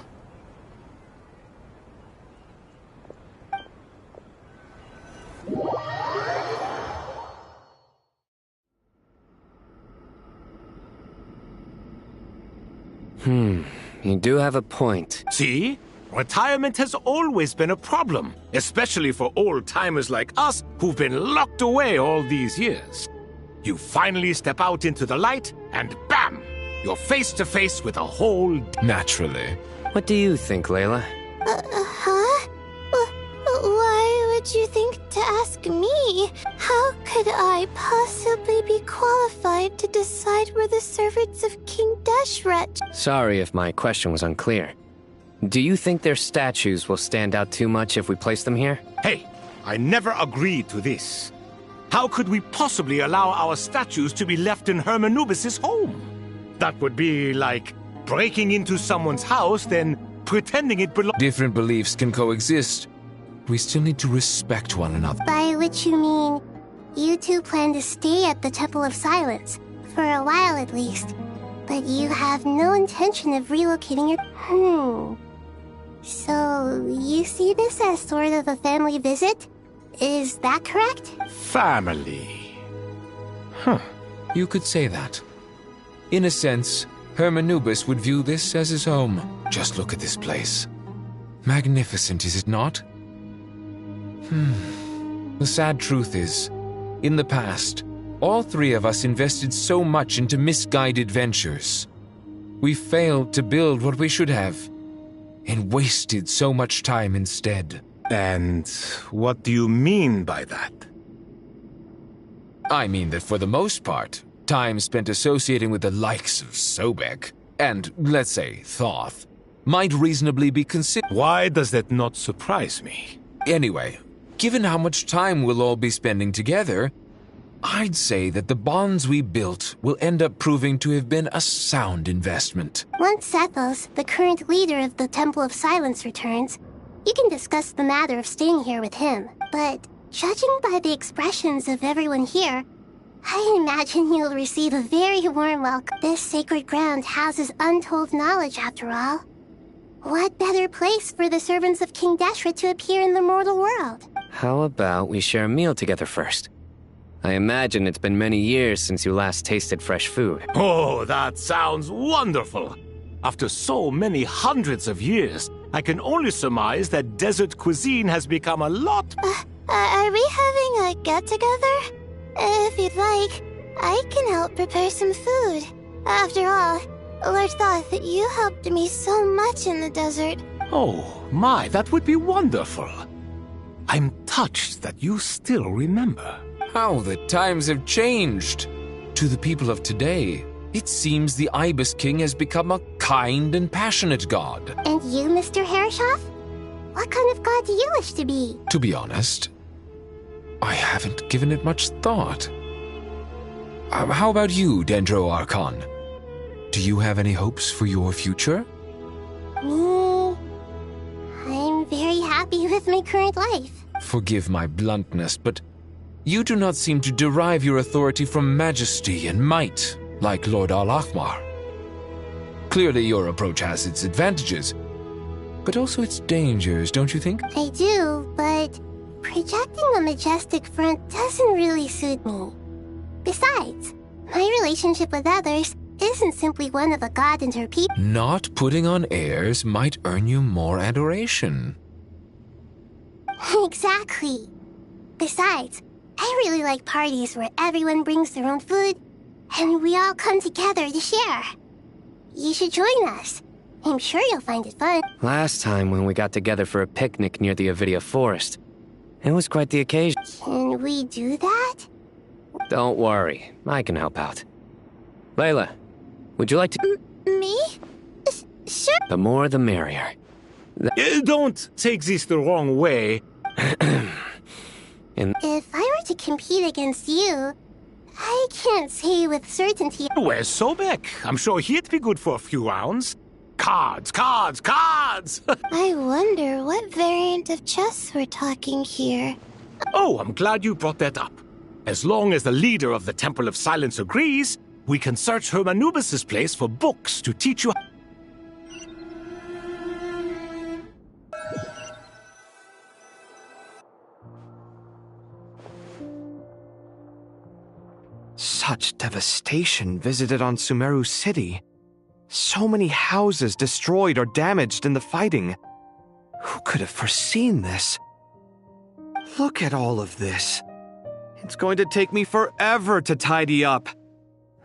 You do have a point. See? Retirement has always been a problem, especially for old-timers like us who've been locked away all these years. You finally step out into the light, and bam! You're face to face with a whole... Naturally. What do you think, Layla? Huh? Why would you think to ask me? How could I possibly be qualified to decide where the servants of King Deshret... Sorry if my question was unclear. Do you think their statues will stand out too much if we place them here? Hey, I never agreed to this. How could we possibly allow our statues to be left in Hermanubis' home? That would be like breaking into someone's house, then pretending it belongs... Different beliefs can coexist. We still need to respect one another. By which you mean, you two plan to stay at the Temple of Silence, for a while at least. But you have no intention of relocating your... So, you see this as sort of a family visit? Is that correct? Family. You could say that. In a sense, Hermanubis would view this as his home. Just look at this place. Magnificent, is it not? The sad truth is, in the past, all three of us invested so much into misguided ventures. We failed to build what we should have, and wasted so much time instead. And what do you mean by that? I mean that for the most part, time spent associating with the likes of Sobek, and, let's say, Thoth, might reasonably be considered. Why does that not surprise me? Anyway, given how much time we'll all be spending together, I'd say that the bonds we built will end up proving to have been a sound investment. Once Sethos, the current leader of the Temple of Silence, returns, you can discuss the matter of staying here with him. But judging by the expressions of everyone here, I imagine you'll receive a very warm welcome. This sacred ground houses untold knowledge, after all. What better place for the servants of King Deshret to appear in the mortal world? How about we share a meal together first? I imagine it's been many years since you last tasted fresh food. Oh, that sounds wonderful! After so many hundreds of years, I can only surmise that desert cuisine has become a lot... Are we having a get-together? If you'd like, I can help prepare some food. After all, Lord Thoth, you helped me so much in the desert. Oh, my, that would be wonderful. I'm touched that you still remember. How the times have changed. To the people of today, it seems the Ibis King has become a kind and passionate god. And you, Mr. Herreshoff? What kind of god do you wish to be? To be honest, I haven't given it much thought. How about you, Dendro Archon? Do you have any hopes for your future? Me? I'm very happy with my current life. Forgive my bluntness, but you do not seem to derive your authority from majesty and might, like Lord Al-Ahmar. Clearly your approach has its advantages, but also its dangers, don't you think? I do, but projecting a majestic front doesn't really suit me. Besides, my relationship with others isn't simply one of a god and her people. Not putting on airs might earn you more adoration. Exactly. Besides, I really like parties where everyone brings their own food, and we all come together to share. You should join us. I'm sure you'll find it fun. Last time when we got together for a picnic near the Avidia Forest, it was quite the occasion. Can we do that? Don't worry, I can help out. Layla, would you like to... Me? Sure. The more the merrier. Don't take this the wrong way. If I were to compete against you, I can't say with certainty. Where's Sobek? I'm sure he'd be good for a few rounds. cards, cards, cards! I wonder what variant of chess we're talking here. Oh, I'm glad you brought that up. As long as the leader of the Temple of Silence agrees, we can search Hermanubis' place for books to teach you. Such devastation visited on Sumeru City. So many houses destroyed or damaged in the fighting. Who could have foreseen this? Look at all of this. It's going to take me forever to tidy up.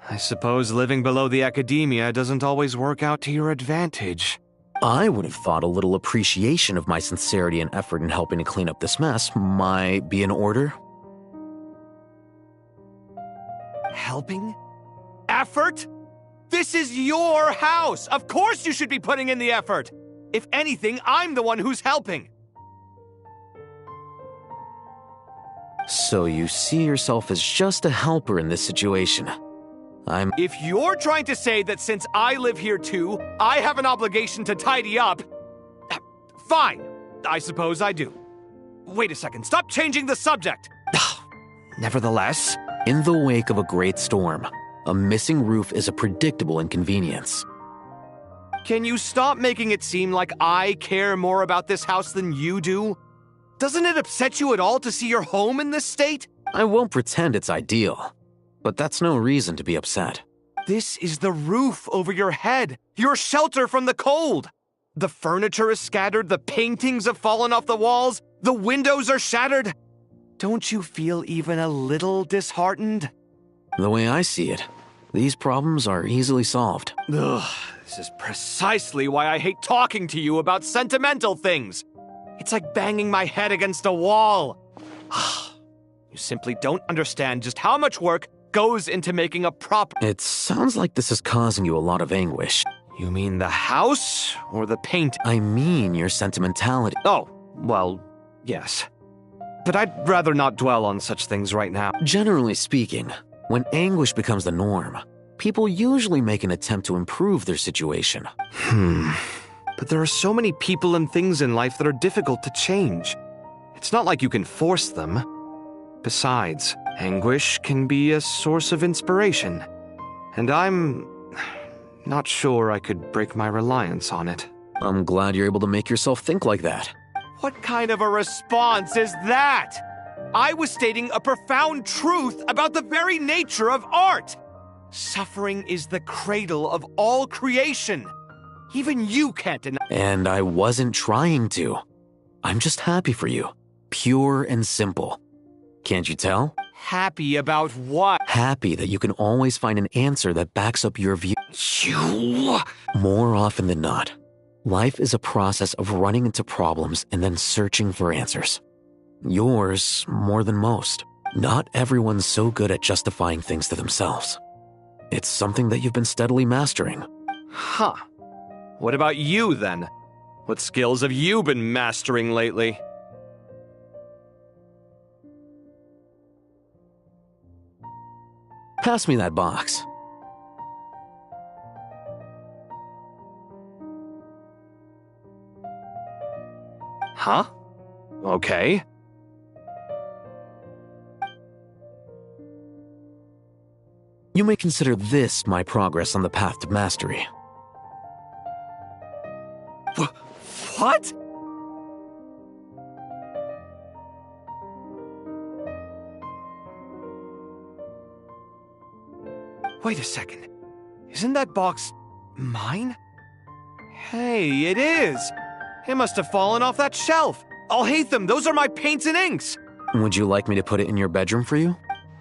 I suppose living below the academia doesn't always work out to your advantage. I would have thought a little appreciation of my sincerity and effort in helping to clean up this mess might be in order. Helping? Effort? This is your house! Of course you should be putting in the effort! If anything, I'm the one who's helping! So you see yourself as just a helper in this situation. If you're trying to say that since I live here too, I have an obligation to tidy up, fine. I suppose I do. Wait a second, stop changing the subject! Nevertheless, in the wake of a great storm, a missing roof is a predictable inconvenience. Can you stop making it seem like I care more about this house than you do? Doesn't it upset you at all to see your home in this state? I won't pretend it's ideal, but that's no reason to be upset. This is the roof over your head, your shelter from the cold. The furniture is scattered, the paintings have fallen off the walls, the windows are shattered. Don't you feel even a little disheartened? The way I see it, these problems are easily solved. Ugh, this is precisely why I hate talking to you about sentimental things. It's like banging my head against a wall. You simply don't understand just how much work goes into making a proper... It sounds like this is causing you a lot of anguish. You mean the house or the paint? I mean your sentimentality. Oh, well, yes. But I'd rather not dwell on such things right now. Generally speaking, when anguish becomes the norm, people usually make an attempt to improve their situation. But there are so many people and things in life that are difficult to change. It's not like you can force them. Besides, anguish can be a source of inspiration. And I'm not sure I could break my reliance on it. I'm glad you're able to make yourself think like that. What kind of a response is that? I was stating a profound truth about the very nature of art. Suffering is the cradle of all creation. Even you can't deny. And I wasn't trying to. I'm just happy for you. Pure and simple. Can't you tell? Happy about what? Happy that you can always find an answer that backs up your view. You... More often than not, life is a process of running into problems and then searching for answers. Yours more than most. Not everyone's so good at justifying things to themselves. It's something that you've been steadily mastering. Huh. What about you, then? What skills have you been mastering lately? Pass me that box. Huh? Okay. You may consider this my progress on the path to mastery. What? Wait a second. Isn't that box mine? Hey, it is! It must have fallen off that shelf. I'll hate them. Those are my paints and inks. Would you like me to put it in your bedroom for you?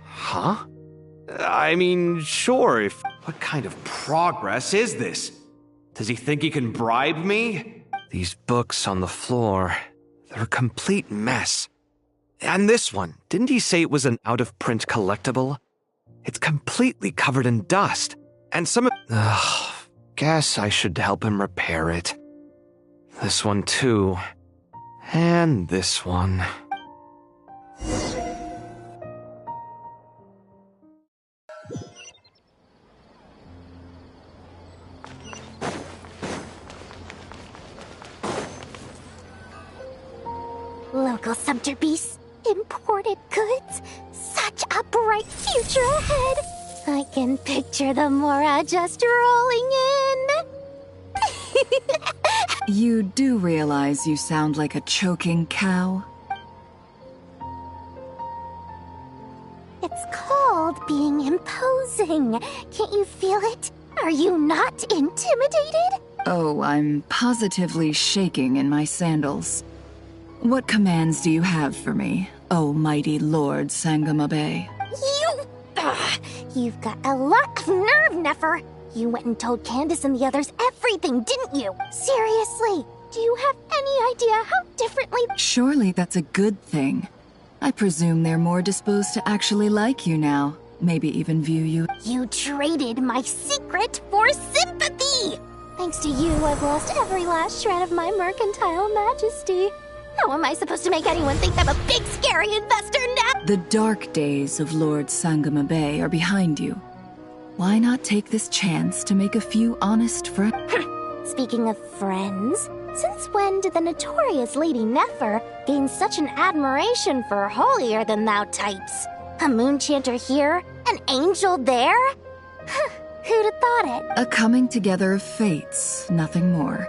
Huh? I mean, sure, if... What kind of progress is this? Does he think he can bribe me? These books on the floor, they're a complete mess. And this one, didn't he say it was an out-of-print collectible? It's completely covered in dust. And some... guess I should help him repair it. This one too. And this one. Local sumter beasts, imported goods, such a bright future ahead. I can picture the Mora just rolling in. You do realize you sound like a choking cow? It's called being imposing. Can't you feel it? Are you not intimidated? Oh, I'm positively shaking in my sandals. What commands do you have for me, oh mighty Lord Sangamabe? You've got a lot of nerve, Nefer. You went and told Candace and the others everything, didn't you? Seriously, do you have any idea how differently— Surely that's a good thing. I presume they're more disposed to actually like you now. Maybe even view you— You traded my secret for sympathy! Thanks to you, I've lost every last shred of my mercantile majesty. How am I supposed to make anyone think I'm a big, scary investor now? The dark days of Lord Sangamabe are behind you. Why not take this chance to make a few honest friends? Speaking of friends, since when did the notorious Lady Nefer gain such an admiration for holier-than-thou types? A moon chanter here, an angel there? Who'd have thought it? A coming together of fates, nothing more.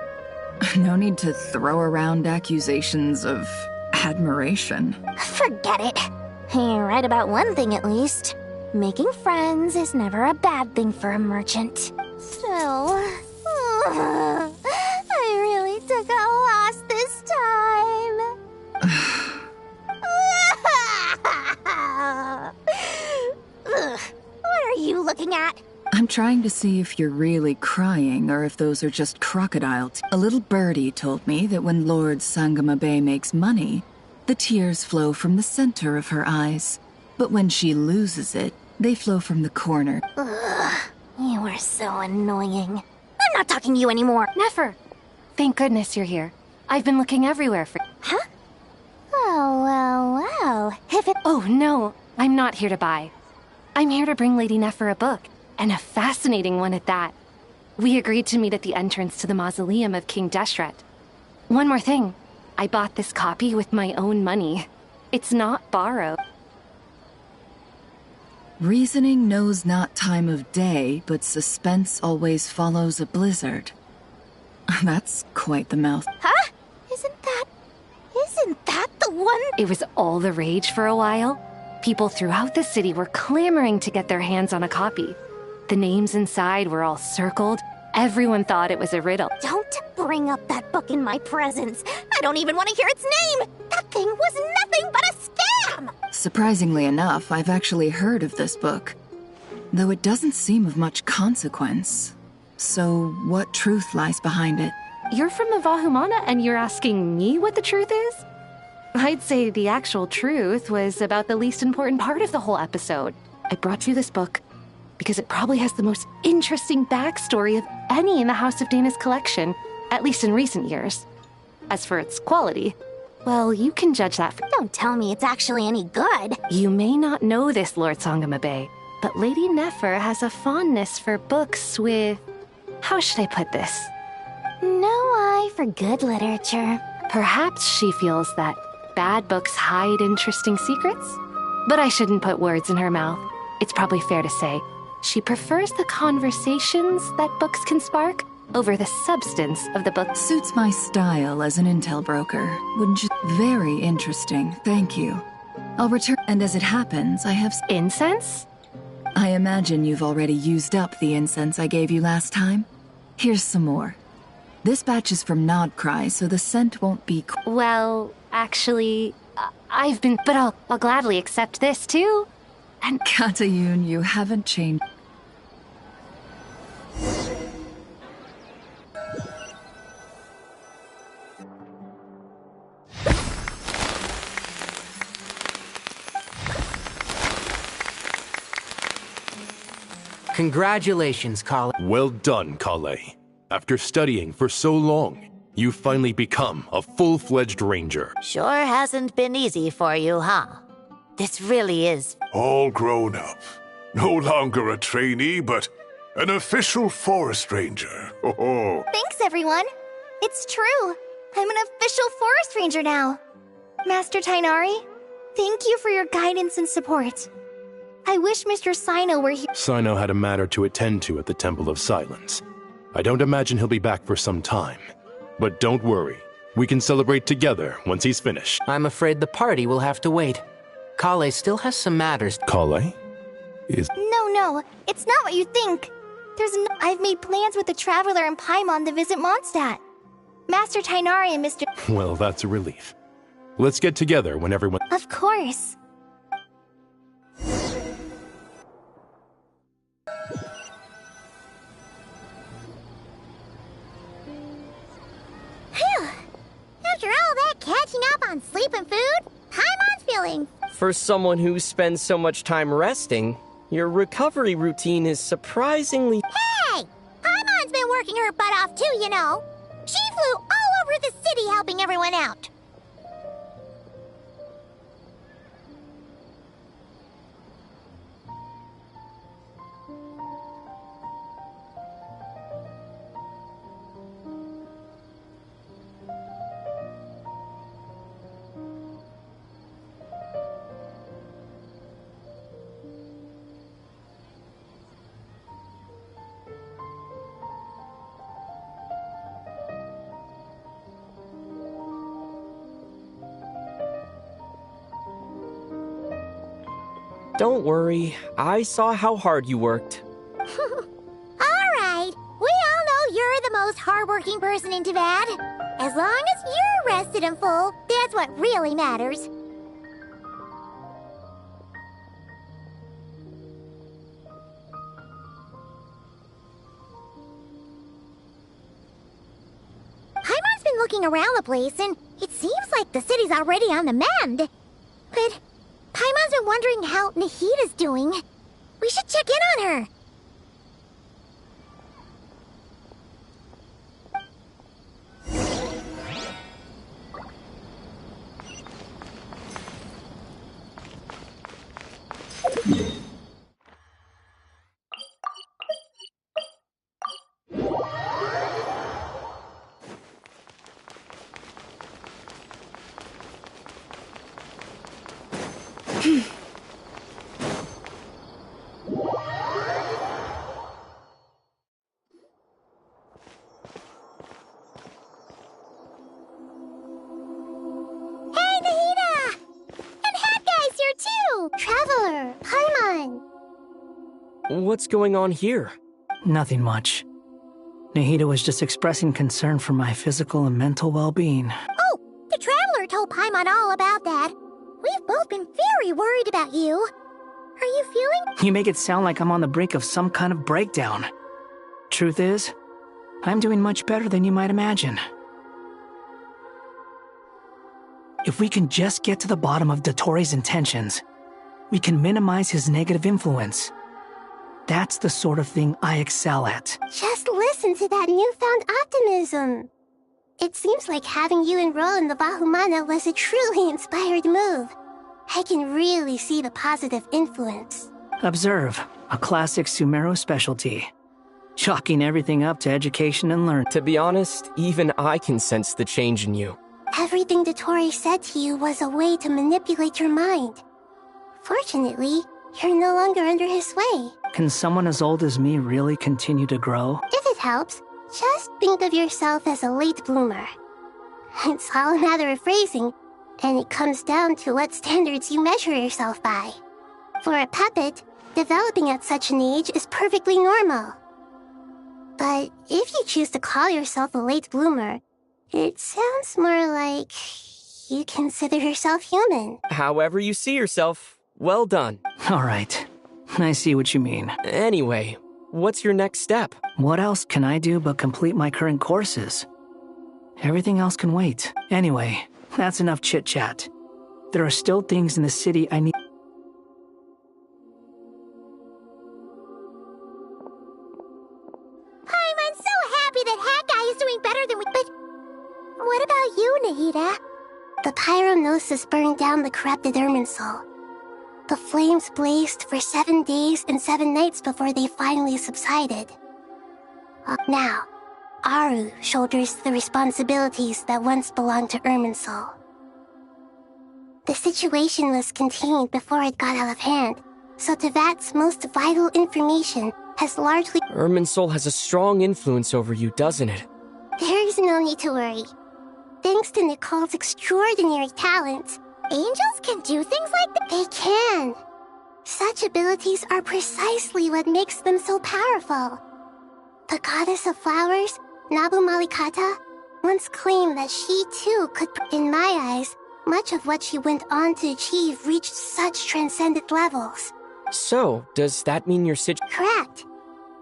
No need to throw around accusations of admiration. Forget it. You're right about one thing at least. Making friends is never a bad thing for a merchant. Still, I really took a loss this time. What are you looking at? I'm trying to see if you're really crying or if those are just crocodile tears. A little birdie told me that when Lord Sangamabe makes money, the tears flow from the center of her eyes. But when she loses it, they flow from the corner. You are so annoying. I'm not talking to you anymore. Nefer! Thank goodness you're here. I've been looking everywhere for— Huh? Well. If it— Oh, no. I'm not here to buy. I'm here to bring Lady Nefer a book. And a fascinating one at that. We agreed to meet at the entrance to the mausoleum of King Deshret. One more thing. I bought this copy with my own money. It's not borrowed. Reasoning knows not time of day, but suspense always follows a blizzard. That's quite the mouth. Huh? Isn't that the one? It was all the rage for a while. People throughout the city were clamoring to get their hands on a copy. The names inside were all circled. Everyone thought it was a riddle. Don't bring up that book in my presence. I don't even want to hear its name. That thing was nothing but a scam. Surprisingly enough, I've actually heard of this book, though it doesn't seem of much consequence. So, what truth lies behind it? You're from the Vahumana and you're asking me what the truth is? I'd say the actual truth was about the least important part of the whole episode. I brought you this book because it probably has the most interesting backstory of any in the House of Dana's collection, at least in recent years. As for its quality, well, you can judge that for— Don't tell me it's actually any good. You may not know this, Lord Sangamabe, but Lady Nefer has a fondness for books with— how should I put this? No eye for good literature. Perhaps she feels that bad books hide interesting secrets? But I shouldn't put words in her mouth. It's probably fair to say she prefers the conversations that books can spark over the substance of the book. Suits my style as an intel broker, wouldn't you? Very interesting, thank you. I'll return, and as it happens, I have— Incense? I imagine you've already used up the incense I gave you last time. Here's some more. This batch is from Nodcry, so the scent won't be— Well, actually, I've been— but I'll gladly accept this, too. And Katayun, you haven't changed. Congratulations, Kale. Well done, Kale. After studying for so long, you've finally become a full-fledged ranger. Sure hasn't been easy for you, huh? This really is— All grown up. No longer a trainee, but an official forest ranger. Oh. Thanks, everyone. It's true. I'm an official forest ranger now. Master Tainari, thank you for your guidance and support. I wish Mr. Sino were here. Sino had a matter to attend to at the Temple of Silence. I don't imagine he'll be back for some time. But don't worry, we can celebrate together once he's finished. I'm afraid the party will have to wait. Kale still has some matters. Kale? No, it's not what you think. I've made plans with the Traveler and Paimon to visit Mondstadt. Master Tainari and Mr. Well, that's a relief. Let's get together when everyone... Of course. Phew! After all that catching up on sleep and food, Paimon's feeling. For someone who spends so much time resting, your recovery routine is surprisingly... Hey! Paimon's been working her butt off too, you know. She flew all over the city helping everyone out. Don't worry, I saw how hard you worked. Alright, we all know you're the most hardworking person in Teyvat. As long as you're rested and full, that's what really matters. Paimon's been looking around the place, and it seems like the city's already on the mend. But Paimon's been wondering how Nahida's doing. We should check in on her. Traveler, Paimon! What's going on here? Nothing much. Nahida was just expressing concern for my physical and mental well-being. Oh, the Traveler told Paimon all about that. We've both been very worried about you. Are you feeling? You make it sound like I'm on the brink of some kind of breakdown. Truth is, I'm doing much better than you might imagine. If we can just get to the bottom of Dottoro's intentions, we can minimize his negative influence. That's the sort of thing I excel at. Just listen to that newfound optimism. It seems like having you enroll in the Vahumana was a truly inspired move. I can really see the positive influence. Observe, a classic Sumeru specialty. Chalking everything up to education and learning. To be honest, even I can sense the change in you. Everything Dottore said to you was a way to manipulate your mind. Fortunately, you're no longer under his sway. Can someone as old as me really continue to grow? If it helps, just think of yourself as a late bloomer. It's all a matter of phrasing, and it comes down to what standards you measure yourself by. For a puppet, developing at such an age is perfectly normal. But if you choose to call yourself a late bloomer, it sounds more like you consider yourself human. However you see yourself, well done. All right. I see what you mean. Anyway, what's your next step? What else can I do but complete my current courses? Everything else can wait. Anyway, that's enough chit-chat. There are still things in the city I need... I'm so happy that Hat Guy is doing better than we... But what about you, Nahida? The Pyrognosis burned down the corrupted Irminsul. The flames blazed for 7 days and 7 nights before they finally subsided. Now, Aru shoulders the responsibilities that once belonged to Irminsul. The situation was contained before it got out of hand, so Tevat's most vital information has largely— Irminsul has a strong influence over you, doesn't it? There's no need to worry. Thanks to Nicole's extraordinary talents, angels can do things like that? They can. Such abilities are precisely what makes them so powerful. The goddess of flowers, Nabu Malikata, once claimed that she too could— In my eyes, much of what she went on to achieve reached such transcendent levels. So, does that mean you're Correct.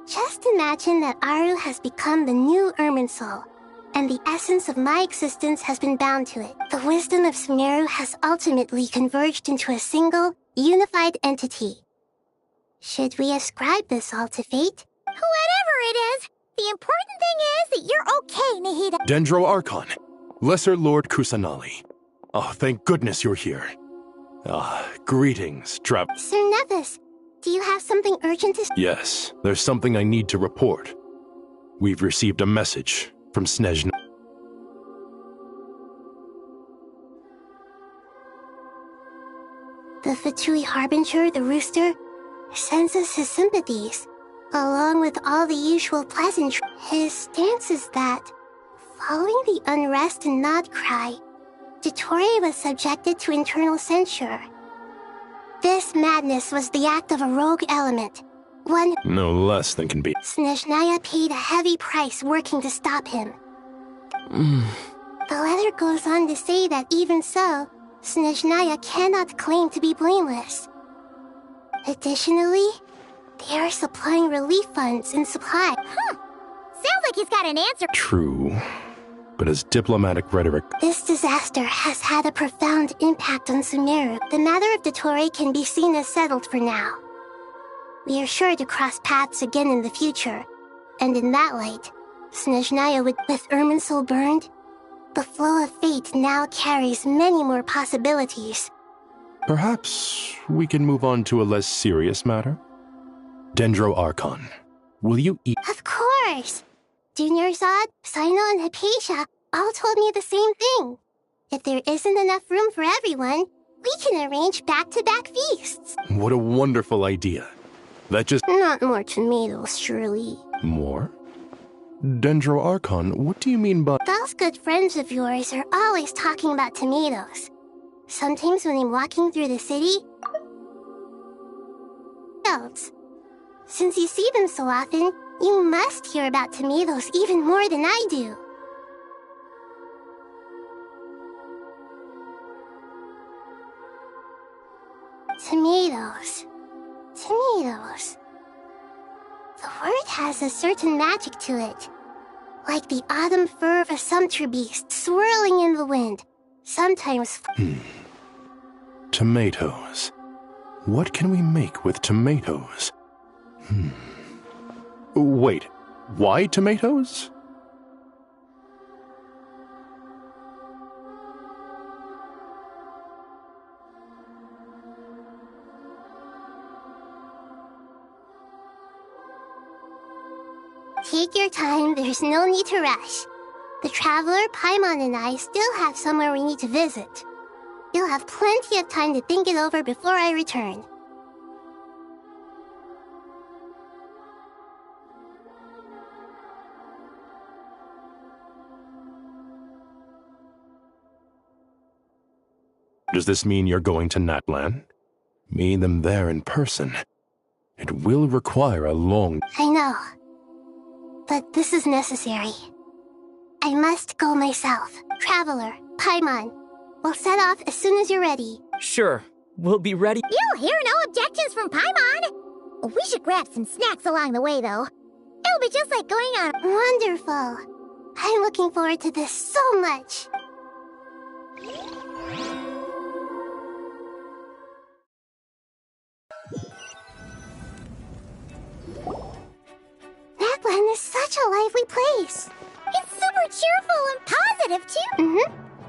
Just imagine that Aru has become the new Irminsul, and the essence of my existence has been bound to it. The wisdom of Sumeru has ultimately converged into a single, unified entity. Should we ascribe this all to fate? Whatever it is, the important thing is that you're okay, Nahida. Dendro Archon, Lesser Lord Kusanali. Oh, thank goodness you're here. Greetings, Sir Nevis, do you have something urgent to— Yes, there's something I need to report. We've received a message from Snezhna. The Fatui Harbinger, the rooster, sends us his sympathies, along with all the usual pleasantries. His stance is that, following the unrest and Nod Cry, Dottore was subjected to internal censure. This madness was the act of a rogue element, one— No less than can be. Snezhnaya paid a heavy price working to stop him. The letter goes on to say that even so, Snezhnaya cannot claim to be blameless. Additionally, they are supplying relief funds and supply. Sounds like he's got an answer. True, but as diplomatic rhetoric— This disaster has had a profound impact on Sumeru. The matter of Dottore can be seen as settled for now. We are sure to cross paths again in the future, and in that light, Snezhnaya with Irminsul burned, the flow of fate now carries many more possibilities. Perhaps we can move on to a less serious matter? Dendro Archon, will you eat— Of course! Junior Zod, Sino, and Hypatia all told me the same thing. If there isn't enough room for everyone, we can arrange back-to-back feasts. What a wonderful idea. That just— Not more tomatoes, surely. More? Dendro Archon, what do you mean by— Those good friends of yours are always talking about tomatoes. Sometimes when I'm walking through the city— Since you see them so often, you must hear about tomatoes even more than I do. Tomatoes. Tomatoes. The word has a certain magic to it. Like the autumn fur of a sumpter beast swirling in the wind. Sometimes— Tomatoes. What can we make with tomatoes? Wait, why tomatoes? Take your time, there's no need to rush. The Traveler, Paimon, and I still have somewhere we need to visit. You'll have plenty of time to think it over before I return. Does this mean you're going to Natlan? Meet them there in person. It will require a long— I know. But this is necessary. I must go myself. Traveler, Paimon, we'll set off as soon as you're ready. Sure, we'll be ready. You'll hear no objections from Paimon. We should grab some snacks along the way, though. It'll be just like going on— Wonderful. I'm looking forward to this so much. Natlan is such a lively place. It's super cheerful and positive, too.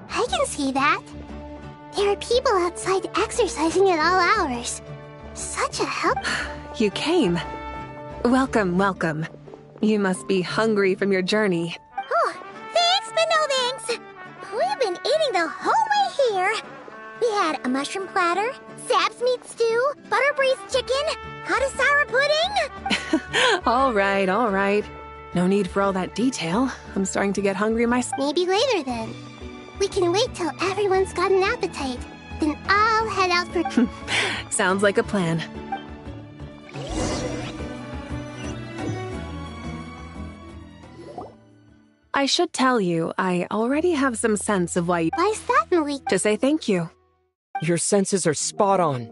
I can see that. There are people outside exercising at all hours. Such a help. You came. Welcome, welcome. You must be hungry from your journey. Oh, thanks, but no thanks. We've been eating the whole way here. We We had a mushroom platter, Sab's meat stew, butter braised chicken, Hadasara pudding. All right. No need for all that detail. I'm starting to get hungry myself. Maybe later then. We can wait till everyone's got an appetite. Then I'll head out for... Sounds like a plan. I should tell you, I already have some sense of why... Why's that, Malik? To say thank you. Your senses are spot on.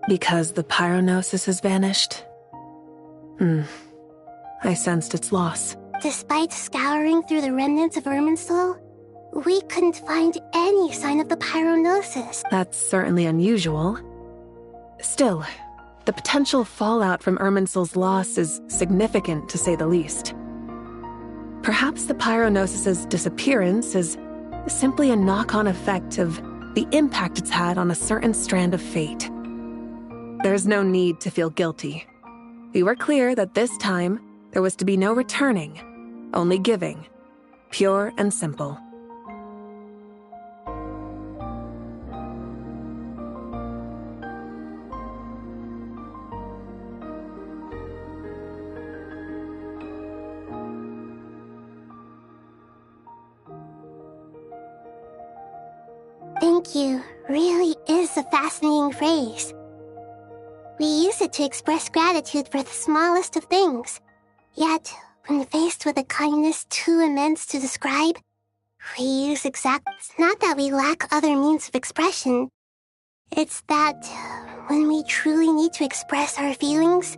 Because the pyronosis has vanished? I sensed its loss. Despite scouring through the remnants of Irminsul, we couldn't find any sign of the pyronosis. That's certainly unusual. Still, the potential fallout from Irminsul's loss is significant, to say the least. Perhaps the pyronosis's disappearance is simply a knock-on effect of the impact it's had on a certain strand of fate. There's no need to feel guilty. We were clear that this time, there was to be no returning, only giving, pure and simple. Thank you really is a fascinating phrase. We use it to express gratitude for the smallest of things. Yet, when faced with a kindness too immense to describe, we use It's not that we lack other means of expression. It's that when we truly need to express our feelings,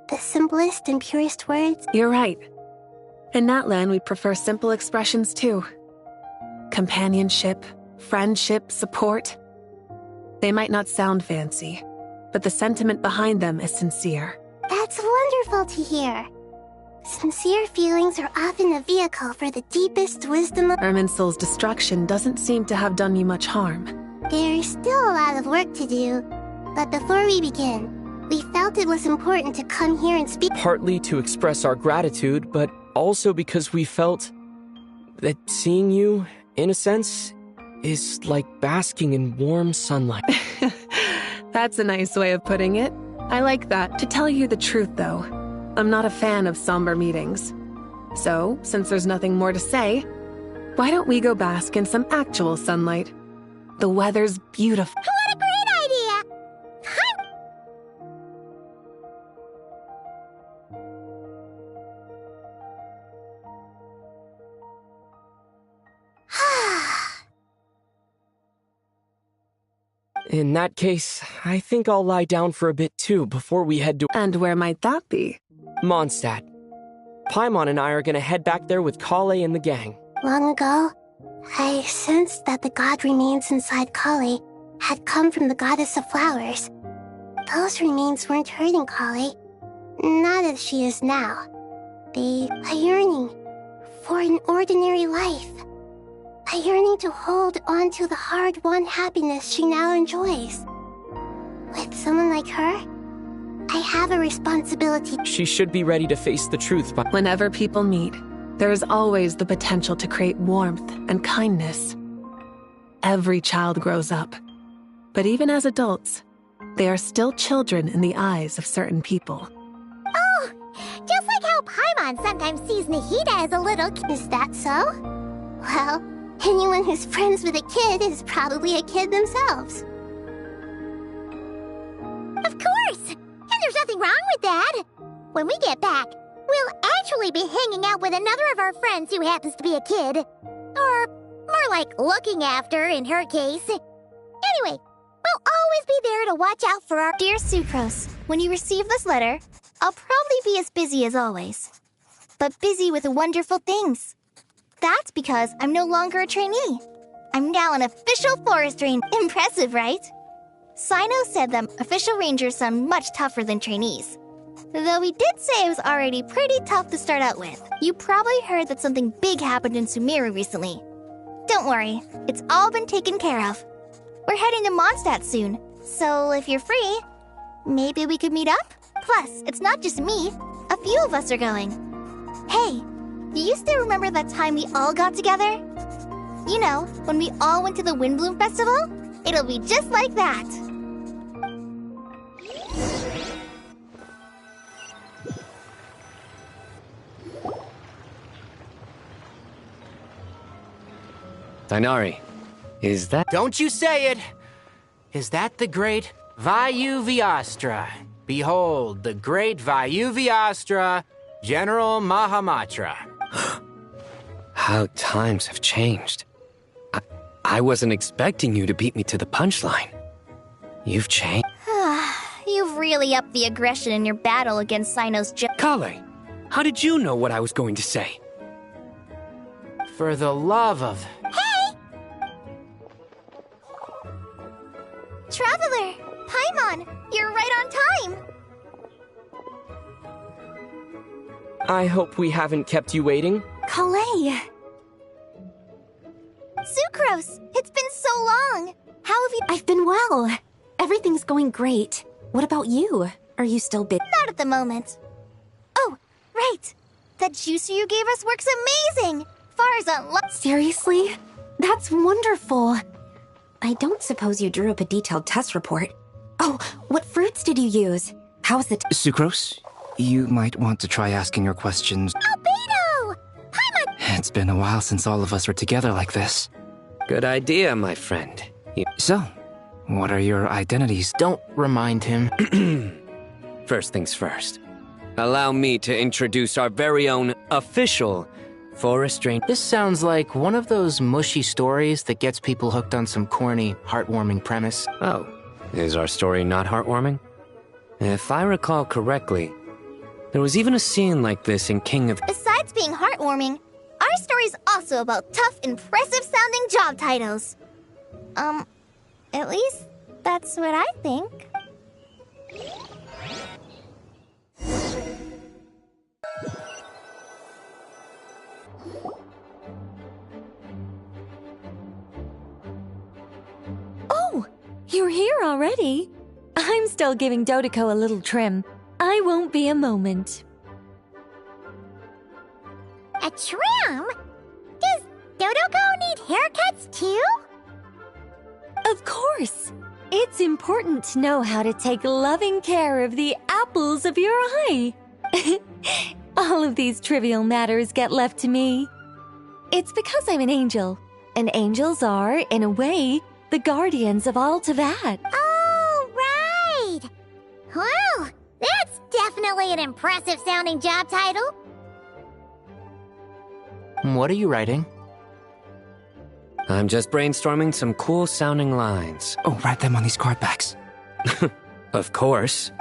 the simplest and purest words... You're right. In Natlan, we prefer simple expressions too. Companionship, friendship, support. They might not sound fancy, but the sentiment behind them is sincere. That's wonderful to hear. Sincere feelings are often a vehicle for the deepest wisdom of... Irminsul's destruction doesn't seem to have done you much harm. There's still a lot of work to do, but before we begin, we felt it was important to come here and speak... Partly to express our gratitude, but also because we felt that seeing you, in a sense, is like basking in warm sunlight. That's a nice way of putting it. I like that. To tell you the truth, though, I'm not a fan of somber meetings. So, since there's nothing more to say, why don't we go bask in some actual sunlight? The weather's beautiful. What a great idea! In that case, I think I'll lie down for a bit too before we head to... And where might that be? Mondstadt. Paimon and I are gonna head back there with Kale and the gang. Long ago, I sensed that the god remains inside Kale had come from the goddess of flowers. Those remains weren't hurting Kale, not as she is now. A yearning for an ordinary life. A yearning to hold on to the hard-won happiness she now enjoys. With someone like her, I have a responsibility. She should be ready to face the truth by... Whenever people meet, there is always the potential to create warmth and kindness. Every child grows up. But even as adults, they are still children in the eyes of certain people. Oh, just like how Paimon sometimes sees Nahida as a little kid. Is that so? Well, anyone who's friends with a kid is probably a kid themselves. Of course! And there's nothing wrong with that. When we get back, we'll actually be hanging out with another of our friends who happens to be a kid. Or more like looking after, in her case. Anyway, we'll always be there to watch out for our... Dear Sucrose, when you receive this letter, I'll probably be as busy as always. But busy with wonderful things. That's because I'm no longer a trainee. I'm now an official forest ranger. Impressive, right? Sino said that official rangers sound much tougher than trainees. Though he did say it was already pretty tough to start out with. You probably heard that something big happened in Sumeru recently. Don't worry, it's all been taken care of. We're heading to Mondstadt soon, so if you're free, maybe we could meet up? Plus, it's not just me. A few of us are going. Hey, Do you still remember that time we all got together? You know, when we all went to the Windbloom Festival? It'll be just like that. Dainari, is that— Don't you say it! Is that the great Vayuvyastra? Behold, the great Vayuvyastra, General Mahamatra. How times have changed. I wasn't expecting you to beat me to the punchline. You've changed. You've really upped the aggression in your battle against Sino's Kale, how did you know what I was going to say? For the love of... Traveler! Paimon! You're right on time! I hope we haven't kept you waiting. Kalei! Sucrose! It's been so long! How have you— I've been well. Everything's going great. What about you? Are you still busy? Not at the moment. Oh, right! That juicer you gave us works amazing! Farzan— Seriously? That's wonderful. I don't suppose you drew up a detailed test report. Oh, what fruits did you use? How's the— Sucrose, you might want to try asking your questions. Albedo! Paimon! It's been a while since all of us are together like this. Good idea, my friend. So, what are your identities? Don't remind him. First things first. Allow me to introduce our very own official Forest Ranger. This sounds like one of those mushy stories that gets people hooked on some corny, heartwarming premise. Oh, is our story not heartwarming? If I recall correctly, there was even a scene like this in King of... Besides being heartwarming, our story's also about tough, impressive-sounding job titles. At least that's what I think. Oh, you're here already? I'm still giving Dodeko a little trim. I won't be a moment. A trim? Does Dodoko need haircuts too? Of course. It's important to know how to take loving care of the apples of your eye. All of these trivial matters get left to me. It's because I'm an angel, and angels are, in a way, the guardians of all Tavad. Oh, right! Well, that's definitely an impressive-sounding job title. What are you writing? I'm just brainstorming some cool-sounding lines. Oh, write them on these card backs. Of course.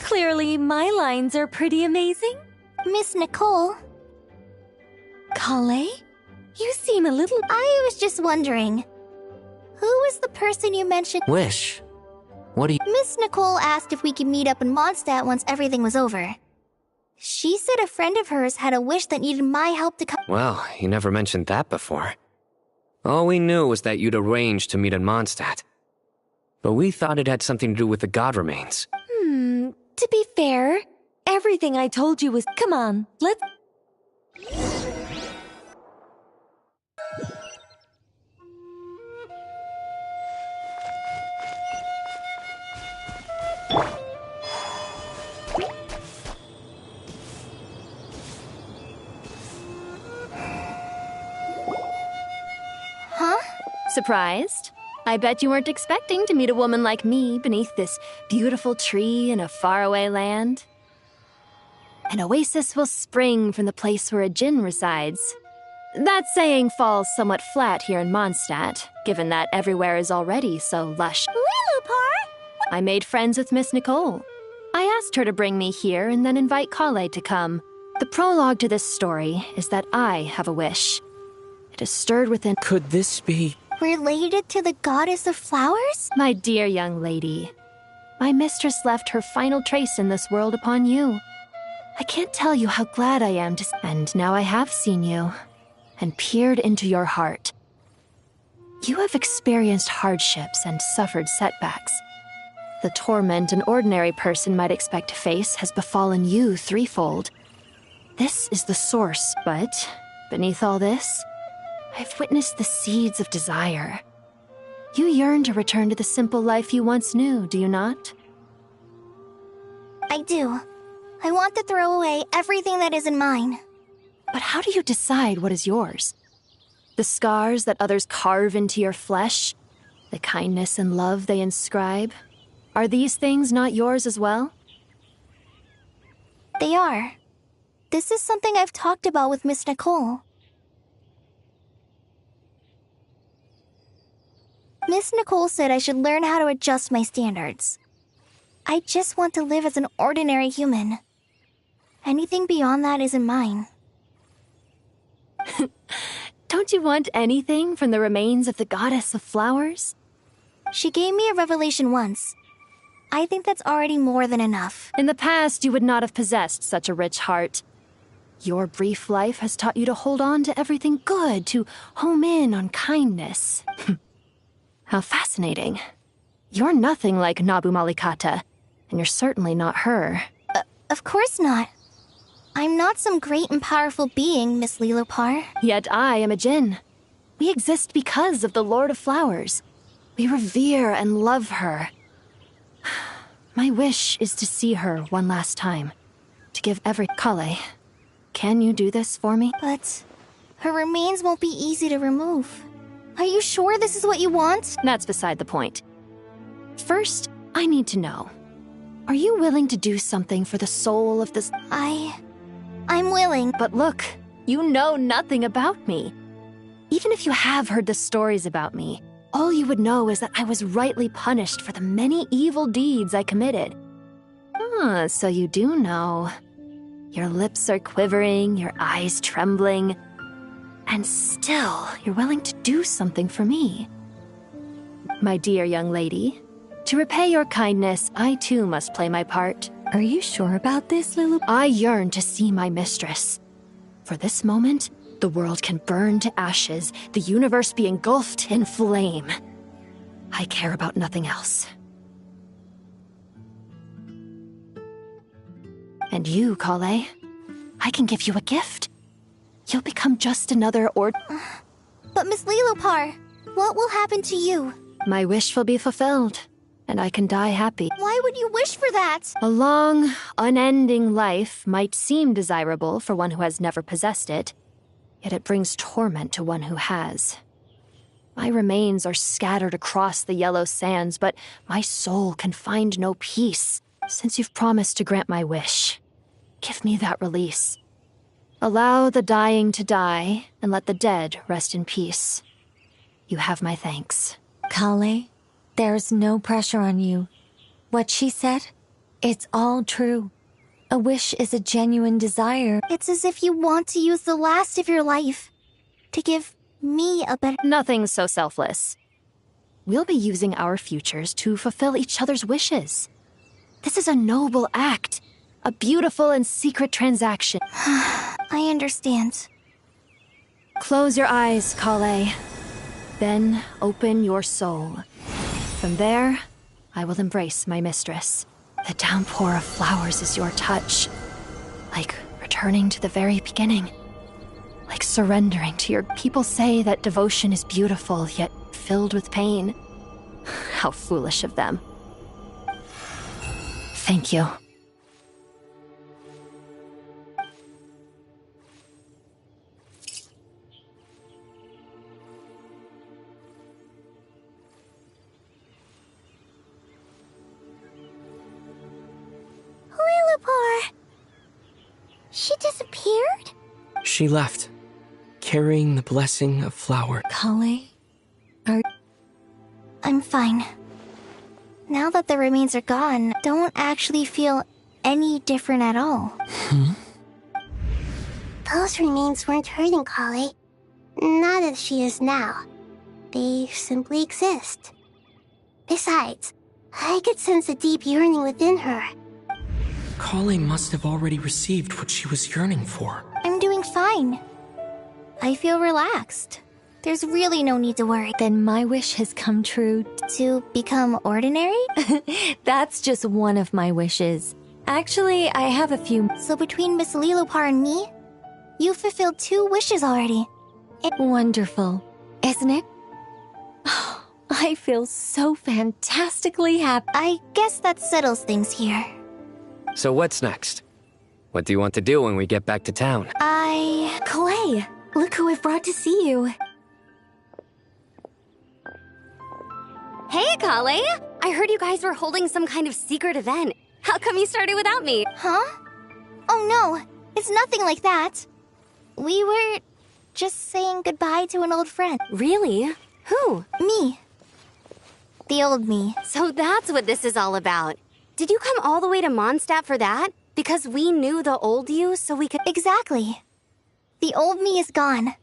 Clearly, my lines are pretty amazing. Miss Nicole. Kale? You seem a little... I was just wondering, who was the person you mentioned? Wish. What do you... Miss Nicole asked if we could meet up in Mondstadt once everything was over. She said a friend of hers had a wish that needed my help to come... Well, you never mentioned that before. All we knew was that you'd arranged to meet in Mondstadt. But we thought it had something to do with the god remains. To be fair, everything I told you was... Come on, let's... Huh? Surprised? I bet you weren't expecting to meet a woman like me beneath this beautiful tree in a faraway land. An oasis will spring from the place where a djinn resides. That saying falls somewhat flat here in Mondstadt, given that everywhere is already so lush. Lilupar? I made friends with Miss Nicole. I asked her to bring me here and then invite Kale to come. The prologue to this story is that I have a wish. It is stirred within... Could this be... Related to the goddess of flowers? My dear young lady, my mistress left her final trace in this world upon you. I can't tell you how glad I am to... And now I have seen you, and peered into your heart. You have experienced hardships and suffered setbacks. The torment an ordinary person might expect to face has befallen you threefold. This is the source, but beneath all this, I've witnessed the seeds of desire. You yearn to return to the simple life you once knew, do you not? I do. I want to throw away everything that isn't mine. But how do you decide what is yours? The scars that others carve into your flesh? The kindness and love they inscribe? Are these things not yours as well? They are. This is something I've talked about with Miss Nicole. Miss Nicole said I should learn how to adjust my standards. I just want to live as an ordinary human. Anything beyond that isn't mine. Don't you want anything from the remains of the goddess of flowers? She gave me a revelation once. I think that's already more than enough. In the past, you would not have possessed such a rich heart. Your brief life has taught you to hold on to everything good, to home in on kindness. How fascinating. You're nothing like Nabu Malikata, and you're certainly not her. Of course not. I'm not some great and powerful being, Miss Lilopar. Yet I am a Jinn. We exist because of the Lord of Flowers. We revere and love her. My wish is to see her one last time. To give every Kale. Can you do this for me? But her remains won't be easy to remove. Are you sure this is what you want? That's beside the point. First, I need to know. Are you willing to do something for the soul of this... I'm willing. But look, you know nothing about me. Even if you have heard the stories about me, all you would know is that I was rightly punished for the many evil deeds I committed. Ah, so you do know. Your lips are quivering, your eyes trembling, and still you're willing to do something for me. My dear young lady, to repay your kindness, I too must play my part. Are you sure about this, Lulu? I yearn to see my mistress. For this moment, the world can burn to ashes, the universe be engulfed in flame. I care about nothing else. And you, Kale, I can give you a gift. You'll become just another But Miss Lilopar, what will happen to you? My wish will be fulfilled, and I can die happy. Why would you wish for that? A long, unending life might seem desirable for one who has never possessed it, yet it brings torment to one who has. My remains are scattered across the yellow sands, but my soul can find no peace. Since you've promised to grant my wish, give me that release. Allow the dying to die, and let the dead rest in peace. You have my thanks. Kale, there's no pressure on you. What she said, it's all true. A wish is a genuine desire. It's as if you want to use the last of your life to give me a better... Nothing so selfless. We'll be using our futures to fulfill each other's wishes. This is a noble act, a beautiful and secret transaction. I understand. Close your eyes, Kale. Then open your soul. From there, I will embrace my mistress. The downpour of flowers is your touch. Like returning to the very beginning. Like surrendering to your... People say that devotion is beautiful, yet filled with pain. How foolish of them. Thank you. Lilopar! She disappeared? She left, carrying the blessing of flower. Kale, I'm fine. Now that the remains are gone, don't actually feel any different at all. Those remains weren't hurting Kale. Not as she is now. They simply exist. Besides, I could sense a deep yearning within her. Kale must have already received what she was yearning for. I'm doing fine. I feel relaxed. There's really no need to worry. Then my wish has come true. To become ordinary? That's just one of my wishes. Actually, I have a few. So between Miss Lilopar and me, you've fulfilled 2 wishes already. Wonderful, isn't it? I feel so fantastically happy. I guess that settles things here. So what's next? What do you want to do when we get back to town? Clay, look who I've brought to see you. Hey, Kale! I heard you guys were holding some kind of secret event. How come you started without me? Huh? Oh no, it's nothing like that. We were just saying goodbye to an old friend. Really? Who? Me. The old me. So that's what this is all about. Did you come all the way to Mondstadt for that? Because we knew the old you, so we could... Exactly. The old me is gone.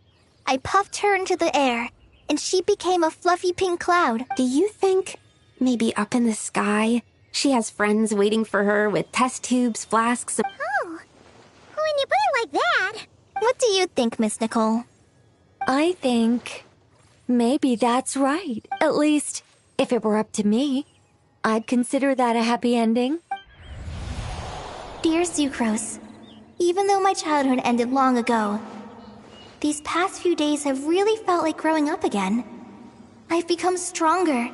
I puffed her into the air, and she became a fluffy pink cloud. Do you think, maybe up in the sky, she has friends waiting for her with test tubes, flasks of... Oh, when you put it like that... What do you think, Miss Nicole? I think maybe that's right. At least, if it were up to me, I'd consider that a happy ending. Dear Sucrose, even though my childhood ended long ago, these past few days have really felt like growing up again. I've become stronger,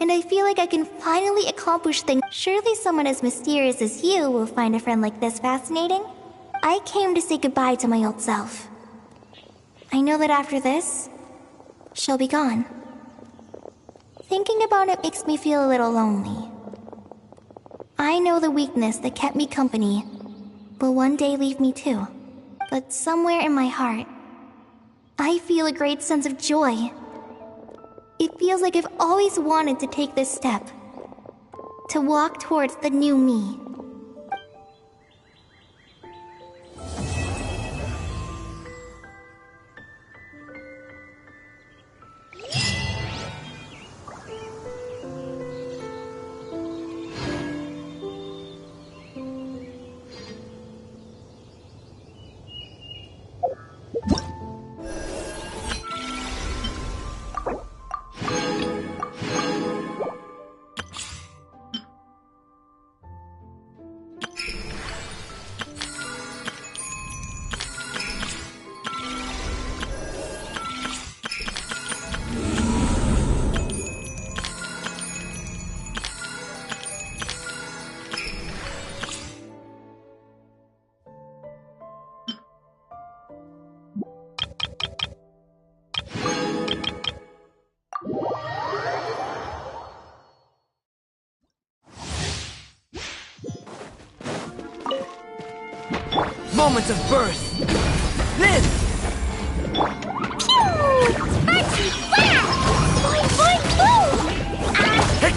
and I feel like I can finally accomplish things. Surely someone as mysterious as you will find a friend like this fascinating. I came to say goodbye to my old self. I know that after this, she'll be gone. Thinking about it makes me feel a little lonely. I know the weakness that kept me company will one day leave me too. But somewhere in my heart, I feel a great sense of joy. It feels like I've always wanted to take this step, to walk towards the new me. Moment of birth. This! Pew! Spicy fire! Boing, boing, boom! Hey!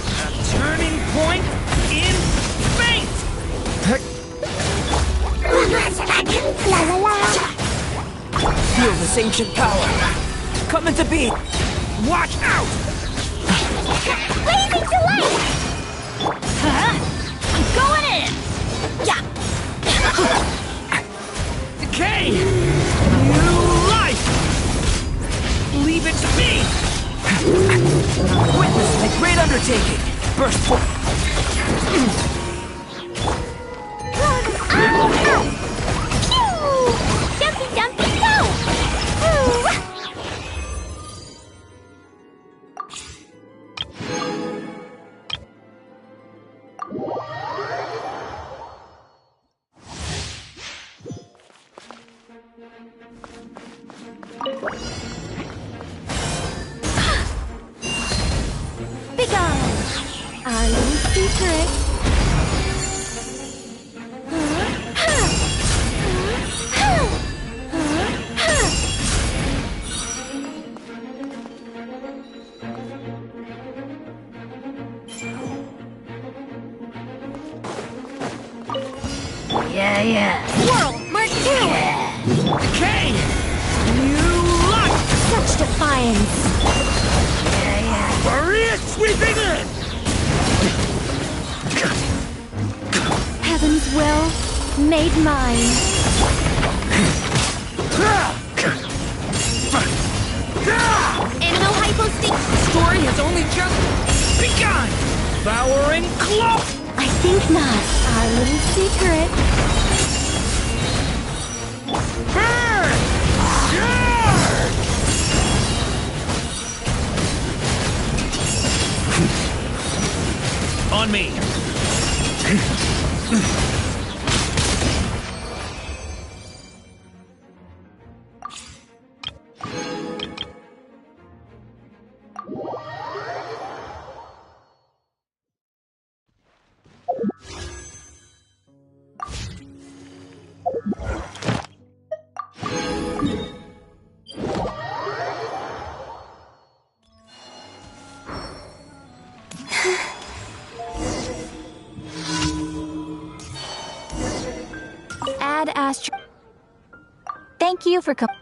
A turning point in fate! La la la! Feel this ancient power. Coming to be. Watch out! Blazing to light! Huh? I'm going in! Yeah! Decay! New life! Leave it to me! Witness my great undertaking! Burst forth! Jumpy, jumpy, go! Begone! Our little secret. Yeah. World Mark II! Decay! New life! Such defiance! Maria sweeping in! Heaven's will made mine. Animal hypostate. The story has only just begun! Devouring cloak! I think not. Our little secret. On me! Ad Astra. Thank you for coming.